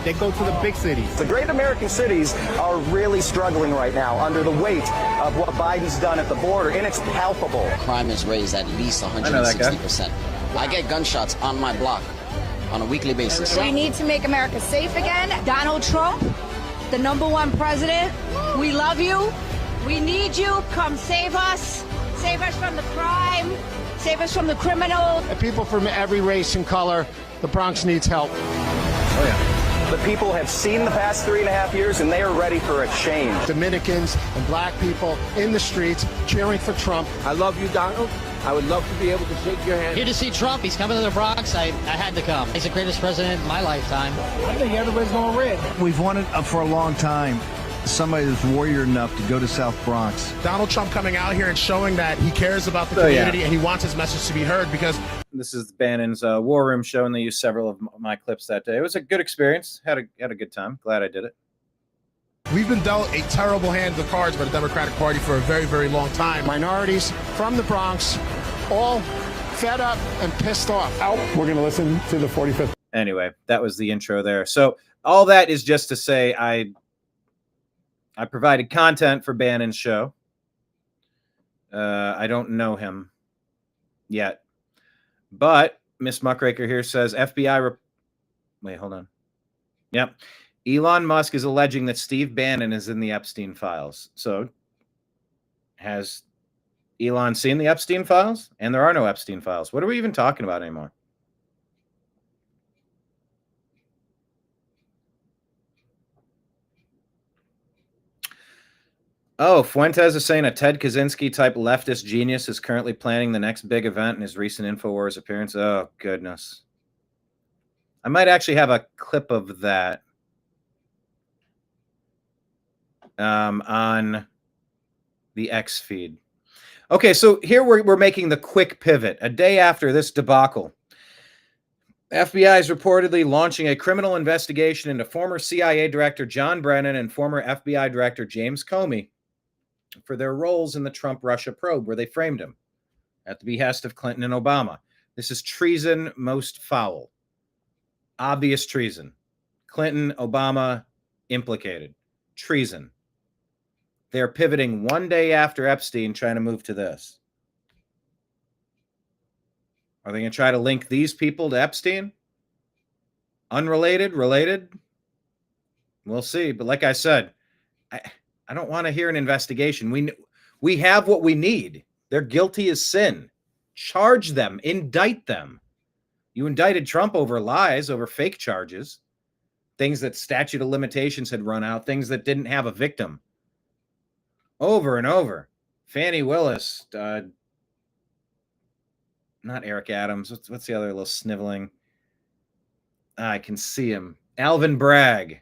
They go to the big cities. The great American cities are really struggling right now under the weight of what Biden's done at the border, and it's palpable. Crime is raised at least I know that guy. 160%. I get gunshots on my block on a weekly basis. We need to make America safe again. Donald Trump, the #1 president, we love you. We need you. Come save us. Save us from the crime. Save us from the criminals. And people from every race and color, the Bronx needs help. The people have seen the past 3.5 years, and they are ready for a change. Dominicans and black people in the streets cheering for Trump. I love you, Donald. I would love to be able to shake your hand. Here to see Trump. He's coming to the Bronx. I had to come. He's the greatest president in my lifetime. I think everybody's going red. We've wanted for a long time somebody that's warrior enough to go to South Bronx. Donald Trump coming out here and showing that he cares about the Oh, yeah. community and he wants his message to be heard because This is Bannon's War Room show, and they used several of my clips that day. It was a good experience. Had a good time. Glad I did it. we've been dealt a terrible hand of the cards by the Democratic Party for a very, very long time. Minorities from the Bronx, all fed up and pissed off. We're going to listen to the 45th. Anyway, that was the intro there. So all that is just to say I provided content for Bannon's show. I don't know him yet. But Miss Muckraker here says FBI... Wait, hold on. Yep. Elon Musk is alleging that Steve Bannon is in the Epstein files. So has Elon seen the Epstein files? And there are no Epstein files. What are we even talking about anymore? Oh, Fuentes is saying a Ted Kaczynski type leftist genius is currently planning the next big event in his recent InfoWars appearance. Oh, goodness. I might actually have a clip of that on the X feed. Okay, so here we're making the quick pivot. A day after this debacle, FBI is reportedly launching a criminal investigation into former CIA Director John Brennan and former FBI Director James Comey for their roles in the Trump-Russia probe, where they framed him at the behest of Clinton and Obama. This is treason most foul. Obvious treason. Clinton, Obama, implicated. Treason. They're pivoting one day after Epstein, trying to move to this. Are they going to try to link these people to Epstein? Unrelated? Related? We'll see. But like I said, I don't want to hear an investigation. We have what we need. They're guilty as sin. Charge them. Indict them. You indicted Trump over lies, over fake charges, things that statute of limitations had run out, things that didn't have a victim. Over and over. Fannie Willis, not Eric Adams. What's the other little sniveling? I can see him. Alvin Bragg.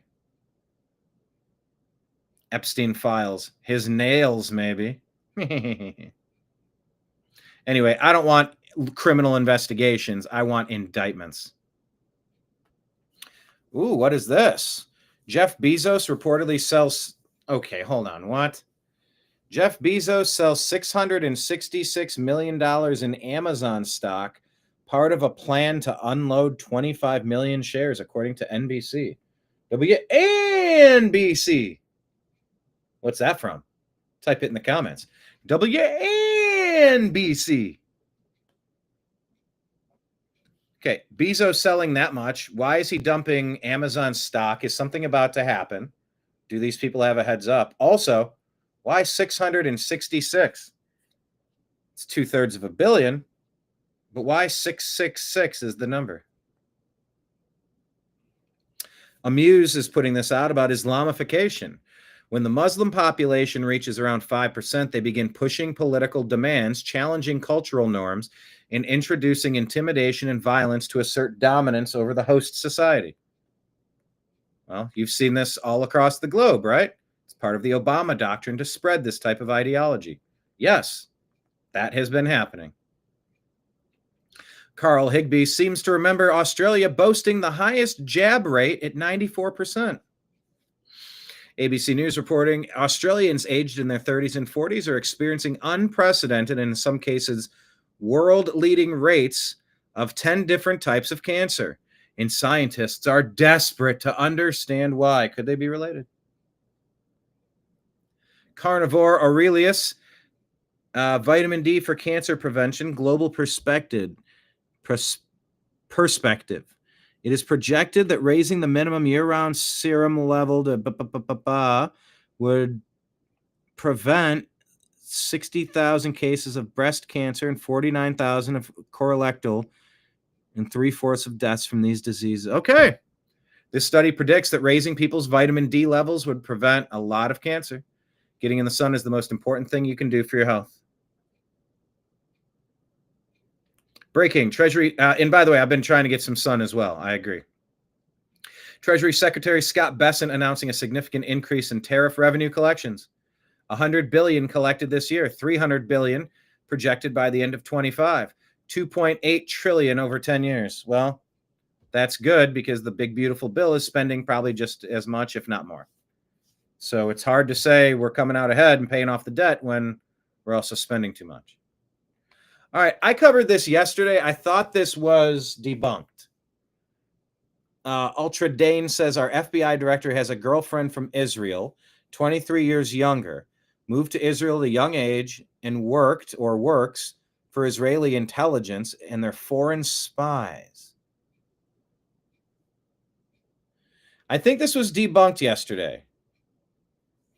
Epstein files. His nails, maybe. Anyway, I don't want criminal investigations. I want indictments. Ooh, what is this? Jeff Bezos reportedly sells... Okay, hold on. What? Jeff Bezos sells $666 million in Amazon stock, part of a plan to unload 25 million shares, according to NBC. WNBC. What's that from? Type it in the comments. WNBC. Okay, Bezos selling that much. Why is he dumping Amazon stock? Is something about to happen? Do these people have a heads up? Also, why 666? It's 2/3 of a billion, but why 666 is the number? Amuse is putting this out about Islamification. When the Muslim population reaches around 5%, they begin pushing political demands, challenging cultural norms, and introducing intimidation and violence to assert dominance over the host society. Well, you've seen this all across the globe, right? It's part of the Obama doctrine to spread this type of ideology. Yes, that has been happening. Carl Higbee seems to remember Australia boasting the highest jab rate at 94%. ABC News reporting Australians aged in their 30s and 40s are experiencing unprecedented and in some cases world-leading rates of 10 different types of cancer. And scientists are desperate to understand why. Could they be related? Carnivore Aurelius, vitamin D for cancer prevention, global perspective. It is projected that raising the minimum year-round serum level to would prevent 60,000 cases of breast cancer and 49,000 of colorectal and 3/4 of deaths from these diseases. Okay. This study predicts that raising people's vitamin D levels would prevent a lot of cancer. Getting in the sun is the most important thing you can do for your health. Breaking Treasury. And by the way, I've been trying to get some sun as well. I agree. Treasury Secretary Scott Bessent announcing a significant increase in tariff revenue collections. $100 billion collected this year, $300 billion projected by the end of 25, $2.8 trillion over 10 years. Well, that's good because the big beautiful bill is spending probably just as much, if not more. So it's hard to say we're coming out ahead and paying off the debt when we're also spending too much. All right, I covered this yesterday. I thought this was debunked. Ultra Dane says our FBI director has a girlfriend from Israel, 23 years younger, moved to Israel at a young age and worked or works for Israeli intelligence, and they're foreign spies. I think this was debunked yesterday.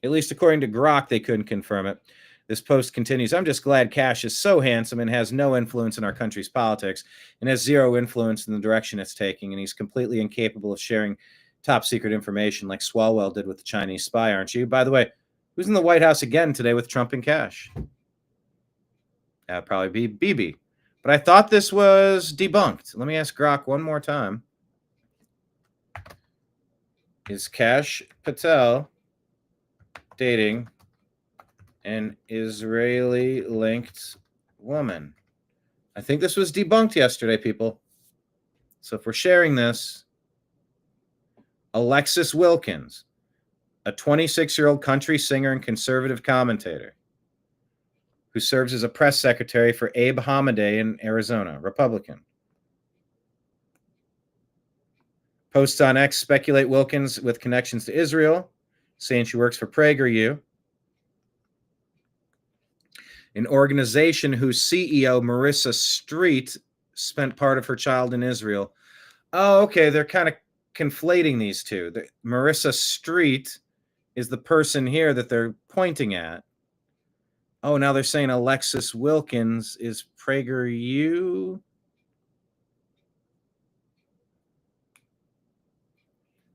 At least according to Grok, they couldn't confirm it. This post continues, I'm just glad Cash is so handsome and has no influence in our country's politics and has zero influence in the direction it's taking, and he's completely incapable of sharing top secret information like Swalwell did with the Chinese spy, aren't you? By the way, who's in the White House again today with Trump and Cash? That would probably be Bibi. But I thought this was debunked. Let me ask Grok one more time. Is Cash Patel dating an Israeli-linked woman? I think this was debunked yesterday, people. So if we're sharing this, Alexis Wilkins, a 26-year-old country singer and conservative commentator who serves as a press secretary for Abe Hamadeh in Arizona, Republican. Posts on X speculate Wilkins with connections to Israel, saying she works for PragerU, an organization whose CEO, Marissa Street, spent part of her child in Israel. Oh, okay. They're kind of conflating these two. Marissa Street is the person here that they're pointing at. Oh, now they're saying Alexis Wilkins is PragerU.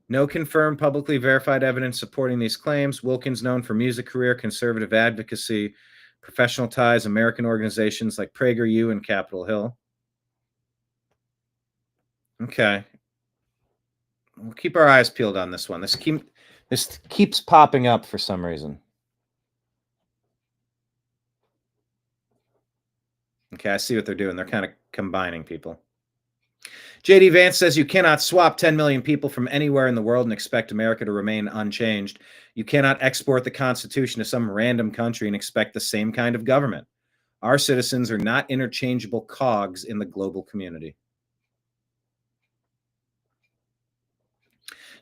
No confirmed, publicly verified evidence supporting these claims. Wilkins, known for music career, conservative advocacy, professional ties, American organizations like PragerU and Capitol Hill. Okay. We'll keep our eyes peeled on this one. This keeps popping up for some reason. Okay, I see what they're doing. They're kind of combining people. J.D. Vance says you cannot swap 10 million people from anywhere in the world and expect America to remain unchanged. You cannot export the Constitution to some random country and expect the same kind of government. Our citizens are not interchangeable cogs in the global community.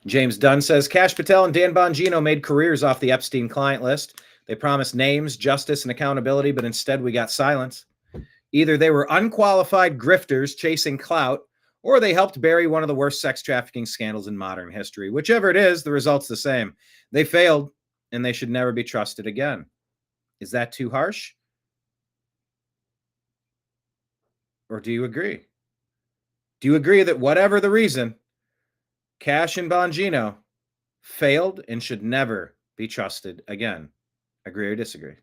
James Dunn says Cash Patel and Dan Bongino made careers off the Epstein client list. They promised names, justice, and accountability, but instead we got silence. Either they were unqualified grifters chasing clout, or they helped bury one of the worst sex trafficking scandals in modern history. Whichever it is, the result's the same. They failed, and they should never be trusted again. Is that too harsh? Or do you agree? Do you agree that whatever the reason, Cash and Bongino failed and should never be trusted again? Agree or disagree?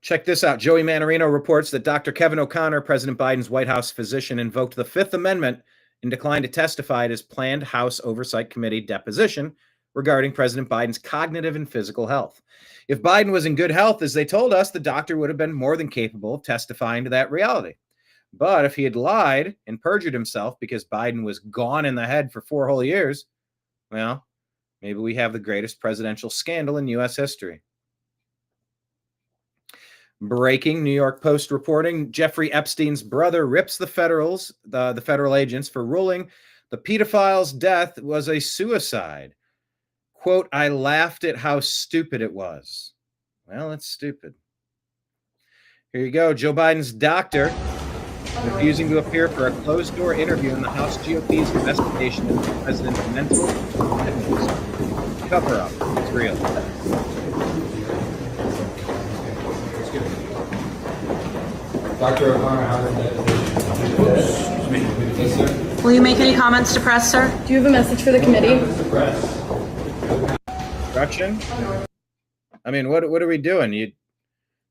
Check this out. Joey Manarino reports that Dr. Kevin O'Connor, President Biden's White House physician, invoked the Fifth Amendment and declined to testify at his planned House Oversight Committee deposition regarding President Biden's cognitive and physical health. If Biden was in good health, as they told us, the doctor would have been more than capable of testifying to that reality. But if he had lied and perjured himself because Biden was gone in the head for 4 whole years, well, maybe we have the greatest presidential scandal in U.S. history. Breaking New York Post reporting, Jeffrey Epstein's brother rips the federal agents for ruling the pedophile's death was a suicide. Quote, I laughed at how stupid it was. Well, it's stupid. Here you go. Joe Biden's doctor refusing to appear for a closed-door interview in the House GOP's investigation into the president's mental fitness. Cover-up. It's real. Dr. O'Connor, how did that? Yes, sir. Will you make any comments to press, sir? Do you have a message for the committee? Instruction? I mean, what are we doing?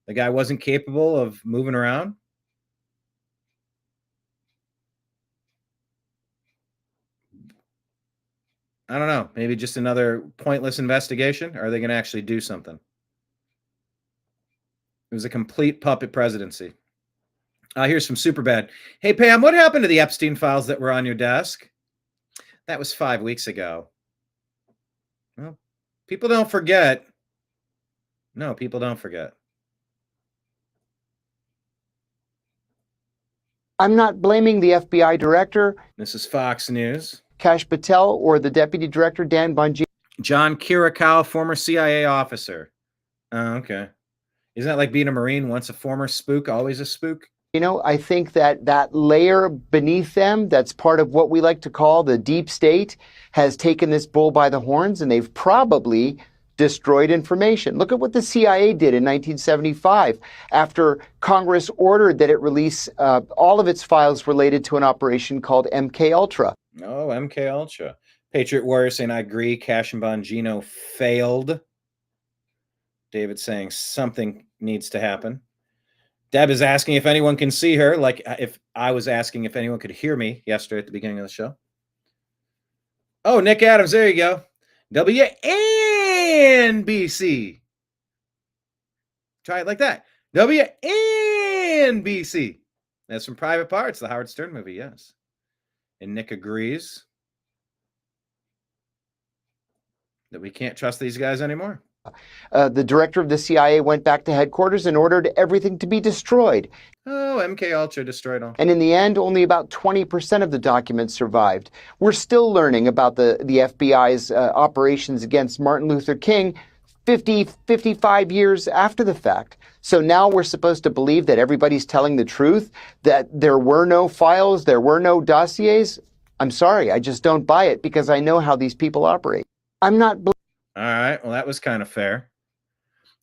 The guy wasn't capable of moving around? I don't know. Maybe just another pointless investigation? Or are they going to actually do something? It was a complete puppet presidency. Here's from Superbad. Hey, Pam, what happened to the Epstein files that were on your desk? That was 5 weeks ago. Well, people don't forget. No, people don't forget. I'm not blaming the FBI director. This is Fox News. Cash Patel or the deputy director, Dan Bongino. John Kirikow, former CIA officer. Oh, okay. Isn't that like being a Marine? Once a former spook, always a spook? You know, I think that layer beneath them, that's part of what we like to call the deep state, has taken this bull by the horns, and they've probably destroyed information. Look at what the CIA did in 1975 after Congress ordered that it release all of its files related to an operation called MK Ultra. Oh, MK Ultra. Patriot Warrior saying, I agree, Cash and Bongino failed. David saying something needs to happen. Deb is asking if anyone can see her, like if I was asking if anyone could hear me yesterday at the beginning of the show. Oh, Nick Adams, there you go. WNBC. Try it like that. WNBC. That's from Private Parts, the Howard Stern movie, yes. And Nick agrees that we can't trust these guys anymore. The director of the CIA went back to headquarters and ordered everything to be destroyed. Oh, MK Ultra destroyed all. And in the end, only about 20% of the documents survived. We're still learning about the FBI's operations against Martin Luther King 55 years after the fact. So now we're supposed to believe that everybody's telling the truth, that there were no files, there were no dossiers. I'm sorry, I just don't buy it because I know how these people operate. I'm not. All right, well, that was kind of fair.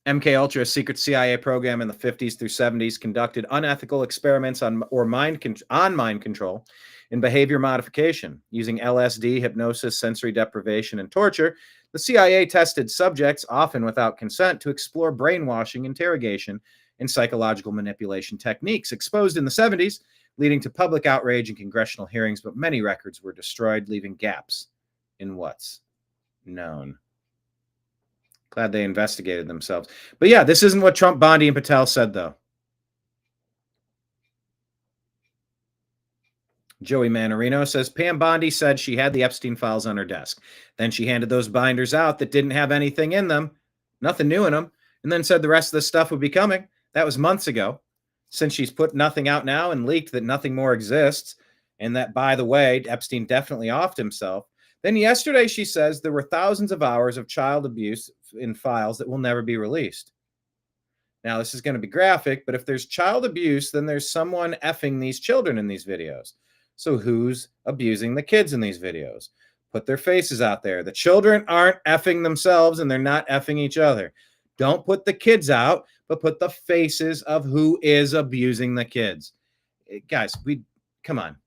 MK Ultra, a secret CIA program in the 50s through 70s, conducted unethical experiments on mind control and behavior modification. Using LSD, hypnosis, sensory deprivation, and torture, the CIA tested subjects, often without consent, to explore brainwashing, interrogation, and psychological manipulation techniques. Exposed in the 70s, leading to public outrage and congressional hearings, but many records were destroyed, leaving gaps in what's known. Glad they investigated themselves. But yeah, this isn't what Trump, Bondi, and Patel said, though. Joey Manarino says, Pam Bondi said she had the Epstein files on her desk. Then she handed those binders out that didn't have anything in them. Nothing new in them. And then said the rest of the stuff would be coming. That was months ago. Since she's put nothing out now and leaked that nothing more exists, and that, by the way, Epstein definitely offed himself. Then yesterday she says there were thousands of hours of child abuse in files that will never be released. Now, this is going to be graphic, but if there's child abuse, then there's someone effing these children in these videos. So who's abusing the kids in these videos? Put their faces out there. The children aren't effing themselves, and they're not effing each other. Don't put the kids out, but put the faces of who is abusing the kids. Guys, come on.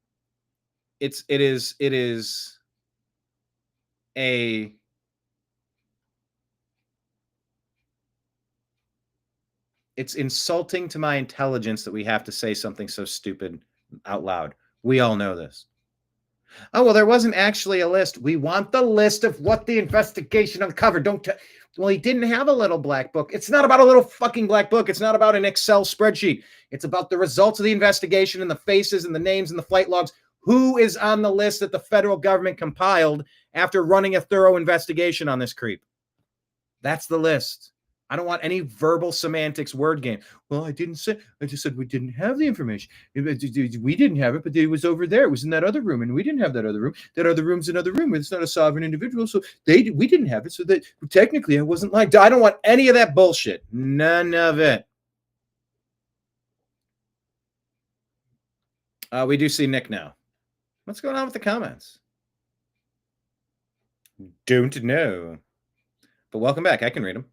It is it's insulting to my intelligence that we have to say something so stupid out loud. We all know this. Oh, well, there wasn't actually a list. We want the list of what the investigation uncovered. Well, he didn't have a little black book. It's not about a little fucking black book. It's not about an Excel spreadsheet. It's about the results of the investigation and the faces and the names and the flight logs. Who is on the list that the federal government compiled after running a thorough investigation on this creep? That's the list. I don't want any verbal semantics word game. Well, I didn't say, I just said we didn't have the information. We didn't have it, but it was over there. It was in that other room, and we didn't have that other room. That other room's another room. It's not a sovereign individual, so we didn't have it, so that technically I wasn't lying. I don't want any of that bullshit. None of it. We do see Nick now. What's going on with the comments? Don't know. But welcome back. I can read them.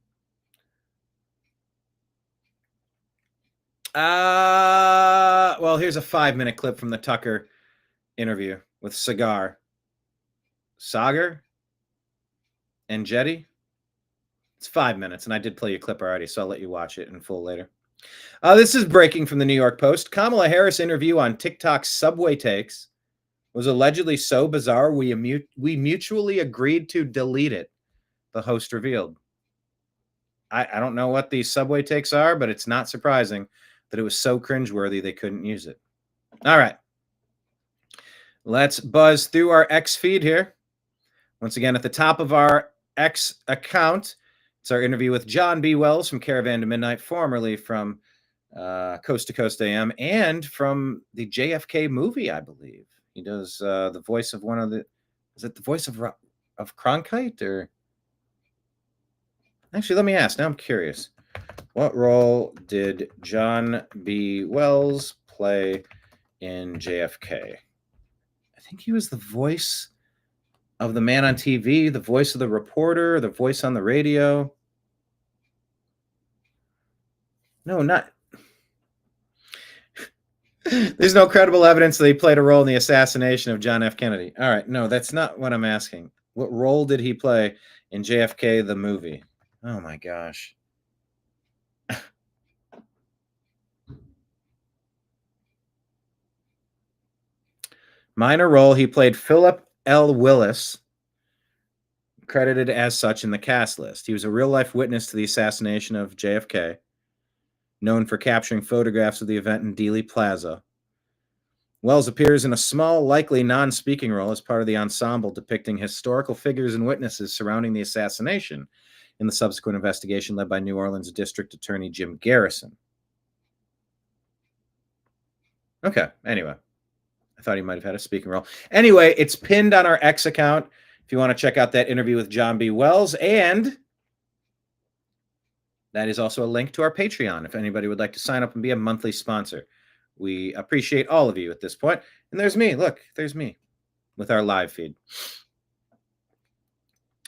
Well, here's a 5-minute clip from the Tucker interview with Sagar and Jetty. It's 5 minutes, and I did play you a clip already, so I'll let you watch it in full later. This is breaking from the New York Post. Kamala Harris interview on TikTok Subway Takes was allegedly so bizarre we mutually agreed to delete it, the host revealed. I don't know what these Subway Takes are, but it's not surprising that it was so cringeworthy they couldn't use it. All right. Let's buzz through our X feed here. Once again, at the top of our X account, it's our interview with John B. Wells from Caravan to Midnight, formerly from Coast to Coast AM, and from the JFK movie, I believe. He does the voice of one of the... Is it the voice of Cronkite? Or... Actually, let me ask. Now I'm curious. What role did John B. Wells play in JFK? I think he was the voice of the man on TV, the voice of the reporter, the voice on the radio. No, not. There's no credible evidence that he played a role in the assassination of John F. Kennedy. All right, no, that's not what I'm asking. What role did he play in JFK, the movie? Oh, my gosh. Minor role, he played Philip L. Willis, credited as such in the cast list. He was a real-life witness to the assassination of JFK, known for capturing photographs of the event in Dealey Plaza. Wells appears in a small, likely non-speaking role as part of the ensemble depicting historical figures and witnesses surrounding the assassination in the subsequent investigation led by New Orleans District Attorney Jim Garrison. Okay, anyway. I thought he might have had a speaking role. Anyway, it's pinned on our X account if you want to check out that interview with John B. Wells. And that is also a link to our Patreon if anybody would like to sign up and be a monthly sponsor. We appreciate all of you at this point. And there's me. Look, there's me with our live feed.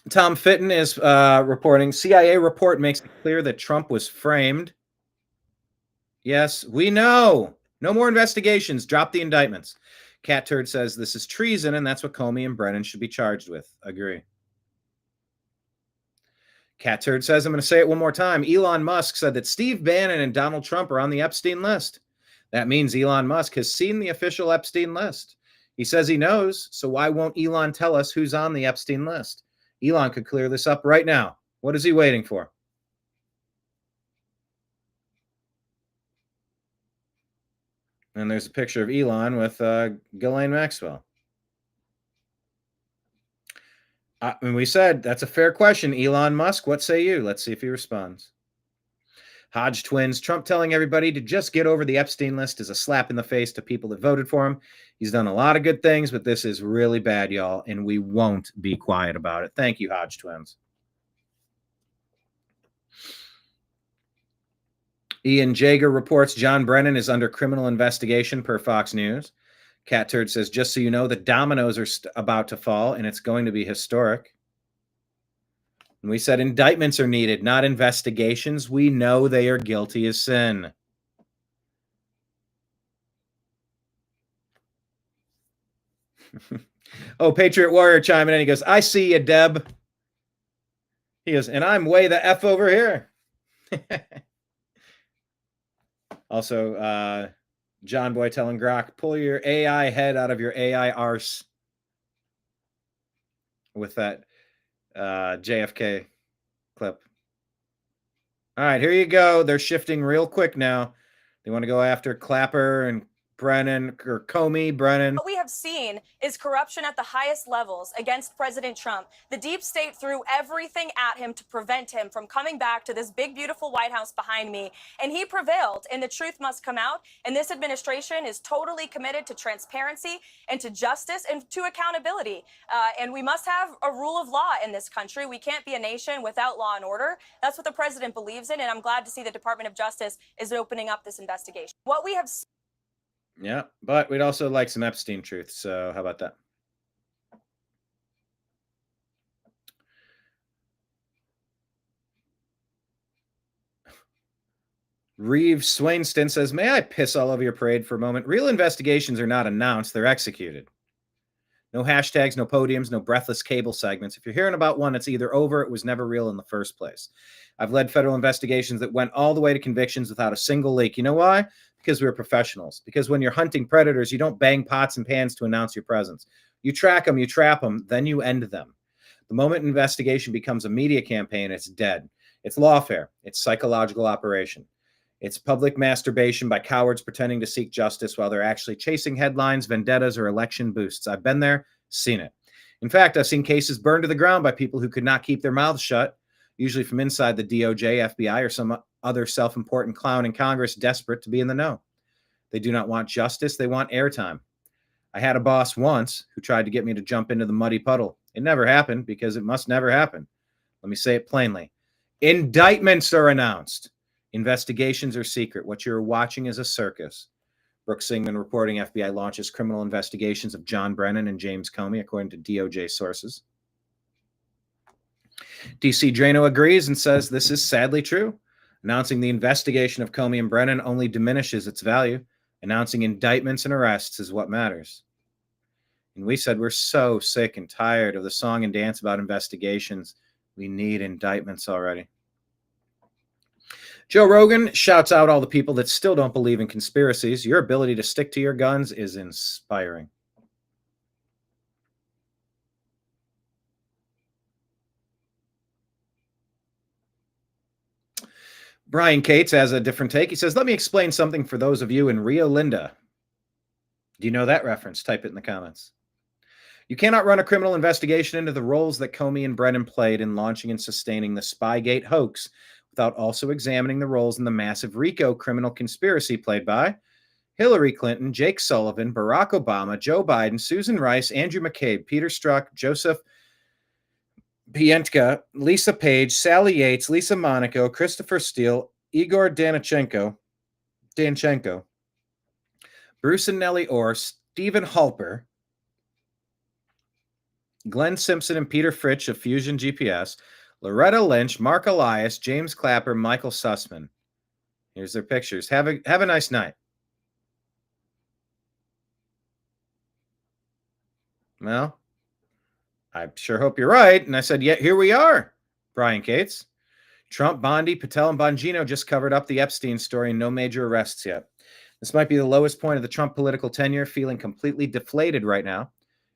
Tom Fitton is reporting, CIA report makes it clear that Trump was framed. Yes, we know. No more investigations. Drop the indictments. Cat Turd says this is treason, and that's what Comey and Brennan should be charged with. Agree. Cat Turd says, I'm going to say it one more time. Elon Musk said that Steve Bannon and Donald Trump are on the Epstein list. That means Elon Musk has seen the official Epstein list. He says he knows, so why won't Elon tell us who's on the Epstein list? Elon could clear this up right now. What is he waiting for? And there's a picture of Elon with Ghislaine Maxwell. And we said that's a fair question. Elon Musk, what say you? Let's see if he responds. Hodge twins, Trump telling everybody to just get over the Epstein list is a slap in the face to people that voted for him. He's done a lot of good things, but this is really bad, y'all, and we won't be quiet about it. Thank you, Hodge twins. Ian Jager reports John Brennan is under criminal investigation per Fox News. Cat Turd says, just so you know, the dominoes are about to fall, and it's going to be historic. And we said indictments are needed, not investigations. We know they are guilty as sin. Oh, Patriot Warrior chiming in. He goes, I see you, Deb. He goes, and I'm way the F over here. Also, John Boy telling Grok, pull your AI head out of your AI arse. With that JFK clip. All right, here you go. They're shifting real quick now. They want to go after Clapper and Brennan, or Comey, Brennan. What we have seen is corruption at the highest levels against President Trump. The deep state threw everything at him to prevent him from coming back to this big, beautiful White House behind me. And he prevailed, and the truth must come out. And this administration is totally committed to transparency and to justice and to accountability. And we must have a rule of law in this country. We can't be a nation without law and order. That's what the president believes in. And I'm glad to see the Department of Justice is opening up this investigation. What we have Yeah, but we'd also like some Epstein truth. So how about that? Reeve Swainston says, may I piss all over your parade for a moment? Real investigations are not announced, they're executed. No hashtags, no podiums, no breathless cable segments. If you're hearing about one, it's either over, it was never real in the first place. I've led federal investigations that went all the way to convictions without a single leak. You know why? Because we're professionals. Because when you're hunting predators, you don't bang pots and pans to announce your presence. You track them, you trap them, then you end them. The moment an investigation becomes a media campaign, it's dead. It's lawfare. It's psychological operation. It's public masturbation by cowards pretending to seek justice while they're actually chasing headlines, vendettas, or election boosts. I've been there, seen it. In fact, I've seen cases burned to the ground by people who could not keep their mouths shut, usually from inside the DOJ, FBI, or some other self-important clown in Congress desperate to be in the know. They do not want justice. They want airtime. I had a boss once who tried to get me to jump into the muddy puddle. It never happened because it must never happen. Let me say it plainly. Indictments are announced. Investigations are secret. What you're watching is a circus. Brooks Singman reporting FBI launches criminal investigations of John Brennan and James Comey, according to DOJ sources. DC Drano agrees and says this is sadly true. Announcing the investigation of Comey and Brennan only diminishes its value. Announcing indictments and arrests is what matters. And we said we're so sick and tired of the song and dance about investigations. We need indictments already. Joe Rogan shouts out all the people that still don't believe in conspiracies. Your ability to stick to your guns is inspiring. Brian Cates has a different take. He says, let me explain something for those of you in Rio Linda. Do you know that reference? Type it in the comments. You cannot run a criminal investigation into the roles that Comey and Brennan played in launching and sustaining the Spygate hoax without also examining the roles in the massive RICO criminal conspiracy played by Hillary Clinton, Jake Sullivan, Barack Obama, Joe Biden, Susan Rice, Andrew McCabe, Peter Strzok, Joseph Pientka, Lisa Page, Sally Yates, Lisa Monaco, Christopher Steele, Igor Danchenko, Bruce and Nellie Orr, Stephen Halper, Glenn Simpson and Peter Fritsch of Fusion GPS, Loretta Lynch, Mark Elias, James Clapper, Michael Sussman. Here's their pictures. Have a nice night. Well, I sure hope you're right. And I said, yeah, here we are, Brian Cates. Trump, Bondi, Patel, and Bongino just covered up the Epstein story and no major arrests yet. This might be the lowest point of the Trump political tenure, feeling completely deflated right now.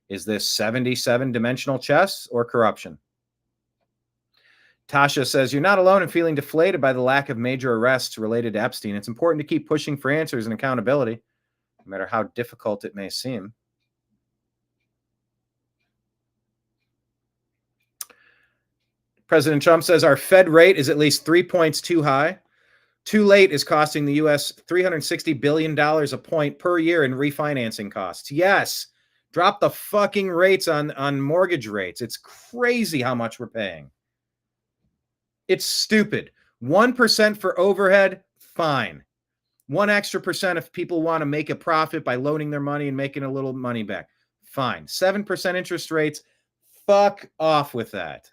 Is this 77-dimensional chess or corruption? Tasha says, you're not alone in feeling deflated by the lack of major arrests related to Epstein. It's important to keep pushing for answers and accountability, no matter how difficult it may seem. President Trump says our Fed rate is at least 3 points too high. Too late is costing the U.S. $360 billion a point per year in refinancing costs. Yes, drop the fucking rates on mortgage rates. It's crazy how much we're paying. It's stupid. 1% for overhead, fine. 1 extra percent if people want to make a profit by loaning their money and making a little money back, fine. 7% interest rates, fuck off with that.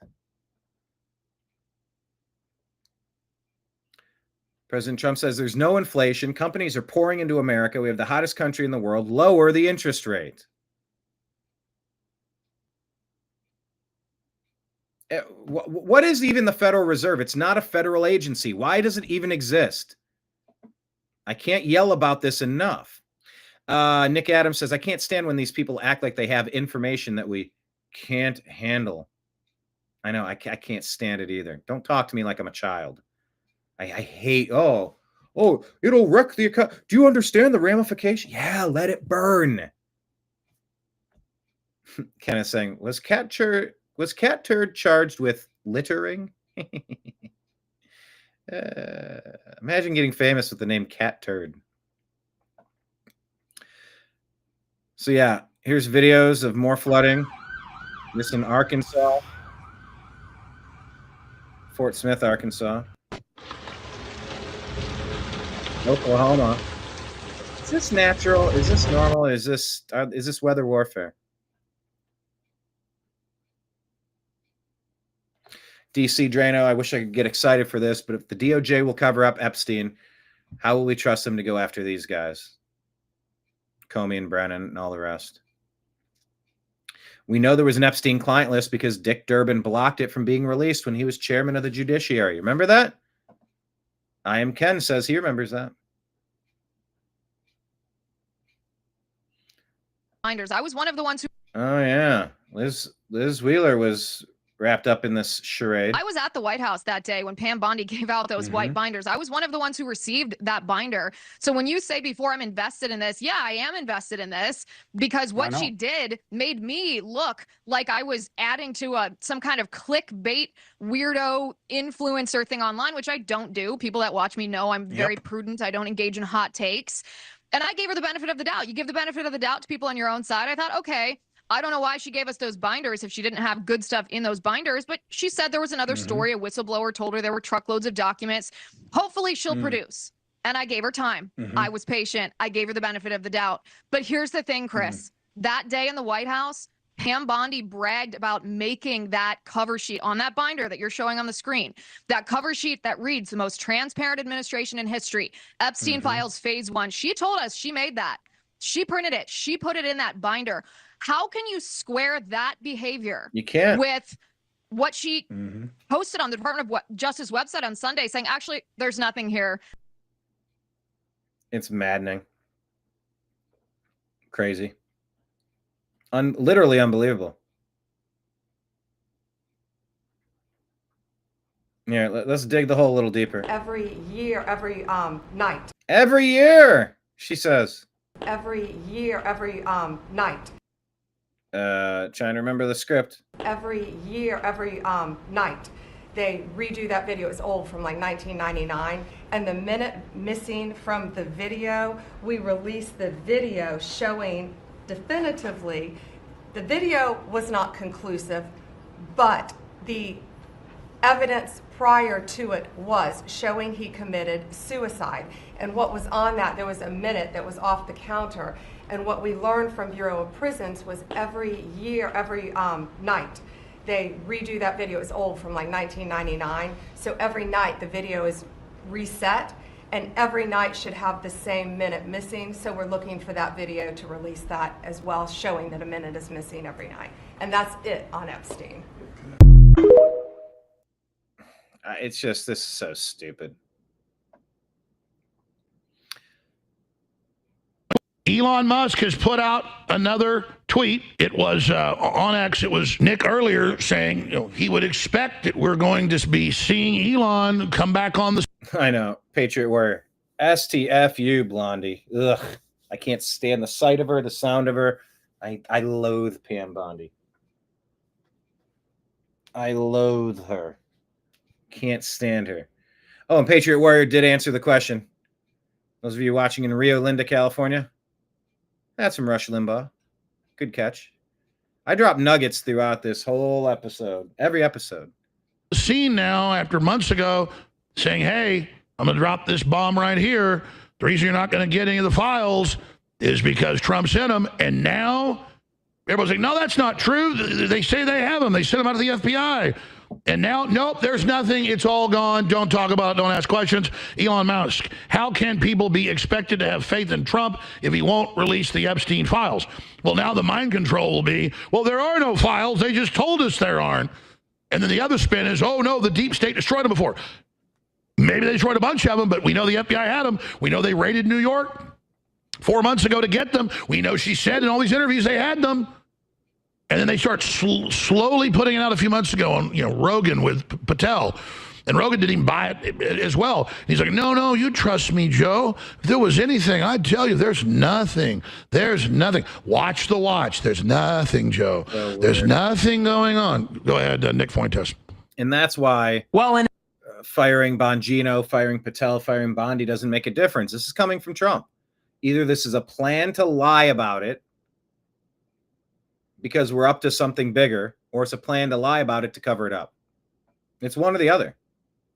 President Trump says there's no inflation. Companies are pouring into America. We have the hottest country in the world. Lower the interest rate. What is even the Federal Reserve? It's not a federal agency. Why does it even exist? I can't yell about this enough. Nick Adams says, I can't stand when these people act like they have information that we can't handle. I know, I can't stand it either. Don't talk to me like I'm a child. I hate, it'll wreck the account. Do you understand the ramification? Yeah, let it burn. Kenneth saying, was Cat Turd charged with littering? Imagine getting famous with the name Cat Turd. So yeah, here's videos of more flooding. This in Arkansas. Fort Smith, Arkansas. Oklahoma. Is this natural? Is this normal? Is this weather warfare? DC Drano, I wish I could get excited for this, but if the DOJ will cover up Epstein, how will we trust them to go after these guys? Comey and Brennan and all the rest. We know there was an Epstein client list because Dick Durbin blocked it from being released when he was chairman of the judiciary. Remember that? I Am Ken says he remembers that. I was one of the ones who... Oh, yeah. Liz Wheeler was wrapped up in this charade. I was at the White House that day when Pam Bondi gave out those white binders. I was one of the ones who received that binder. So when you say before I'm invested in this, yeah, I am invested in this because what she did made me look like I was adding to some kind of clickbait weirdo influencer thing online, which I don't do. People that watch me know I'm very prudent. I don't engage in hot takes. And I gave her the benefit of the doubt. You give the benefit of the doubt to people on your own side. I thought, okay, I don't know why she gave us those binders if she didn't have good stuff in those binders, but she said there was another story. A whistleblower told her there were truckloads of documents. Hopefully she'll produce. And I gave her time. I was patient. I gave her the benefit of the doubt. But here's the thing, Chris. That day in the White House, Pam Bondi bragged about making that cover sheet on that binder that you're showing on the screen. That cover sheet that reads the most transparent administration in history. Epstein files phase 1. She told us she made that. She printed it. She put it in that binder. How can you square that behavior with what she posted on the Department of Justice website on Sunday saying, actually, there's nothing here? It's maddening. Crazy. Literally unbelievable. Yeah, let's dig the hole a little deeper. Every year, every night. Every year, she says. Every year, every night. Trying to remember the script. Every year, every night, they redo that video. It's old, from like 1999. And the minute missing from the video, we released the video showing definitively the video was not conclusive, but the evidence prior to it was showing he committed suicide. And what was on that, there was a minute that was off the counter. And what we learned from Bureau of Prisons was every year, every night, they redo that video. It's old, from like 1999. So every night the video is reset, and every night should have the same minute missing. So we're looking for that video to release that as well, showing that a minute is missing every night. And that's it on Epstein. It's just, this is so stupid. Elon Musk has put out another tweet. It was on X. It was Nick earlier saying he would expect that we're going to be seeing Elon come back on the... I know. Patriot Warrior. STFU, Blondie. Ugh. I can't stand the sight of her, the sound of her. I loathe Pam Bondi. I loathe her. Can't stand her. Oh, and Patriot Warrior did answer the question. Those of you watching in Rio Linda, California, that's from Rush Limbaugh. Good catch. I dropped nuggets throughout this whole episode, every episode. Seen now after months ago saying, hey, I'm going to drop this bomb right here. The reason you're not going to get any of the files is because Trump sent them. And now everybody's like, no, that's not true. They say they have them. They sent them out of the FBI. And now, nope, there's nothing. It's all gone. Don't talk about it. Don't ask questions. Elon Musk, how can people be expected to have faith in Trump if he won't release the Epstein files? Well, now the mind control will be, well, there are no files. They just told us there aren't. And then the other spin is, oh, no, the deep state destroyed them before. Maybe they destroyed a bunch of them, but we know the FBI had them. We know they raided New York 4 months ago to get them. We know she said in all these interviews they had them. And then they start slowly putting it out a few months ago on, Rogan with Patel. And Rogan didn't even buy it as well. He's like, no, you trust me, Joe. If there was anything, I'd tell you there's nothing. There's nothing. Watch the watch. There's nothing, Joe. So there's nothing going on. Go ahead, Nick Fuentes. And that's why firing Bongino, firing Patel, firing Bondi doesn't make a difference. This is coming from Trump. Either this is a plan to lie about it because we're up to something bigger, or it's a plan to lie about it to cover it up. It's one or the other.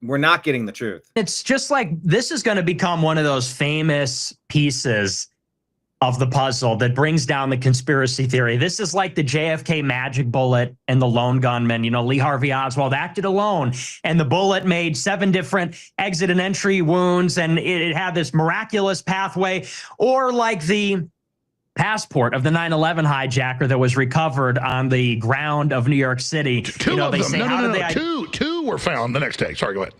We're not getting the truth. It's just like this is going to become one of those famous pieces of the puzzle that brings down the conspiracy theory. This is like the JFK magic bullet and the lone gunman. Lee Harvey Oswald acted alone, and the bullet made 7 different exit and entry wounds, and it had this miraculous pathway. Or like the passport of the 9/11 hijacker that was recovered on the ground of New York City. Two of them. Two were found the next day. Sorry, go ahead.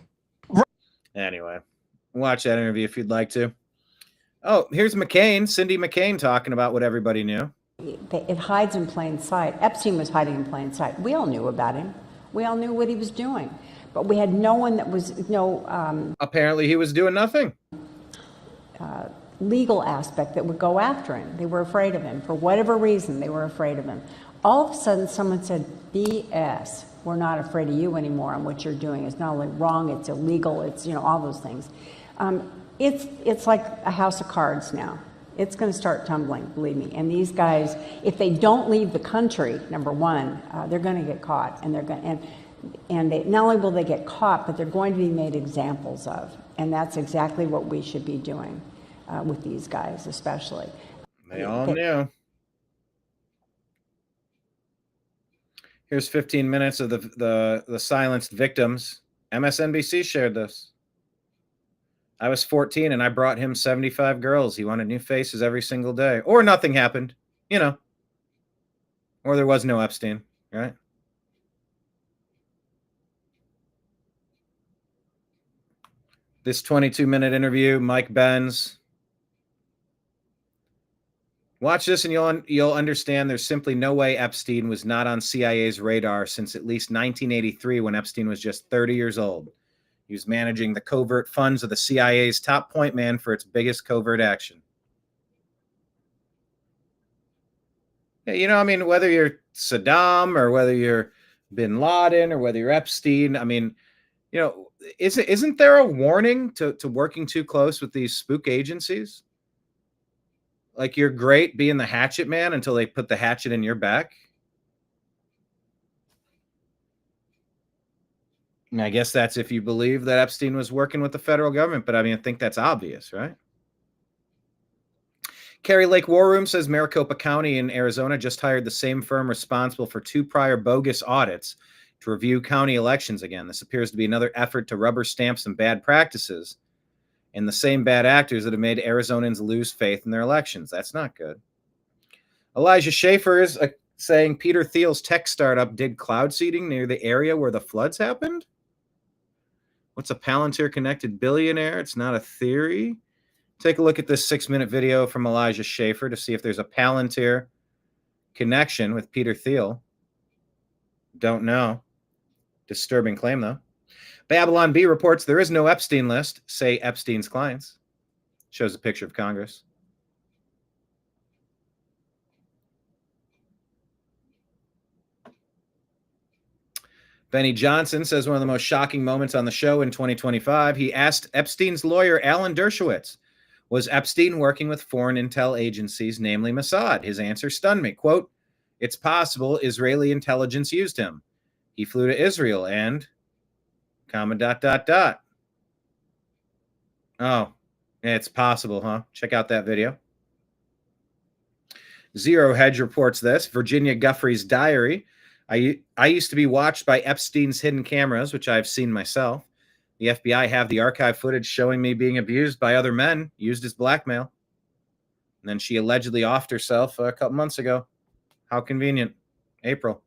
Anyway, watch that interview if you'd like to. Oh, here's McCain, Cindy McCain, talking about what everybody knew. It hides in plain sight. Epstein was hiding in plain sight. We all knew about him. We all knew what he was doing. But we had no one that was, apparently he was doing nothing. Legal aspect that would go after him. They were afraid of him. For whatever reason, they were afraid of him. All of a sudden, someone said, BS. We're not afraid of you anymore, and what you're doing is not only wrong, it's illegal, it's, all those things. It's like a house of cards now. It's going to start tumbling, believe me. And these guys, if they don't leave the country, number one, they're going to get caught, and they're going and they not only will they get caught, but they're going to be made examples of, and that's exactly what we should be doing with these guys, especially. They all knew. Here's 15 minutes of the silenced victims. MSNBC shared this. I was 14 and I brought him 75 girls. He wanted new faces every single day. Or nothing happened, Or there was no Epstein, right? This 22-minute interview, Mike Benz. Watch this and you'll understand there's simply no way Epstein was not on CIA's radar since at least 1983 when Epstein was just 30 years old. He was managing the covert funds of the CIA's top point man for its biggest covert action. Yeah, whether you're Saddam or whether you're bin Laden or whether you're Epstein, isn't there a warning to working too close with these spook agencies? Like you're great being the hatchet man until they put the hatchet in your back. And I guess that's if you believe that Epstein was working with the federal government, but I think that's obvious, right? Kerry Lake War Room says Maricopa County in Arizona just hired the same firm responsible for 2 prior bogus audits to review county elections again. This appears to be another effort to rubber stamp some bad practices and the same bad actors that have made Arizonans lose faith in their elections. That's not good. Elijah Schaefer is saying Peter Thiel's tech startup did cloud seeding near the area where the floods happened. What's a Palantir-connected billionaire? It's not a theory. Take a look at this 6-minute video from Elijah Schaefer to see if there's a Palantir connection with Peter Thiel. Don't know. Disturbing claim, though. Babylon B reports there is no Epstein list, say Epstein's clients. Shows a picture of Congress. Benny Johnson says one of the most shocking moments on the show in 2025. He asked Epstein's lawyer, Alan Dershowitz, was Epstein working with foreign intel agencies, namely Mossad? His answer stunned me. Quote, it's possible Israeli intelligence used him. He flew to Israel and, ... Oh, it's possible, huh? Check out that video. Zero Hedge reports this. Virginia Guffrey's diary. I used to be watched by Epstein's hidden cameras, which I've seen myself. The FBI have the archive footage showing me being abused by other men, used as blackmail. And then she allegedly offed herself a couple months ago. How convenient. April.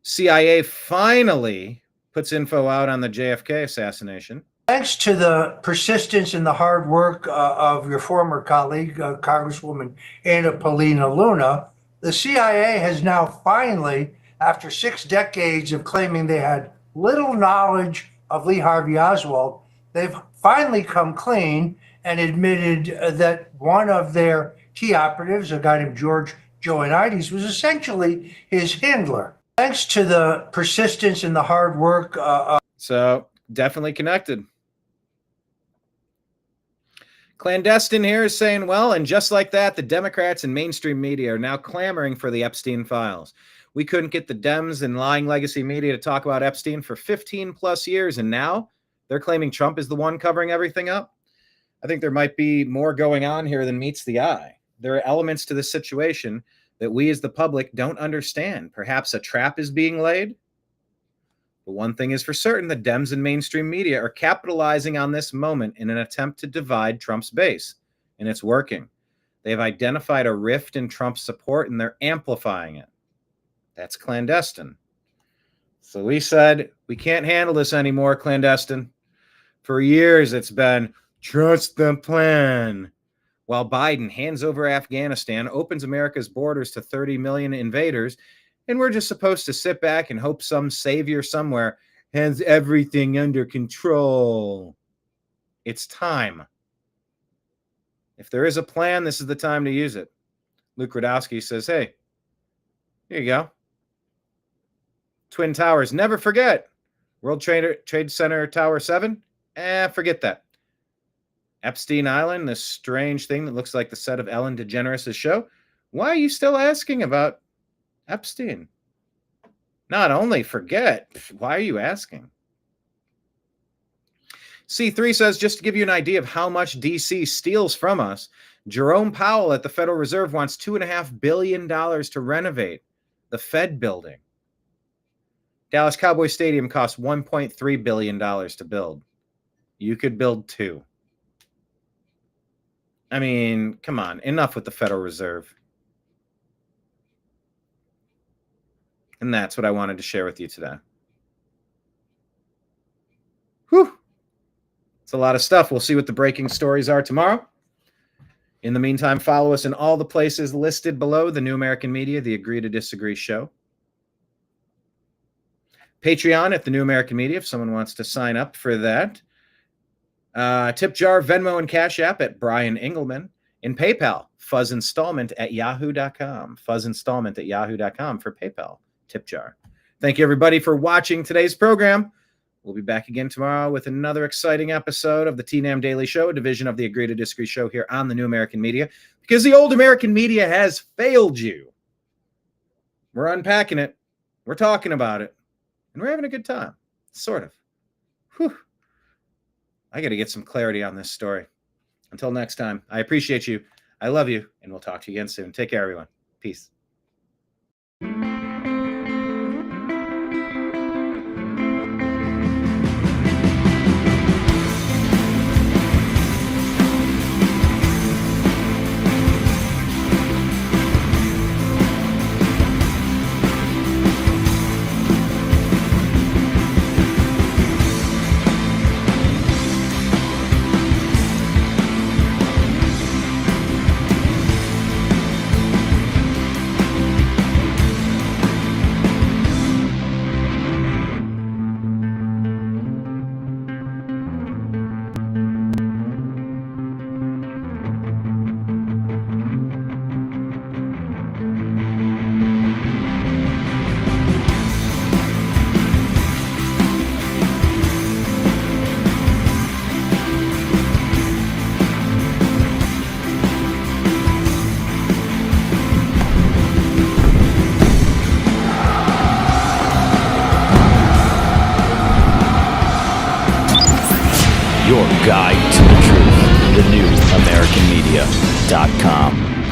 CIA finally puts info out on the JFK assassination. Thanks to the persistence and the hard work of your former colleague, Congresswoman Anna Paulina Luna, the CIA has now finally, after 6 decades of claiming they had little knowledge of Lee Harvey Oswald, they've finally come clean and admitted that one of their key operatives, a guy named George Joannides, was essentially his handler. Thanks to the persistence and the hard work. So definitely connected. Clandestine here is saying, well, and just like that, the Democrats and mainstream media are now clamoring for the Epstein files. We couldn't get the Dems and lying legacy media to talk about Epstein for 15 plus years, and now they're claiming Trump is the one covering everything up. I think there might be more going on here than meets the eye. There are elements to this situation that we as the public don't understand. Perhaps a trap is being laid. But one thing is for certain, the Dems and mainstream media are capitalizing on this moment in an attempt to divide Trump's base, and it's working. They've identified a rift in Trump's support, and they're amplifying it. That's clandestine. So we said, we can't handle this anymore, clandestine. For years, it's been, trust the plan. While Biden hands over Afghanistan, opens America's borders to 30 million invaders, and we're just supposed to sit back and hope some savior somewhere has everything under control. It's time. If there is a plan, this is the time to use it. Luke Radowski says, hey, here you go. Twin Towers, never forget. World Trade Center Tower 7, forget that. Epstein Island, this strange thing that looks like the set of Ellen DeGeneres' show. Why are you still asking about Epstein? Not only forget, why are you asking? C3 says, just to give you an idea of how much DC steals from us, Jerome Powell at the Federal Reserve wants $2.5 billion to renovate the Fed building. Dallas Cowboy Stadium costs $1.3 billion to build. You could build 2. I mean, come on, enough with the Federal Reserve. And that's what I wanted to share with you today. Whew. It's a lot of stuff. We'll see what the breaking stories are tomorrow. In the meantime, follow us in all the places listed below. The New American Media, the Agree to Disagree show. Patreon at the New American Media, if someone wants to sign up for that. Tip jar, Venmo, and Cash App at Brian Engelman. And PayPal, fuzzinstallment at yahoo.com. Fuzzinstallment at yahoo.com for PayPal tip jar. Thank you, everybody, for watching today's program. We'll be back again tomorrow with another exciting episode of the TNAM Daily Show, a division of the Agree to Disagree show here on the New American Media, because the old American media has failed you. We're unpacking it. We're talking about it. And we're having a good time. Sort of. Whew. I got to get some clarity on this story. Until next time, I appreciate you. I love you. And we'll talk to you again soon. Take care, everyone. Peace. Your guide to the truth. TheNewAmericanMedia.com.